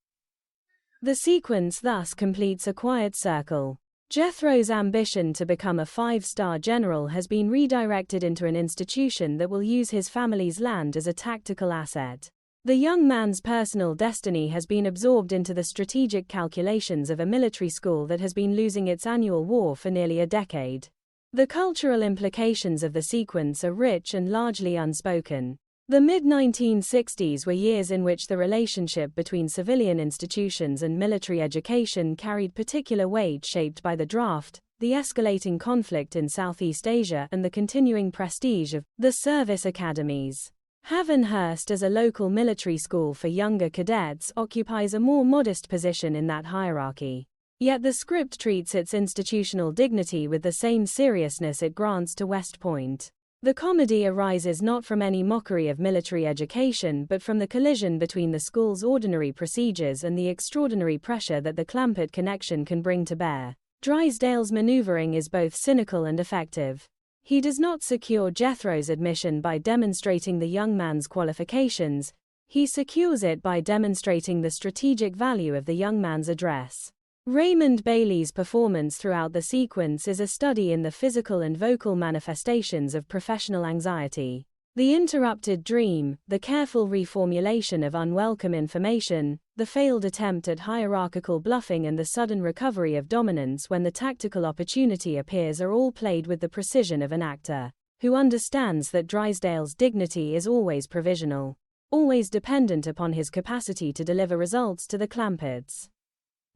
The sequence thus completes a quiet circle. Jethro's ambition to become a 5-star general has been redirected into an institution that will use his family's land as a tactical asset. The young man's personal destiny has been absorbed into the strategic calculations of a military school that has been losing its annual war for nearly a decade. The cultural implications of the sequence are rich and largely unspoken. The mid-1960s were years in which the relationship between civilian institutions and military education carried particular weight, shaped by the draft, the escalating conflict in Southeast Asia, and the continuing prestige of the service academies. Havenhurst, as a local military school for younger cadets, occupies a more modest position in that hierarchy. Yet the script treats its institutional dignity with the same seriousness it grants to West Point. The comedy arises not from any mockery of military education but from the collision between the school's ordinary procedures and the extraordinary pressure that the Clampett connection can bring to bear. Drysdale's maneuvering is both cynical and effective. He does not secure Jethro's admission by demonstrating the young man's qualifications, he secures it by demonstrating the strategic value of the young man's address. Raymond Bailey's performance throughout the sequence is a study in the physical and vocal manifestations of professional anxiety. The interrupted dream, the careful reformulation of unwelcome information, the failed attempt at hierarchical bluffing and the sudden recovery of dominance when the tactical opportunity appears are all played with the precision of an actor who understands that Drysdale's dignity is always provisional, always dependent upon his capacity to deliver results to the Clampetts.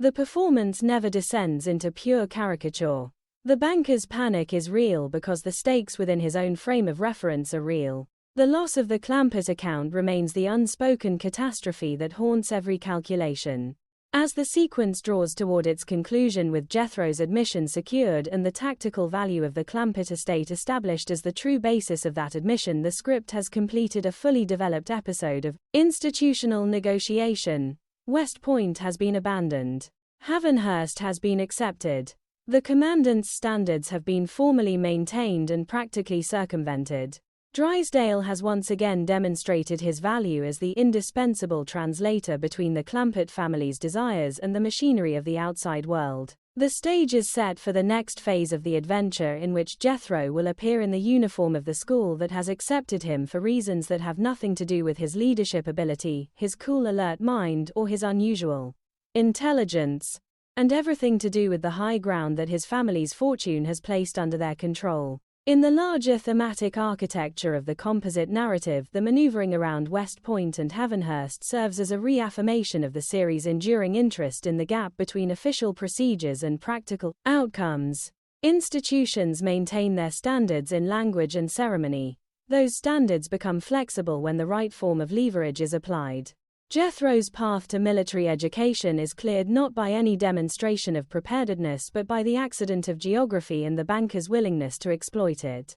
The performance never descends into pure caricature. The banker's panic is real because the stakes within his own frame of reference are real. The loss of the Clampett account remains the unspoken catastrophe that haunts every calculation. As the sequence draws toward its conclusion with Jethro's admission secured and the tactical value of the Clampett estate established as the true basis of that admission, the script has completed a fully developed episode of institutional negotiation. West Point has been abandoned. Havenhurst has been accepted. The commandant's standards have been formally maintained and practically circumvented. Drysdale has once again demonstrated his value as the indispensable translator between the Clampett family's desires and the machinery of the outside world. The stage is set for the next phase of the adventure in which Jethro will appear in the uniform of the school that has accepted him for reasons that have nothing to do with his leadership ability, his cool alert mind or his unusual intelligence, and everything to do with the high ground that his family's fortune has placed under their control. In the larger thematic architecture of the composite narrative, the maneuvering around West Point and Havenhurst serves as a reaffirmation of the series' enduring interest in the gap between official procedures and practical outcomes. Institutions maintain their standards in language and ceremony. Those standards become flexible when the right form of leverage is applied. Jethro's path to military education is cleared not by any demonstration of preparedness but by the accident of geography and the banker's willingness to exploit it.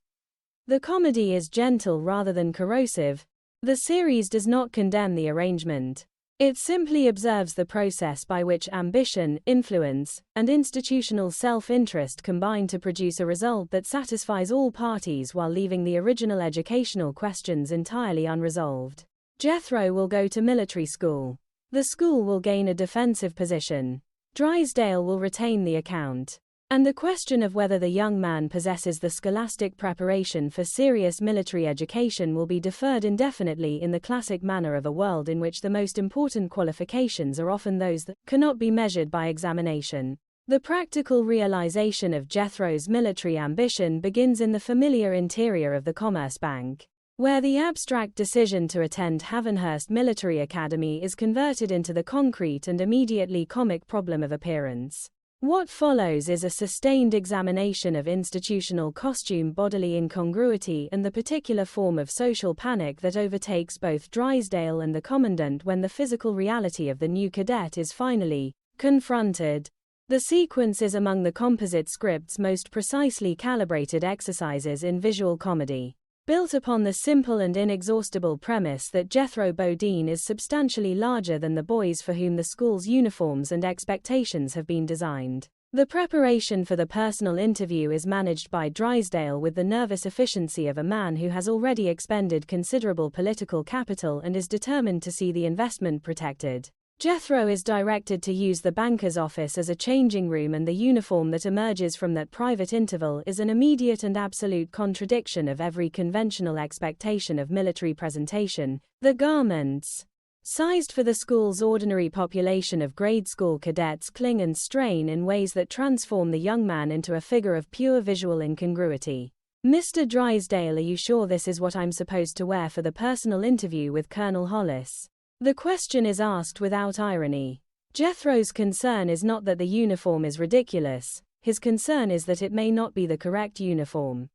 The comedy is gentle rather than corrosive. The series does not condemn the arrangement. It simply observes the process by which ambition, influence, and institutional self-interest combine to produce a result that satisfies all parties while leaving the original educational questions entirely unresolved. Jethro will go to military school. The school will gain a defensive position. Drysdale will retain the account. And the question of whether the young man possesses the scholastic preparation for serious military education will be deferred indefinitely in the classic manner of a world in which the most important qualifications are often those that cannot be measured by examination. The practical realization of Jethro's military ambition begins in the familiar interior of the Commerce Bank, where the abstract decision to attend Havenhurst Military Academy is converted into the concrete and immediately comic problem of appearance. What follows is a sustained examination of institutional costume, bodily incongruity, and the particular form of social panic that overtakes both Drysdale and the commandant when the physical reality of the new cadet is finally confronted. The sequence is among the composite script's most precisely calibrated exercises in visual comedy. Built upon the simple and inexhaustible premise that Jethro Bodine is substantially larger than the boys for whom the school's uniforms and expectations have been designed. The preparation for the personal interview is managed by Drysdale with the nervous efficiency of a man who has already expended considerable political capital and is determined to see the investment protected. Jethro is directed to use the banker's office as a changing room, and the uniform that emerges from that private interval is an immediate and absolute contradiction of every conventional expectation of military presentation. The garments, sized for the school's ordinary population of grade school cadets, cling and strain in ways that transform the young man into a figure of pure visual incongruity. Mr. Drysdale, are you sure this is what I'm supposed to wear for the personal interview with Colonel Hollis? The question is asked without irony. Jethro's concern is not that the uniform is ridiculous, his concern is that it may not be the correct uniform.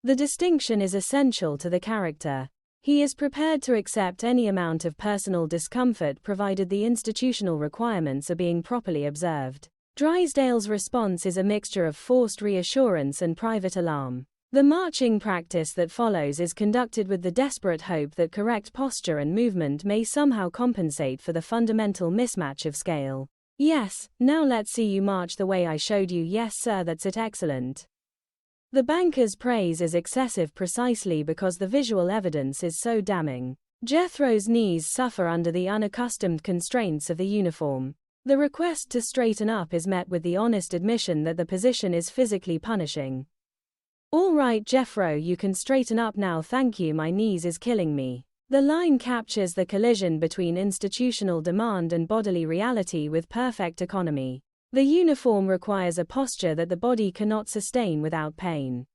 The distinction is essential to the character. He is prepared to accept any amount of personal discomfort provided the institutional requirements are being properly observed. Drysdale's response is a mixture of forced reassurance and private alarm. The marching practice that follows is conducted with the desperate hope that correct posture and movement may somehow compensate for the fundamental mismatch of scale. Yes, now let's see you march the way I showed you. Yes, sir, that's it, excellent. The banker's praise is excessive precisely because the visual evidence is so damning. Jethro's knees suffer under the unaccustomed constraints of the uniform. The request to straighten up is met with the honest admission that the position is physically punishing. All right, Jethro, you can straighten up now, thank you, my knees is killing me. The line captures the collision between institutional demand and bodily reality with perfect economy. The uniform requires a posture that the body cannot sustain without pain.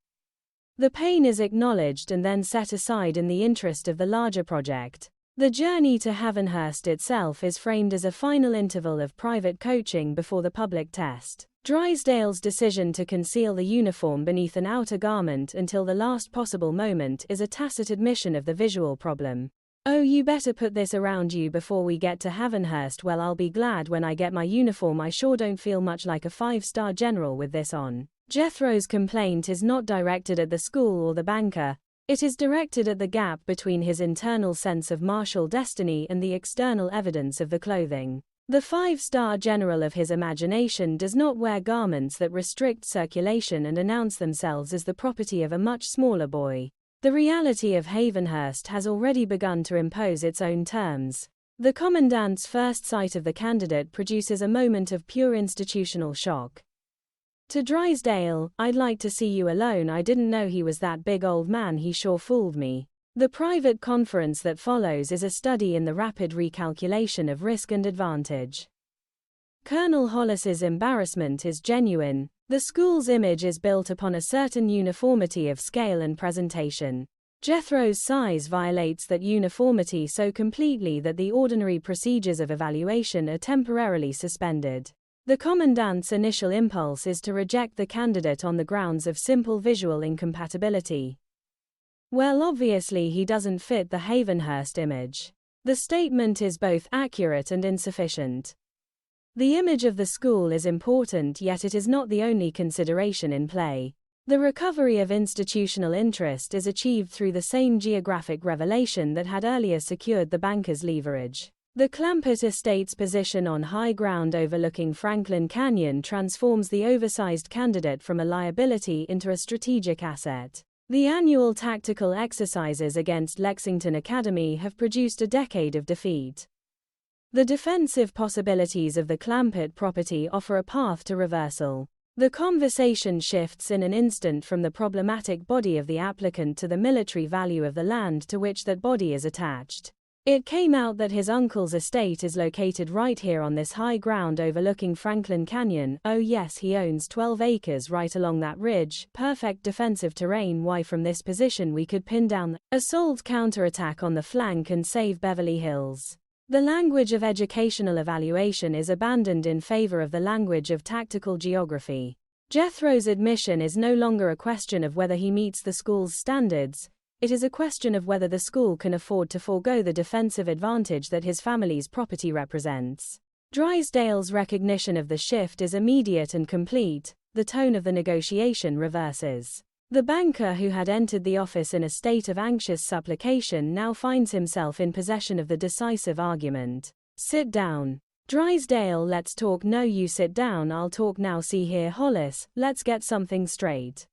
The pain is acknowledged and then set aside in the interest of the larger project. The journey to Havenhurst itself is framed as a final interval of private coaching before the public test. Drysdale's decision to conceal the uniform beneath an outer garment until the last possible moment is a tacit admission of the visual problem. Oh, you better put this around you before we get to Havenhurst. Well, I'll be glad when I get my uniform. I sure don't feel much like a 5-star general with this on. Jethro's complaint is not directed at the school or the banker. It is directed at the gap between his internal sense of martial destiny and the external evidence of the clothing. The 5-star general of his imagination does not wear garments that restrict circulation and announce themselves as the property of a much smaller boy. The reality of Havenhurst has already begun to impose its own terms. The commandant's first sight of the candidate produces a moment of pure institutional shock. To Drysdale, I'd like to see you alone. I didn't know he was that big, old man. He sure fooled me. The private conference that follows is a study in the rapid recalculation of risk and advantage. Colonel Hollis's embarrassment is genuine. The school's image is built upon a certain uniformity of scale and presentation. Jethro's size violates that uniformity so completely that the ordinary procedures of evaluation are temporarily suspended. The commandant's initial impulse is to reject the candidate on the grounds of simple visual incompatibility. Well, obviously he doesn't fit the Havenhurst image. The statement is both accurate and insufficient. The image of the school is important, yet it is not the only consideration in play. The recovery of institutional interest is achieved through the same geographic revelation that had earlier secured the banker's leverage. The Clampett estate's position on high ground overlooking Franklin Canyon transforms the oversized candidate from a liability into a strategic asset. The annual tactical exercises against Lexington Academy have produced a decade of defeat. The defensive possibilities of the Clampett property offer a path to reversal. The conversation shifts in an instant from the problematic body of the applicant to the military value of the land to which that body is attached. It came out that his uncle's estate is located right here on this high ground overlooking Franklin Canyon. Oh yes, he owns 12 acres right along that ridge, perfect defensive terrain. Why, from this position we could pin down the assault counterattack on the flank and save Beverly Hills. The language of educational evaluation is abandoned in favor of the language of tactical geography. Jethro's admission is no longer a question of whether he meets the school's standards. It is a question of whether the school can afford to forego the defensive advantage that his family's property represents. Drysdale's recognition of the shift is immediate and complete. The tone of the negotiation reverses. The banker, who had entered the office in a state of anxious supplication, now finds himself in possession of the decisive argument. Sit down. Drysdale, let's talk. No, you sit down, I'll talk now. See here, Hollis, let's get something straight.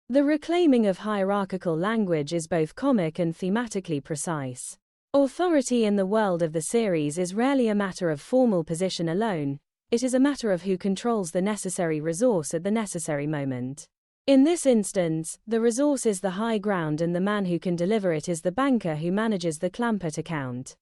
The reclaiming of hierarchical language is both comic and thematically precise. Authority in the world of the series is rarely a matter of formal position alone, it is a matter of who controls the necessary resource at the necessary moment. In this instance, the resource is the high ground and the man who can deliver it is the banker who manages the Clampett account.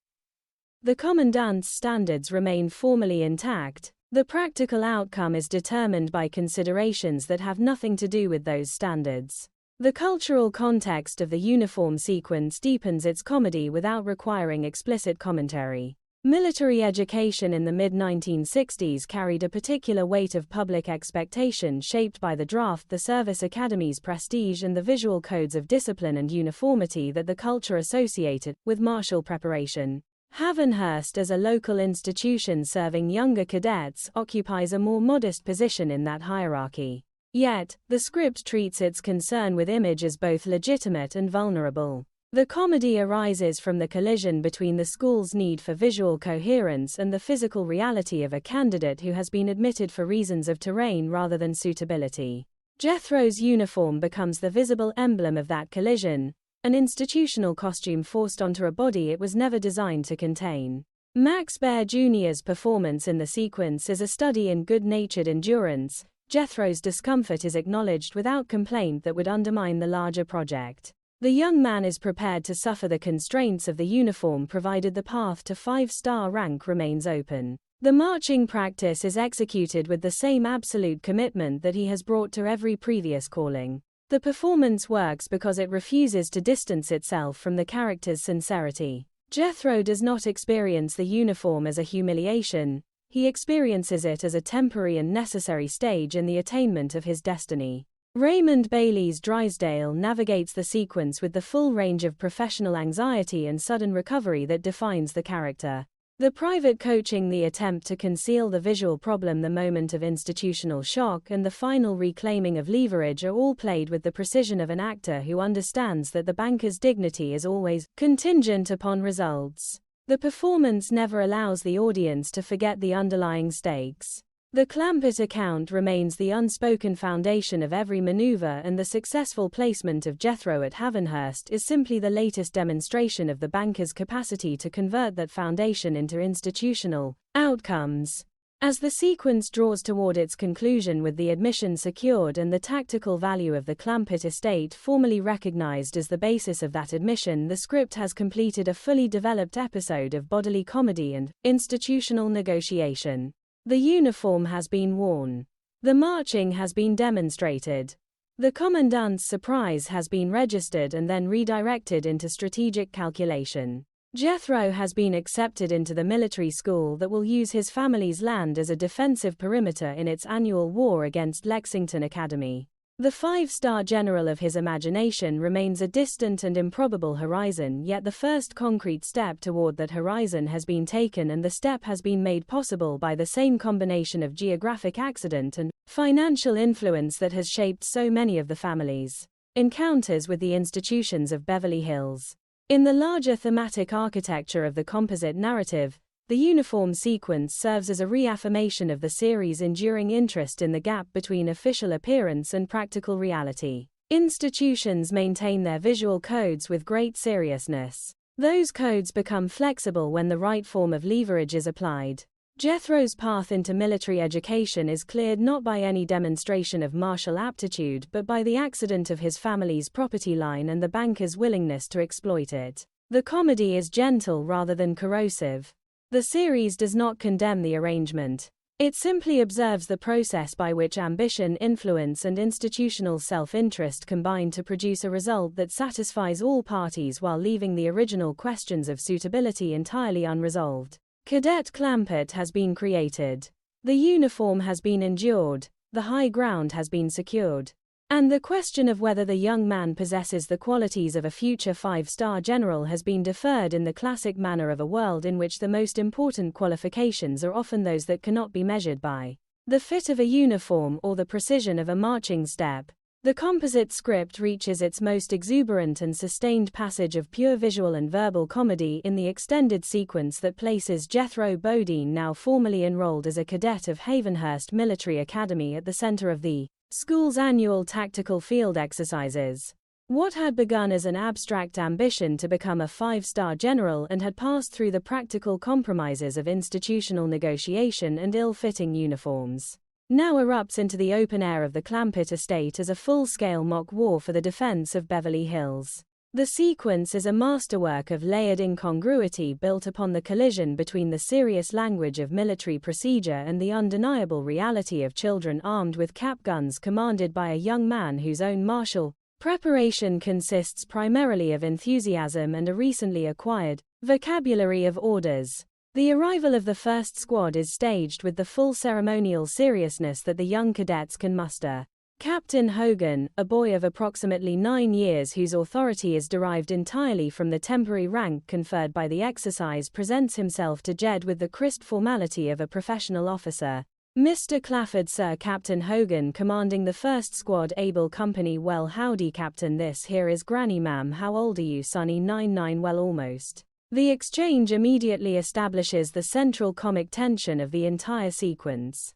The commandant's standards remain formally intact. The practical outcome is determined by considerations that have nothing to do with those standards. The cultural context of the uniform sequence deepens its comedy without requiring explicit commentary. Military education in the mid-1960s carried a particular weight of public expectation shaped by the draft, the service academy's prestige, and the visual codes of discipline and uniformity that the culture associated with martial preparation. Havenhurst, as a local institution serving younger cadets, occupies a more modest position in that hierarchy. Yet, the script treats its concern with image as both legitimate and vulnerable. The comedy arises from the collision between the school's need for visual coherence and the physical reality of a candidate who has been admitted for reasons of terrain rather than suitability. Jethro's uniform becomes the visible emblem of that collision, an institutional costume forced onto a body it was never designed to contain. Max Baer Jr.'s performance in the sequence is a study in good-natured endurance. Jethro's discomfort is acknowledged without complaint that would undermine the larger project. The young man is prepared to suffer the constraints of the uniform provided the path to 5-star rank remains open. The marching practice is executed with the same absolute commitment that he has brought to every previous calling. The performance works because it refuses to distance itself from the character's sincerity. Jethro does not experience the uniform as a humiliation, he experiences it as a temporary and necessary stage in the attainment of his destiny. Raymond Bailey's Drysdale navigates the sequence with the full range of professional anxiety and sudden recovery that defines the character. The private coaching, the attempt to conceal the visual problem, the moment of institutional shock, and the final reclaiming of leverage are all played with the precision of an actor who understands that the banker's dignity is always contingent upon results. The performance never allows the audience to forget the underlying stakes. The Clampett account remains the unspoken foundation of every maneuver, and the successful placement of Jethro at Havenhurst is simply the latest demonstration of the banker's capacity to convert that foundation into institutional outcomes. As the sequence draws toward its conclusion with the admission secured and the tactical value of the Clampett estate formally recognized as the basis of that admission, the script has completed a fully developed episode of bodily comedy and institutional negotiation. The uniform has been worn. The marching has been demonstrated. The commandant's surprise has been registered and then redirected into strategic calculation. Jethro has been accepted into the military school that will use his family's land as a defensive perimeter in its annual war against Lexington Academy. The 5-star general of his imagination remains a distant and improbable horizon, yet the first concrete step toward that horizon has been taken, and the step has been made possible by the same combination of geographic accident and financial influence that has shaped so many of the family's encounters with the institutions of Beverly Hills. In the larger thematic architecture of the composite narrative, the uniform sequence serves as a reaffirmation of the series' enduring interest in the gap between official appearance and practical reality. Institutions maintain their visual codes with great seriousness. Those codes become flexible when the right form of leverage is applied. Jethro's path into military education is cleared not by any demonstration of martial aptitude but by the accident of his family's property line and the banker's willingness to exploit it. The comedy is gentle rather than corrosive. The series does not condemn the arrangement. It simply observes the process by which ambition, influence, and institutional self-interest combine to produce a result that satisfies all parties while leaving the original questions of suitability entirely unresolved. Cadet Clampett has been created. The uniform has been endured, the high ground has been secured. And the question of whether the young man possesses the qualities of a future 5-star general has been deferred in the classic manner of a world in which the most important qualifications are often those that cannot be measured by the fit of a uniform or the precision of a marching step. The composite script reaches its most exuberant and sustained passage of pure visual and verbal comedy in the extended sequence that places Jethro Bodine, now formally enrolled as a cadet of Havenhurst Military Academy, at the center of the school's annual tactical field exercises. What had begun as an abstract ambition to become a 5-star general and had passed through the practical compromises of institutional negotiation and ill-fitting uniforms now erupts into the open air of the Clampett estate as a full-scale mock war for the defense of Beverly Hills. The sequence is a masterwork of layered incongruity built upon the collision between the serious language of military procedure and the undeniable reality of children armed with cap guns commanded by a young man whose own martial preparation consists primarily of enthusiasm and a recently acquired vocabulary of orders. The arrival of the first squad is staged with the full ceremonial seriousness that the young cadets can muster. Captain Hogan, a boy of approximately 9 years whose authority is derived entirely from the temporary rank conferred by the exercise, presents himself to Jed with the crisp formality of a professional officer. Mr. Clafford, Sir Captain Hogan, commanding the first squad, Able Company. Well, howdy, Captain. This here is Granny, ma'am. How old are you, sonny? 9. Well, almost. The exchange immediately establishes the central comic tension of the entire sequence.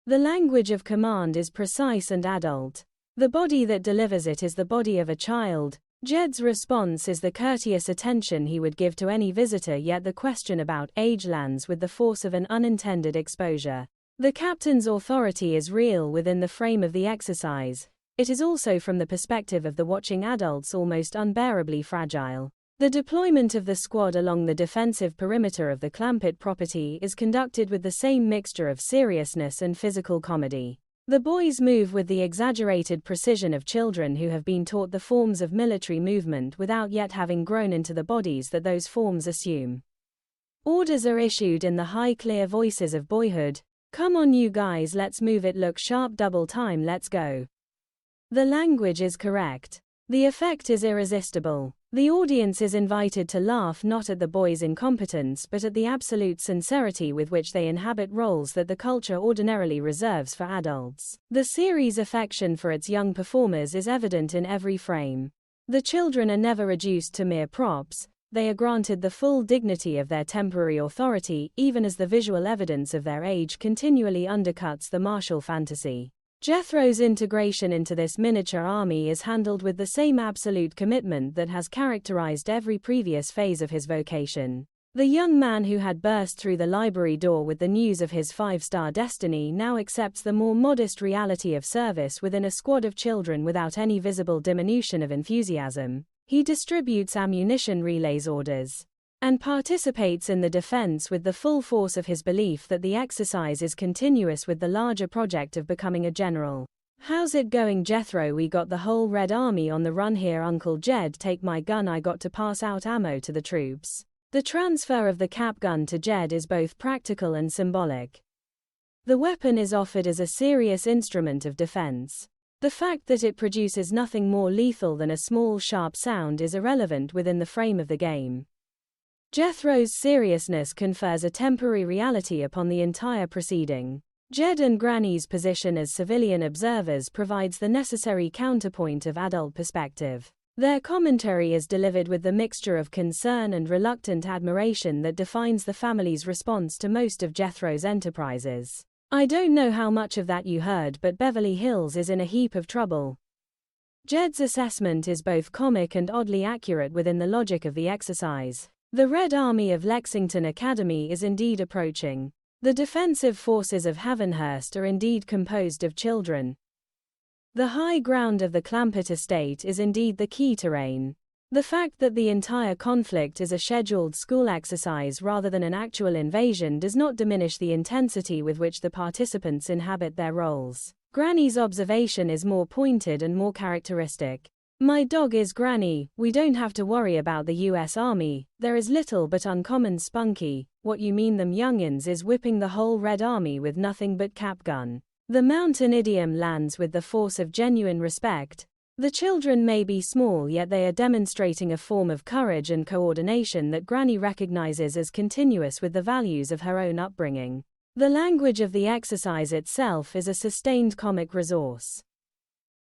The language of command is precise and adult. The body that delivers it is the body of a child. Jed's response is the courteous attention he would give to any visitor, yet the question about age lands with the force of an unintended exposure. The captain's authority is real within the frame of the exercise. It is also, from the perspective of the watching adults, almost unbearably fragile. The deployment of the squad along the defensive perimeter of the Clampett property is conducted with the same mixture of seriousness and physical comedy. The boys move with the exaggerated precision of children who have been taught the forms of military movement without yet having grown into the bodies that those forms assume. Orders are issued in the high, clear voices of boyhood. Come on, you guys, let's move it, look sharp, double time, let's go. The language is correct. The effect is irresistible. The audience is invited to laugh not at the boys' incompetence but at the absolute sincerity with which they inhabit roles that the culture ordinarily reserves for adults. The series' affection for its young performers is evident in every frame. The children are never reduced to mere props. They are granted the full dignity of their temporary authority, even as the visual evidence of their age continually undercuts the martial fantasy. Jethro's integration into this miniature army is handled with the same absolute commitment that has characterized every previous phase of his vocation. The young man who had burst through the library door with the news of his 5-star destiny now accepts the more modest reality of service within a squad of children without any visible diminution of enthusiasm. He distributes ammunition, relays orders, and participates in the defense with the full force of his belief that the exercise is continuous with the larger project of becoming a general. How's it going, Jethro? We got the whole Red Army on the run here, Uncle Jed. Take my gun, I got to pass out ammo to the troops. The transfer of the cap gun to Jed is both practical and symbolic. The weapon is offered as a serious instrument of defense. The fact that it produces nothing more lethal than a small, sharp sound is irrelevant within the frame of the game. Jethro's seriousness confers a temporary reality upon the entire proceeding. Jed and Granny's position as civilian observers provides the necessary counterpoint of adult perspective. Their commentary is delivered with the mixture of concern and reluctant admiration that defines the family's response to most of Jethro's enterprises. I don't know how much of that you heard, but Beverly Hills is in a heap of trouble. Jed's assessment is both comic and oddly accurate within the logic of the exercise. The Red Army of Lexington Academy is indeed approaching. The defensive forces of Havenhurst are indeed composed of children. The high ground of the Clampett estate is indeed the key terrain. The fact that the entire conflict is a scheduled school exercise rather than an actual invasion does not diminish the intensity with which the participants inhabit their roles. Granny's observation is more pointed and more characteristic. My dog is Granny. We don't have to worry about the U.S. Army. There is little but uncommon spunky. What you mean, them youngins is whipping the whole Red Army with nothing but cap gun. The mountain idiom lands with the force of genuine respect. The children may be small, yet they are demonstrating a form of courage and coordination that Granny recognizes as continuous with the values of her own upbringing. The language of the exercise itself is a sustained comic resource.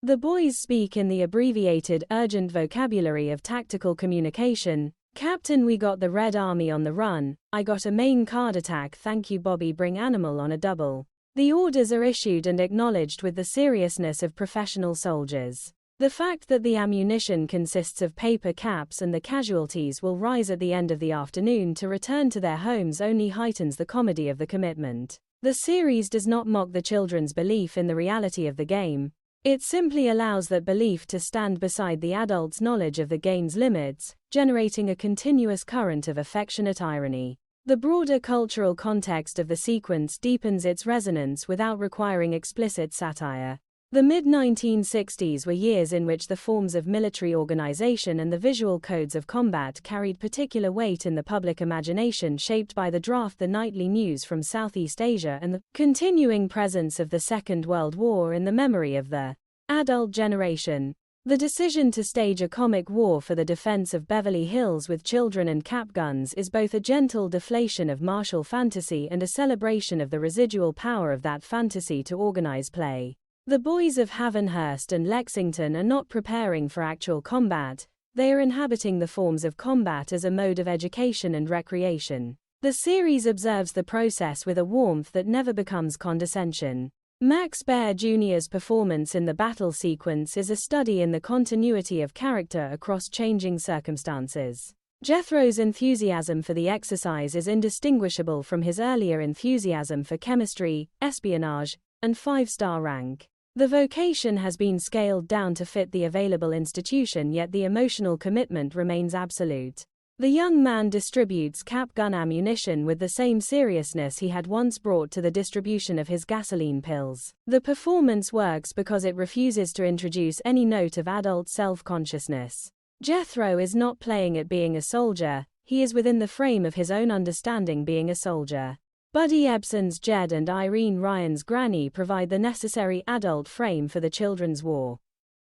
The boys speak in the abbreviated, urgent vocabulary of tactical communication. Captain, we got the Red Army on the run. I got a main card attack, thank you Bobby, bring animal on a double. The orders are issued and acknowledged with the seriousness of professional soldiers. The fact that the ammunition consists of paper caps and the casualties will rise at the end of the afternoon to return to their homes only heightens the comedy of the commitment. The series does not mock the children's belief in the reality of the game. It simply allows that belief to stand beside the adult's knowledge of the game's limits, generating a continuous current of affectionate irony. The broader cultural context of the sequence deepens its resonance without requiring explicit satire. The mid-1960s were years in which the forms of military organization and the visual codes of combat carried particular weight in the public imagination, shaped by the draft, the nightly news from Southeast Asia, and the continuing presence of the Second World War in the memory of the adult generation. The decision to stage a comic war for the defense of Beverly Hills with children and cap guns is both a gentle deflation of martial fantasy and a celebration of the residual power of that fantasy to organize play. The boys of Havenhurst and Lexington are not preparing for actual combat, they are inhabiting the forms of combat as a mode of education and recreation. The series observes the process with a warmth that never becomes condescension. Max Baer Jr.'s performance in the battle sequence is a study in the continuity of character across changing circumstances. Jethro's enthusiasm for the exercise is indistinguishable from his earlier enthusiasm for chemistry, espionage, and five-star rank. The vocation has been scaled down to fit the available institution, yet the emotional commitment remains absolute. The young man distributes cap gun ammunition with the same seriousness he had once brought to the distribution of his gasoline pills. The performance works because it refuses to introduce any note of adult self-consciousness. Jethro is not playing at being a soldier, he is within the frame of his own understanding being a soldier. Buddy Ebsen's Jed and Irene Ryan's Granny provide the necessary adult frame for the children's war.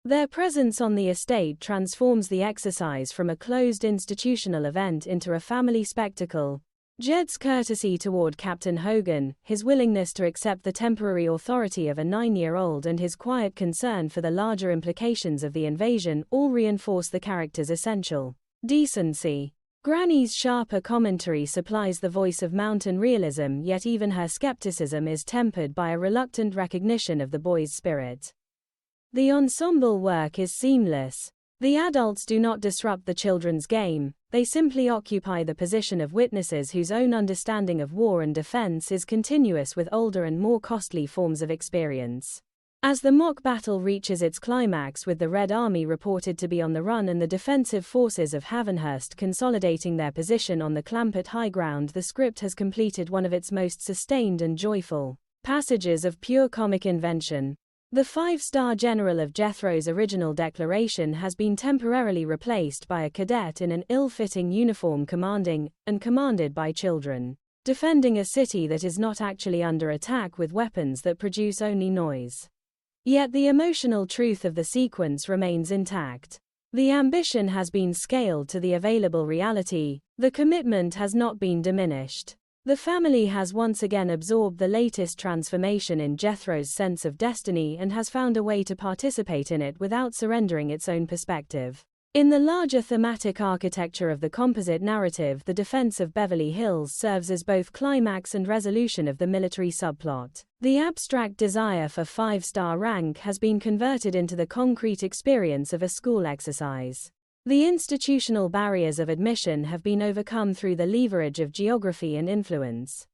Their presence on the estate transforms the exercise from a closed institutional event into a family spectacle. Jed's courtesy toward Captain Hogan, his willingness to accept the temporary authority of a 9-year-old, and his quiet concern for the larger implications of the invasion all reinforce the character's essential decency. Granny's sharper commentary supplies the voice of mountain realism, yet even her skepticism is tempered by a reluctant recognition of the boy's spirit. The ensemble work is seamless. The adults do not disrupt the children's game, they simply occupy the position of witnesses whose own understanding of war and defense is continuous with older and more costly forms of experience. As the mock battle reaches its climax with the Red Army reported to be on the run and the defensive forces of Havenhurst consolidating their position on the Clampett high ground, the script has completed one of its most sustained and joyful passages of pure comic invention. The five-star general of Jethro's original declaration has been temporarily replaced by a cadet in an ill-fitting uniform commanded by children, defending a city that is not actually under attack with weapons that produce only noise. Yet the emotional truth of the sequence remains intact. The ambition has been scaled to the available reality, the commitment has not been diminished. The family has once again absorbed the latest transformation in Jethro's sense of destiny and has found a way to participate in it without surrendering its own perspective. In the larger thematic architecture of the composite narrative, the defense of Beverly Hills serves as both climax and resolution of the military subplot. The abstract desire for five-star rank has been converted into the concrete experience of a school exercise. The institutional barriers of admission have been overcome through the leverage of geography and influence.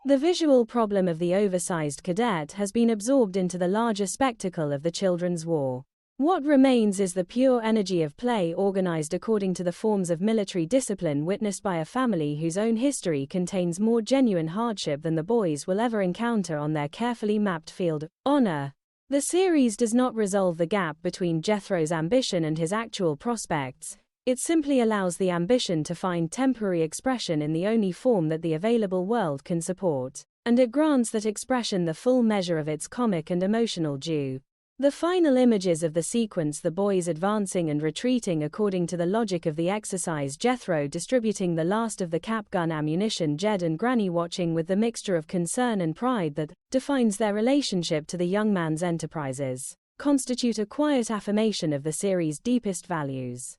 The visual problem of the oversized cadet has been absorbed into the larger spectacle of the children's war. What remains is the pure energy of play organized according to the forms of military discipline witnessed by a family whose own history contains more genuine hardship than the boys will ever encounter on their carefully mapped field of honor. The series does not resolve the gap between Jethro's ambition and his actual prospects, it simply allows the ambition to find temporary expression in the only form that the available world can support, and it grants that expression the full measure of its comic and emotional due. The final images of the sequence, the boys advancing and retreating according to the logic of the exercise, Jethro distributing the last of the cap gun ammunition, Jed and Granny watching with the mixture of concern and pride that defines their relationship to the young man's enterprises, constitute a quiet affirmation of the series' deepest values.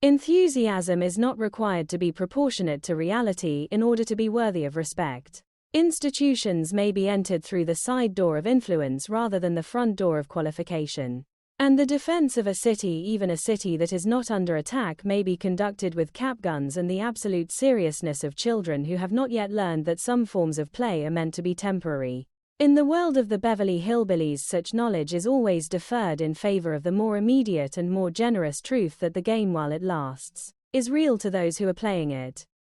Enthusiasm is not required to be proportionate to reality in order to be worthy of respect. Institutions may be entered through the side door of influence rather than the front door of qualification. And the defense of a city, even a city that is not under attack, may be conducted with cap guns and the absolute seriousness of children who have not yet learned that some forms of play are meant to be temporary. In the world of the Beverly Hillbillies, such knowledge is always deferred in favor of the more immediate and more generous truth that the game, while it lasts, is real to those who are playing it.